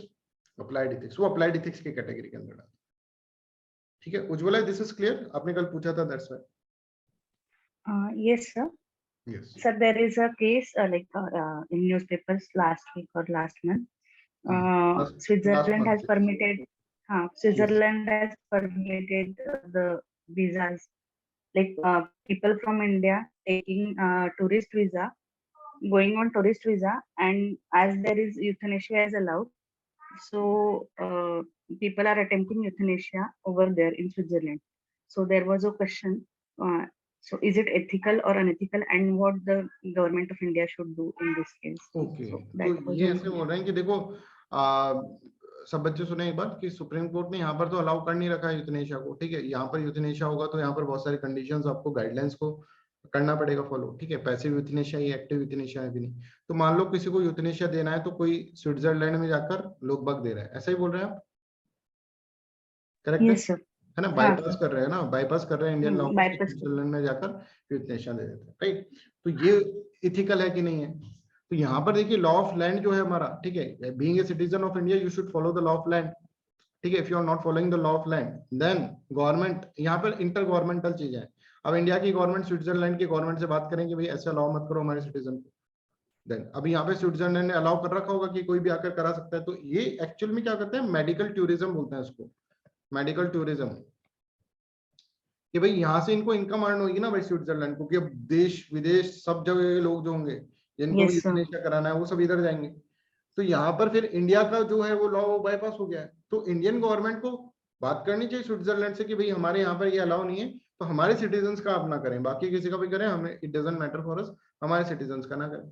अप्लाइड इथिक्स, वो अप्लाइड इथिक्स की कैटेगरी के अंदर। ठीक है उज्ज्वला, दिस इज क्लियर? आपने कल पूछा था that's why. Yes, sir. Yes. Sir, there is a case in newspapers last week or last month. Switzerland has permitted. Switzerland has permitted the visas, like people from India taking tourist visa, going on tourist visa, and as there is euthanasia is allowed, so people are attempting euthanasia over there in Switzerland. So there was a question. So is it ethical or unethical, and what the government of India should do in this case? Okay. So तो ये ऐसे बोल रहे हैं कि देखो सब बच्चे सुने एक बात कि सुप्रीम कोर्ट ने यहाँ पर तो अलाउ कर नहीं रखा है यूथनेशिया को। ठीक है, यहाँ पर यूथनेशिया होगा तो यहाँ पर बहुत सारी कंडीशंस आपको, गाइडलाइंस को करना पड़ेगा फॉलो। ठीक है, पैसिव यूथनेशिया या एक्टिव यूथनेशिया है भी नहीं। तो मान लो किसी को यूथनेशिया देना है तो कोई स्विट्जरलैंड में जाकर लोग बग दे रहा है, ऐसा ही बोल रहे हैं आप? Correct Yes, sir. है ना, बाईपास कर रहे हैं ना, बाईपास कर रहे हैं इंडियन लॉ को, bypass स्विट्जरलैंड में जाकर यूथनेशिया दे देते हैं। राइट, तो ये इथिकल है कि नहीं है? तो यहाँ पर देखिए लॉ ऑफ लैंड जो है हमारा, ठीक है, being a citizen of India you should follow the law of land. ठीक है, if you are not following the law of land then government, यहाँ पर इंटर गवर्नमेंटल चीजें हैं। अब इंडिया की गवर्नमेंट स्विट्जरलैंड की गवर्नमेंट से बात करें कि भाई ऐसा अलाउ मत करो हमारे सिटीजन को, देन अभी यहाँ पे स्विट्जरलैंड ने अलाउ कर रखा होगा कि कोई भी आकर करा सकता है। तो ये एक्चुअल में क्या करते हैं, मेडिकल टूरिज्म बोलते हैं इसको, मेडिकल टूरिज्म, कि भाई यहाँ से इनको इनकम अर्न होगी ना भाई स्विट्जरलैंड को, कि अब देश विदेश सब जगह के लोग जो होंगे जिनको भी यूथनेशिया कराना है वो सब इधर जाएंगे। तो यहाँ पर फिर इंडिया का जो है वो लॉ वो बाईपास हो गया है। तो इंडियन गवर्नमेंट को बात करनी चाहिए स्विट्जरलैंड से कि भाई हमारे यहाँ पर ये अलाउ नहीं है, तो हमारे सिटीजन्स का अपना करें, बाकी किसी का भी करें, हमें it doesn't matter for us, हमारे सिटीजन्स का ना करें।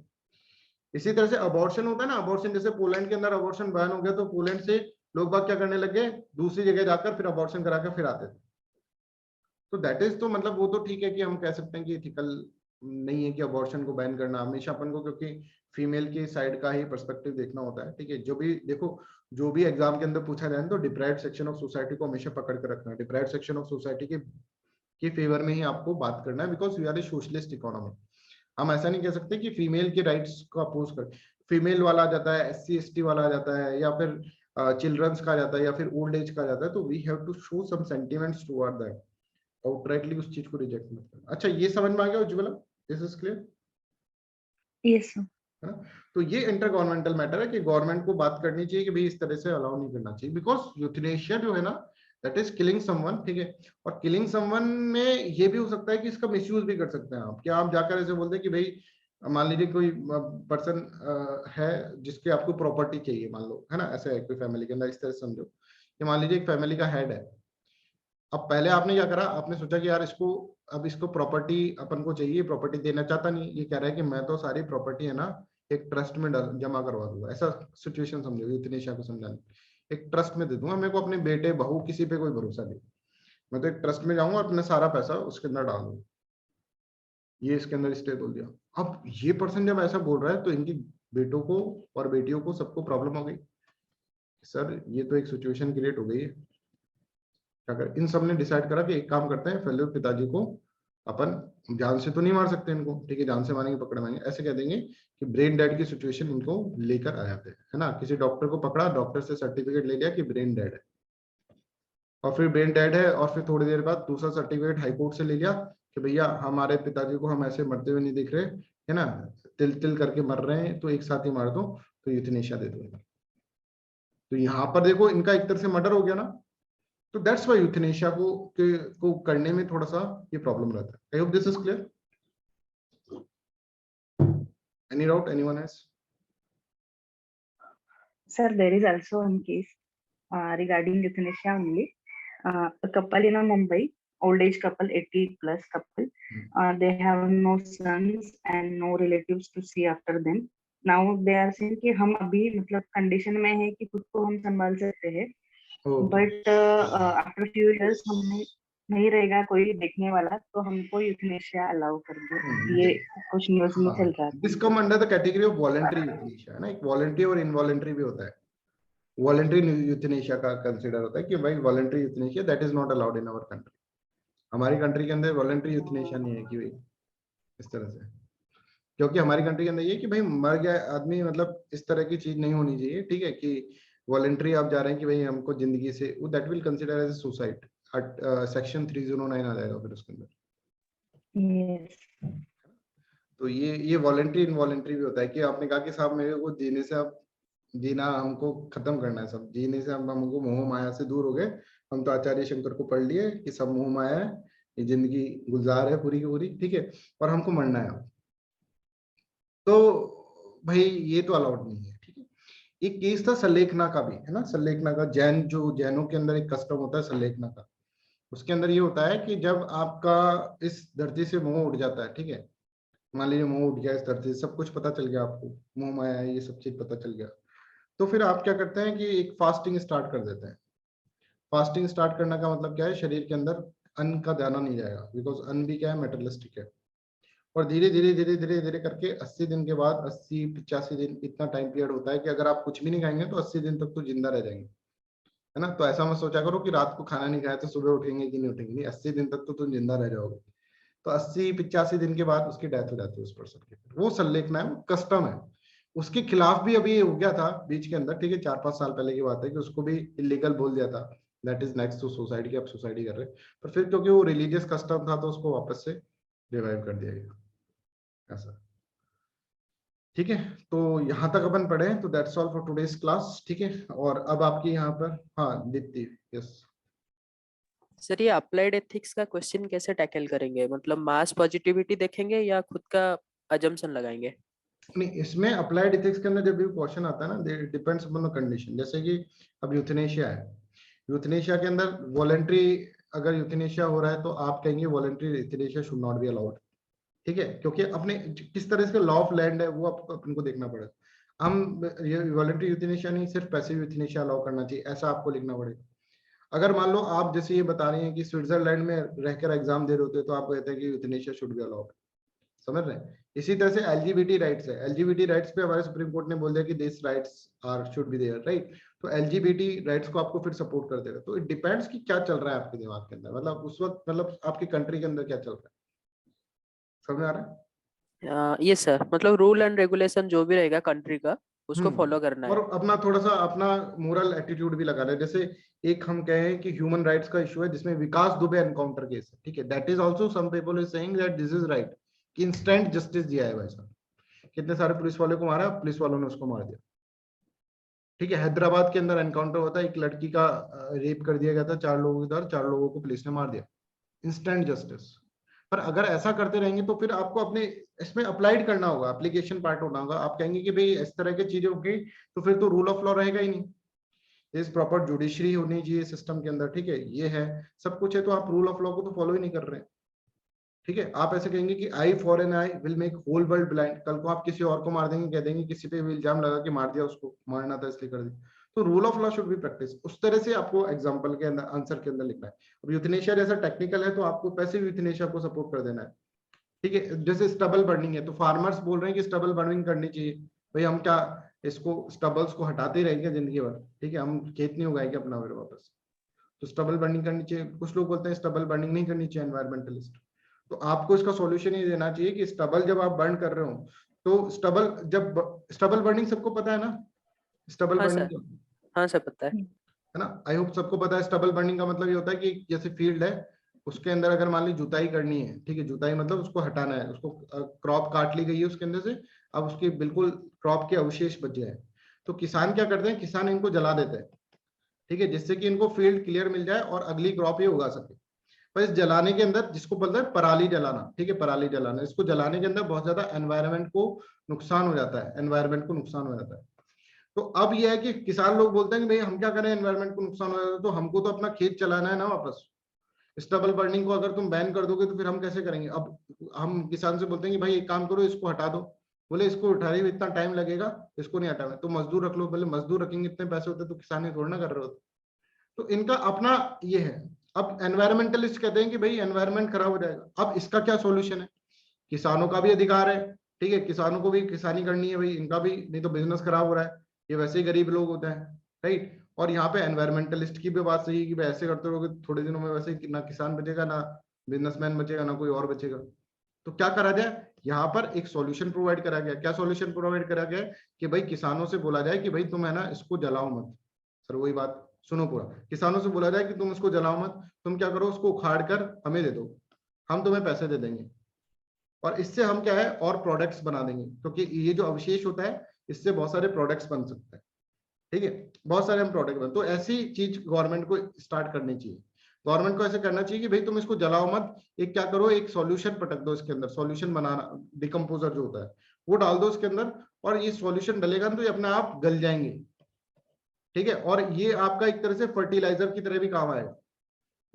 इसी तरह से अबॉर्शन होता है ना, अबॉर्शन जैसे पोलैंड के अंदर अबॉर्शन बैन हो गया तो पोलैंड से लोग बाग क्या करने लगे, दूसरी जगह जाकर फिर अबॉर्शन करा कर फिर आते थे। तो दैट इज, तो मतलब वो तो ठीक है कि हम कह सकते हैं कि एथिकल नहीं है कि अबॉर्शन को बैन करना, हमेशा अपन को क्योंकि फीमेल की साइड का ही पर्सपेक्टिव देखना होता है। ठीक है, जो भी देखो, जो भी एग्जाम के अंदर पूछा जाए तो डिप्राइव्ड सेक्शन ऑफ सोसाइटी को हमेशा पकड़ कर रखना है, डिप्राइव्ड सेक्शन ऑफ सोसाइटी के फेवर में ही आपको बात करना है, because we are a socialist economy. हम ऐसा नहीं कह सकते कि फीमेल के राइट्स को अपोज कर, फीमेल वाला आ जाता है, SC ST वाला आ जाता है, या फिर चिल्ड्रंस का आ जाता है, या फिर ओल्ड एज का आ जाता है, तो we have to show some sentiments toward that, outrightly उस चीज को रिजेक्ट मत करना। अच्छा, ये समझ में आ गया Ujjwala? This is clear? Yes, sir. है ना? तो ये इंटर गवर्नमेंटल मैटर है कि गवर्नमेंट को बात करनी चाहिए कि भाई इस तरह से अलाउ नहीं करना चाहिए, बिकॉज यूथनेशिया जो है ना दैट इज किलिंग समवन। ठीक है, और किलिंग समवन में ये भी हो सकता है कि इसका मिसयूज भी कर सकते हैं आप, कि आप जाकर ऐसे बोलते हैं कि भाई मान लीजिए कोई पर्सन है जिसके आपको प्रॉपर्टी चाहिए, मान लो, है ना, ऐसे है कोई फैमिली के अंदर, इस तरह से समझो कि मान लीजिए एक फैमिली का हेड है। अब पहले आपने क्या करा, आपने सोचा कि यार इसको, अब इसको प्रॉपर्टी अपन को चाहिए, प्रॉपर्टी देना चाहता नहीं, ये कह रहा है कि मैं तो सारी प्रॉपर्टी है ना एक ट्रस्ट में जमा करवा दूंगा, ऐसा सिचुएशन समझो यूथनेशिया को समझाने, एक ट्रस्ट में दे दूंगा, मेरे को अपने बेटे बहू किसी पे कोई भरोसा नहीं, मैं तो एक ट्रस्ट में जाऊंगा, अपना सारा पैसा उसके अंदर डाल दूंगा, ये इसके अंदर स्टे बोल दिया। अब ये पर्सन जब ऐसा बोल रहा है तो इनकी बेटों को और बेटियों को सबको प्रॉब्लम हो गई, सर ये तो एक सिचुएशन क्रिएट हो गई है, क्या कर, इन सब ने डिसाइड करा कि एक काम करते हैं, पहले पिताजी को अपन जान से तो नहीं मार सकते इनको, ठीक है, जान से मारेंगे पकड़वाएंगे, ऐसे कह देंगे कि ब्रेन डेड की सिचुएशन इनको लेकर आ जाते हैं, है ना। किसी डॉक्टर को पकड़ा, डॉक्टर से सर्टिफिकेट ले लिया कि ब्रेन डेड है, और फिर ब्रेन डेड है, और फिर थोड़ी देर बाद दूसरा सर्टिफिकेट हाई कोर्ट से ले लिया कि भैया हमारे पिताजी को हम ऐसे मरते हुए नहीं दिख रहे, है ना, तिल तिल करके मर रहे हैं, तो एक साथ ही मार दो, तो यूथनेशिया दे दो। तो यहाँ पर देखो इनका एक तरह से मर्डर हो गया ना, तो दैट्स व्हाई यूथनेशिया को करने में थोड़ा सा ये प्रॉब्लम रहता है। I hope this is clear. Any doubt, anyone else? Sir, there is also one case regarding euthanasia only. A couple in Mumbai, old age couple, 80 plus couple. They have no sons and no relatives to see after them. Now they are saying कि हम अभी मतलब condition में है कि खुद को हम संभाल सकते हैं, बट आफ्टर फ्यू इयर्स हमें नहीं रहेगा कोई देखने वाला, तो हमको यूथनेशिया अलाउ कर दो। ये कुछ न्यूज़ में चल रहा है। This come under the category of voluntary euthanasia, है ना। एक वॉलंटरी और इनवॉलंटरी भी होता है। वॉलंटरी यूथनेशिया का कंसीडर होता है कि भाई voluntary euthanasia that is not allowed in our country. हमारी कंट्री के अंदर वॉलंटरी यूथनेशिया नहीं है कि भाई इस तरह से, क्योंकि हमारी कंट्री के अंदर ये कि भाई मर गया आदमी, मतलब इस तरह की चीज नहीं होनी चाहिए, ठीक है, कि वॉलंटरी आप जा रहे हैं कि भाई हमको जिंदगी से, that will consider as a suicide. Section 309 आ जाएगा फिर उसके अंदर। तो ये वॉलंटरी इनवॉलंटरी भी होता है कि आपने कहा कि साहब मेरे को जीने से, आप जीना हमको खत्म करना है, सब जीने से हमको मोह माया से दूर हो गए, हम तो आचार्य शंकर को पढ़ लिए कि सब मोह माया है, ये जिंदगी गुजार है पूरी की पूरी, ठीक है, और हमको मरना है। तो भाई ये तो अलाउड नहीं है, ठीक है। एक केस था सल्लेखना का भी, है ना। सल्लेखना का जैनों के अंदर एक कस्टम होता है सल्लेखना का। उसके अंदर ये होता है कि जब आपका इस धरती से मोह उठ जाता है, ठीक है, मान लीजिए मोह उठ गया इस धरती से, सब कुछ पता चल गया आपको, मोह माया है ये सब चीज पता चल गया, तो फिर आप क्या करते हैं कि एक फास्टिंग स्टार्ट कर देते हैं। फास्टिंग स्टार्ट करने का मतलब क्या है, शरीर के अंदर अन्न का दाना नहीं जाएगा, बिकॉज अन्न भी क्या है, मेटलिस्टिक है। और धीरे धीरे धीरे धीरे धीरे करके 80 दिन के बाद, 80-85 दिन इतना टाइम पीरियड होता है कि अगर आप कुछ भी नहीं खाएंगे तो 80 दिन तक तो जिंदा रह जाएंगे, है ना। तो ऐसा मत सोचा करो कि रात को खाना नहीं खाया तो सुबह उठेंगे कि नहीं उठेंगे, नहीं, 80 दिन तक तो तुम जिंदा रह जाओगे। तो 80-85 दिन के बाद उसकी डेथ हो जाती है उस पर्सन की। वो सल्लेखना है, वो कस्टम है। उसके खिलाफ भी अभी ये हो गया था बीच के अंदर, ठीक है, 4-5 साल पहले की बात है, कि उसको भी इलीगल बोल दिया था, that is next to suicide, की आप सुसाइड कर रहे हैं। पर फिर क्योंकि वो रिलीजियस कस्टम था तो उसको वापस से रिवाइव कर दिया गया, ऐसा, ठीक है। तो यहाँ तक अपन पढ़े, तो that's all for today's class, ठीक है। और अब आपकी यहाँ पर, हाँ दीप्ति, यस सर ये अप्लाइड एथिक्स का क्वेश्चन कैसे टैकल करेंगे, मतलब मास पॉजिटिविटी देखेंगे या खुद का अजम्पशन लगाएंगे? नहीं, इसमें अप्लाइड एथिक्स के अंदर जब भी क्वेश्चन आता है ना, डिपेंड्स अपॉन द कंडीशन। जैसे कि अब यूथनेशिया है, यूथनेशिया के अंदर वॉलंटरी, अगर यूथनेशिया हो रहा है तो आप कहेंगे voluntary euthanasia should not be allowed, ठीक है, क्योंकि अपने किस तरह से लॉ ऑफ लैंड है वो अपन को देखना पड़ेगा। हम वॉलंटरी यूथनेशिया नहीं, सिर्फ पैसिव यूथनेशिया अलाउ करना चाहिए, ऐसा आपको लिखना पड़ेगा। अगर मान लो आप जैसे ये बता रही हैं कि स्विट्जरलैंड में रहकर एग्जाम दे रहे होते तो आप कहते हैं कि यूथनेशिया शुड बी अलाउड, समझ रहे हैं। इसी तरह से एलजीबीटी राइट्स है, एलजीबीटी राइट्स पे हमारे सुप्रीम कोर्ट ने बोल दिया कि this rights are should be there, right. तो एलजीबीटी राइट्स को आपको फिर सपोर्ट कर देगा। तो इट डिपेंड्स कि क्या चल रहा है आपके दिमाग के अंदर, मतलब उस वक्त, मतलब आपकी कंट्री के अंदर क्या चल रहा है, समझ आ रहा है। ये सर, मतलब रूल एंड रेगुलेशन जो भी रहेगा कंट्री का उसको फॉलो करना है, और अपना थोड़ा सा अपना मोरल एटीट्यूड भी लगा रहे हैं। जैसे एक हम कहें कि ह्यूमन राइट्स का इशू है जिसमें विकास दुबे एनकाउंटर केस है, ठीक है, that is also some people is saying that this is right, कि इंस्टेंट जस्टिस दिया है भाई साहब। कितने सारे पुलिस वाले को मारा, पुलिस वालों ने उसको मार दिया, ठीक है। हैदराबाद के अंदर एनकाउंटर होता है, एक लड़की का रेप कर दिया गया था, 4 लोगों के द्वारा, 4 लोगों को पुलिस ने मार दिया, इंस्टेंट जस्टिस। पर अगर ऐसा करते रहेंगे तो फिर आपको अपने इसमें अप्लाइड करना होगा, एप्लीकेशन पार्ट होना होगा। आप कहेंगे कि भाई इस तरह की चीजें होगी तो फिर तो रूल ऑफ लॉ रहेगा ही नहीं, इस प्रॉपर जुडिशरी होनी चाहिए सिस्टम के अंदर, ठीक है, ये है सब कुछ है, तो आप रूल ऑफ लॉ को तो फॉलो ही नहीं कर रहे हैं, ठीक है। आप ऐसे कहेंगे कि eye for an eye will make whole world blind, कल को आप किसी और को मार देंगे, कह देंगे किसी पे भी इल्जाम लगा के मार दिया, उसको मारना था इसलिए कर दिया। तो rule of law should be practice, उस तरह से आपको एग्जांपल के अंदर आंसर के अंदर लिखना है। अब यूथनेशिया जैसा टेक्निकल है तो आपको पैसिव यूथनेशिया को सपोर्ट कर देना है, ठीक है। जैसे स्टबल बर्निंग है तो फार्मर्स बोल रहे हैं कि स्टबल बर्निंग करनी चाहिए, भाई हम क्या इसको स्टबल्स को हटाते ही रहेंगे जिंदगी भर, ठीक है, हम खेत नहीं उगाएंगे अपना फिर वापस। तो स्टबल बर्निंग करनी चाहिए। कुछ लोग बोलते हैं स्टबल बर्निंग नहीं करनी चाहिए एनवायरमेंटलिस्ट। तो आपको इसका सॉल्यूशन ये देना चाहिए कि स्टबल जब आप बर्न कर रहे हो तो स्टबल बर्निंग सबको पता है ना, स्टबल हाँ बर्निंग सर, हाँ सर पता है। है ना। आई होप सबको पता है स्टबल बर्निंग का मतलब ये होता है कि जैसे फील्ड है उसके अंदर अगर मान ली जुताई करनी है, ठीक है, जुताई मतलब उसको हटाना है, उसको क्रॉप काट ली गई है उसके अंदर से, अब उसके बिल्कुल क्रॉप के अवशेष बचे हैं, तो किसान क्या करते हैं, किसान इनको जला देते हैं, ठीक है, जिससे कि इनको फील्ड क्लियर मिल जाए और अगली क्रॉप ये उगा सके। पर इस जलाने के अंदर, जिसको बोलते हैं पराली जलाना, ठीक है, पराली जलाना, इसको जलाने के अंदर बहुत ज्यादा एनवायरनमेंट को नुकसान हो जाता है, एनवायरनमेंट को नुकसान हो जाता है। तो अब यह है कि किसान लोग बोलते हैं कि भाई हम क्या करें, एनवायरनमेंट को नुकसान हो जाता है, तो हमको तो अपना खेत चलाना है ना वापस। स्टबल बर्निंग को अगर तुम बैन कर दोगे तो फिर हम कैसे करेंगे। अब हम किसान से बोलते हैं कि भाई एक काम करो, इसको हटा दो, बोले इसको उठाने में इतना टाइम लगेगा, इसको नहीं हटाना, तो मजदूर रख लो। बोले मजदूर रखेंगे इतने पैसे होते तो किसान ही थोड़ा ना कर रहे होते। तो इनका अपना ये है। अब एनवायरमेंटलिस्ट कहते हैं कि भाई एनवायरमेंट खराब हो जाएगा। अब इसका क्या सॉल्यूशन है, किसानों का भी अधिकार है, ठीक है, किसानों को भी किसानी करनी है भाई, इनका भी, नहीं तो बिजनेस खराब हो रहा है, ये वैसे ही गरीब लोग होते हैं, राइट। और यहाँ पे एनवायरमेंटलिस्ट की भी बात सही है कि भाई ऐसे करते रहोगे थोड़े दिनों में वैसे ना किसान बचेगा, ना बिजनेसमैन बचेगा, ना कोई और बचेगा। तो क्या करा जाए, यहाँ पर एक सॉल्यूशन प्रोवाइड करा गया। क्या सॉल्यूशन प्रोवाइड करा गया कि भाई किसानों से बोला जाए कि भाई तुम है ना इसको जलाओ मत। सर वही बात सुनो पूरा, किसानों से बोला जाए कि तुम इसको जलाओ मत, तुम क्या करो उसको उखाड़ कर हमें दे दो, हम तुम्हें पैसे दे देंगे, और इससे हम क्या है और प्रोडक्ट्स बना देंगे, क्योंकि ये जो अवशेष होता है इससे बहुत सारे प्रोडक्ट्स बन सकते हैं, ठीक है, बहुत सारे हम प्रोडक्ट बन। तो ऐसी चीज गवर्नमेंट को स्टार्ट करनी चाहिए। गवर्नमेंट को ऐसे करना चाहिए कि भाई तुम इसको जलाओ मत, एक क्या करो, एक सॉल्यूशन पटक दो इसके अंदर, सॉल्यूशन बनाना, डिकम्पोजर जो होता है वो डाल दो इसके अंदर, और ये सॉल्यूशन डलेगा तो ये अपने आप गल जाएंगे, ठीक है, और ये आपका एक तरह से फर्टिलाइजर की तरह भी काम आएगा।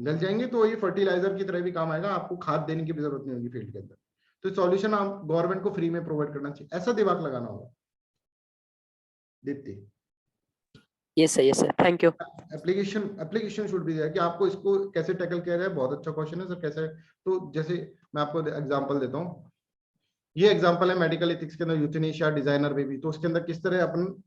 गल जाएंगे तो ये फर्टिलाइजर की तरह भी काम आएगा, आपको खाद देने की भी जरूरत नहीं होगी फील्ड के अंदर। तो सॉल्यूशन आप गवर्नमेंट को फ्री में प्रोवाइड करना चाहिए, ऐसा दिमाग लगाना होगा। Deepti, yes sir, thank you. Application should be there कि आपको इसको कैसे टैकल किया जाए। बहुत अच्छा क्वेश्चन है सर, कैसे। तो जैसे मैं आपको एग्जांपल देता हूँ, ये एग्जांपल है मेडिकल एथिक्स के अंदर यूथेनेशिया डिजाइनर बेबी। तो उसके अंदर किस तरह अपन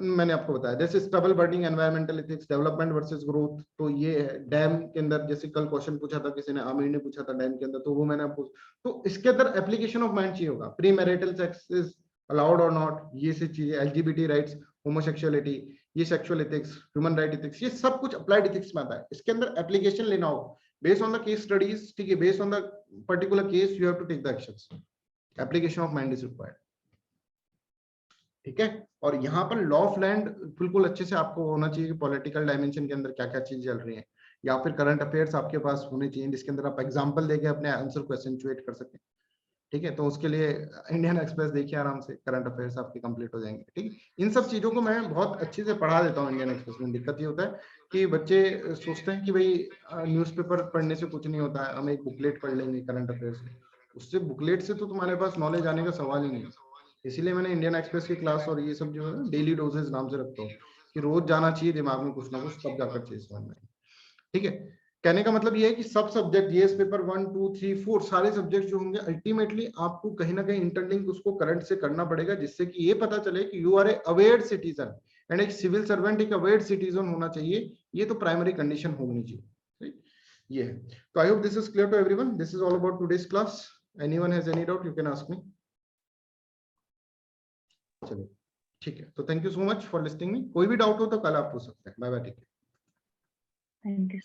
मैंने आपको बताया, जैसे stubble burning, environmental ethics, development versus growth. तो ये है डैम के अंदर, जैसे कल क्वेश्चन पूछा था किसी ने, आमिर ने पूछा था डैम के अंदर, तो वो मैंने आपको, तो इसके अंदर एप्लीकेशन ऑफ माइंड चाहिए होगा। Pre marital sex is allowed और नॉट, ये सी चीजें, एलजीबीटी राइट्स, होमोसेक्सुअलिटी, ये sexual ethics, human right ethics, ये सब कुछ अप्लाइड एथिक्स में आता है। इसके अंदर एप्लीकेशन लेना होगा based on the case studies, ठीक है, based on the particular case you have to take the actions. Application of mind is required, ठीक है। और यहाँ पर लॉ ऑफ लैंड बिल्कुल अच्छे से आपको होना चाहिए कि पॉलिटिकल डायमेंशन के अंदर क्या क्या चीज चल रही है, या फिर करंट अफेयर्स आपके पास होने चाहिए जिसके अंदर आप एग्जांपल देके अपने आंसर को एसेंचुएट कर सकें, ठीक है। तो उसके लिए इंडियन एक्सप्रेस देखिए आराम से, करंट अफेयर्स आपके कंप्लीट हो जाएंगे, ठीक है। इन सब चीजों को मैं बहुत अच्छे से पढ़ा देता हूँ इंडियन एक्सप्रेस में। दिक्कत ये होता है कि बच्चे सोचते हैं कि भाई न्यूज़पेपर पढ़ने से कुछ नहीं होता है, हम एक बुकलेट पढ़ लेंगे करंट अफेयर्स में, उससे बुकलेट से तो तुम्हारे पास नॉलेज आने का सवाल ही नहीं। इसीलिए मैंने इंडियन एक्सप्रेस की क्लास और ये सब जो है डेली डोजेज नाम से रखता हूँ कि रोज जाना चाहिए दिमाग में कुछ ना कुछ, तब जाकर चीज समझ में, ठीक है। कहने का मतलब ये है कि सब सब्जेक्ट, जीएस पेपर 1 2 3 4 सारे सब्जेक्ट जो होंगे अल्टीमेटली आपको कहीं ना कहीं इंटरलिंक उसको करंट से करना पड़ेगा, जिससे कि ये पता चले कि you are a aware citizen, and एक सिविल सर्वेंट एक अवेयर सिटीजन होना चाहिए। ये तो प्राइमरी कंडीशन होनी चाहिए, ये है। तो I hope this is clear to everyone. This is all about today's class. Anyone has any doubt you can ask me. चलिए ठीक है, तो thank you so much for listening me. कोई भी डाउट हो तो कल आप पूछ सकते हैं। बाय बाय, ठीक है। Thank you.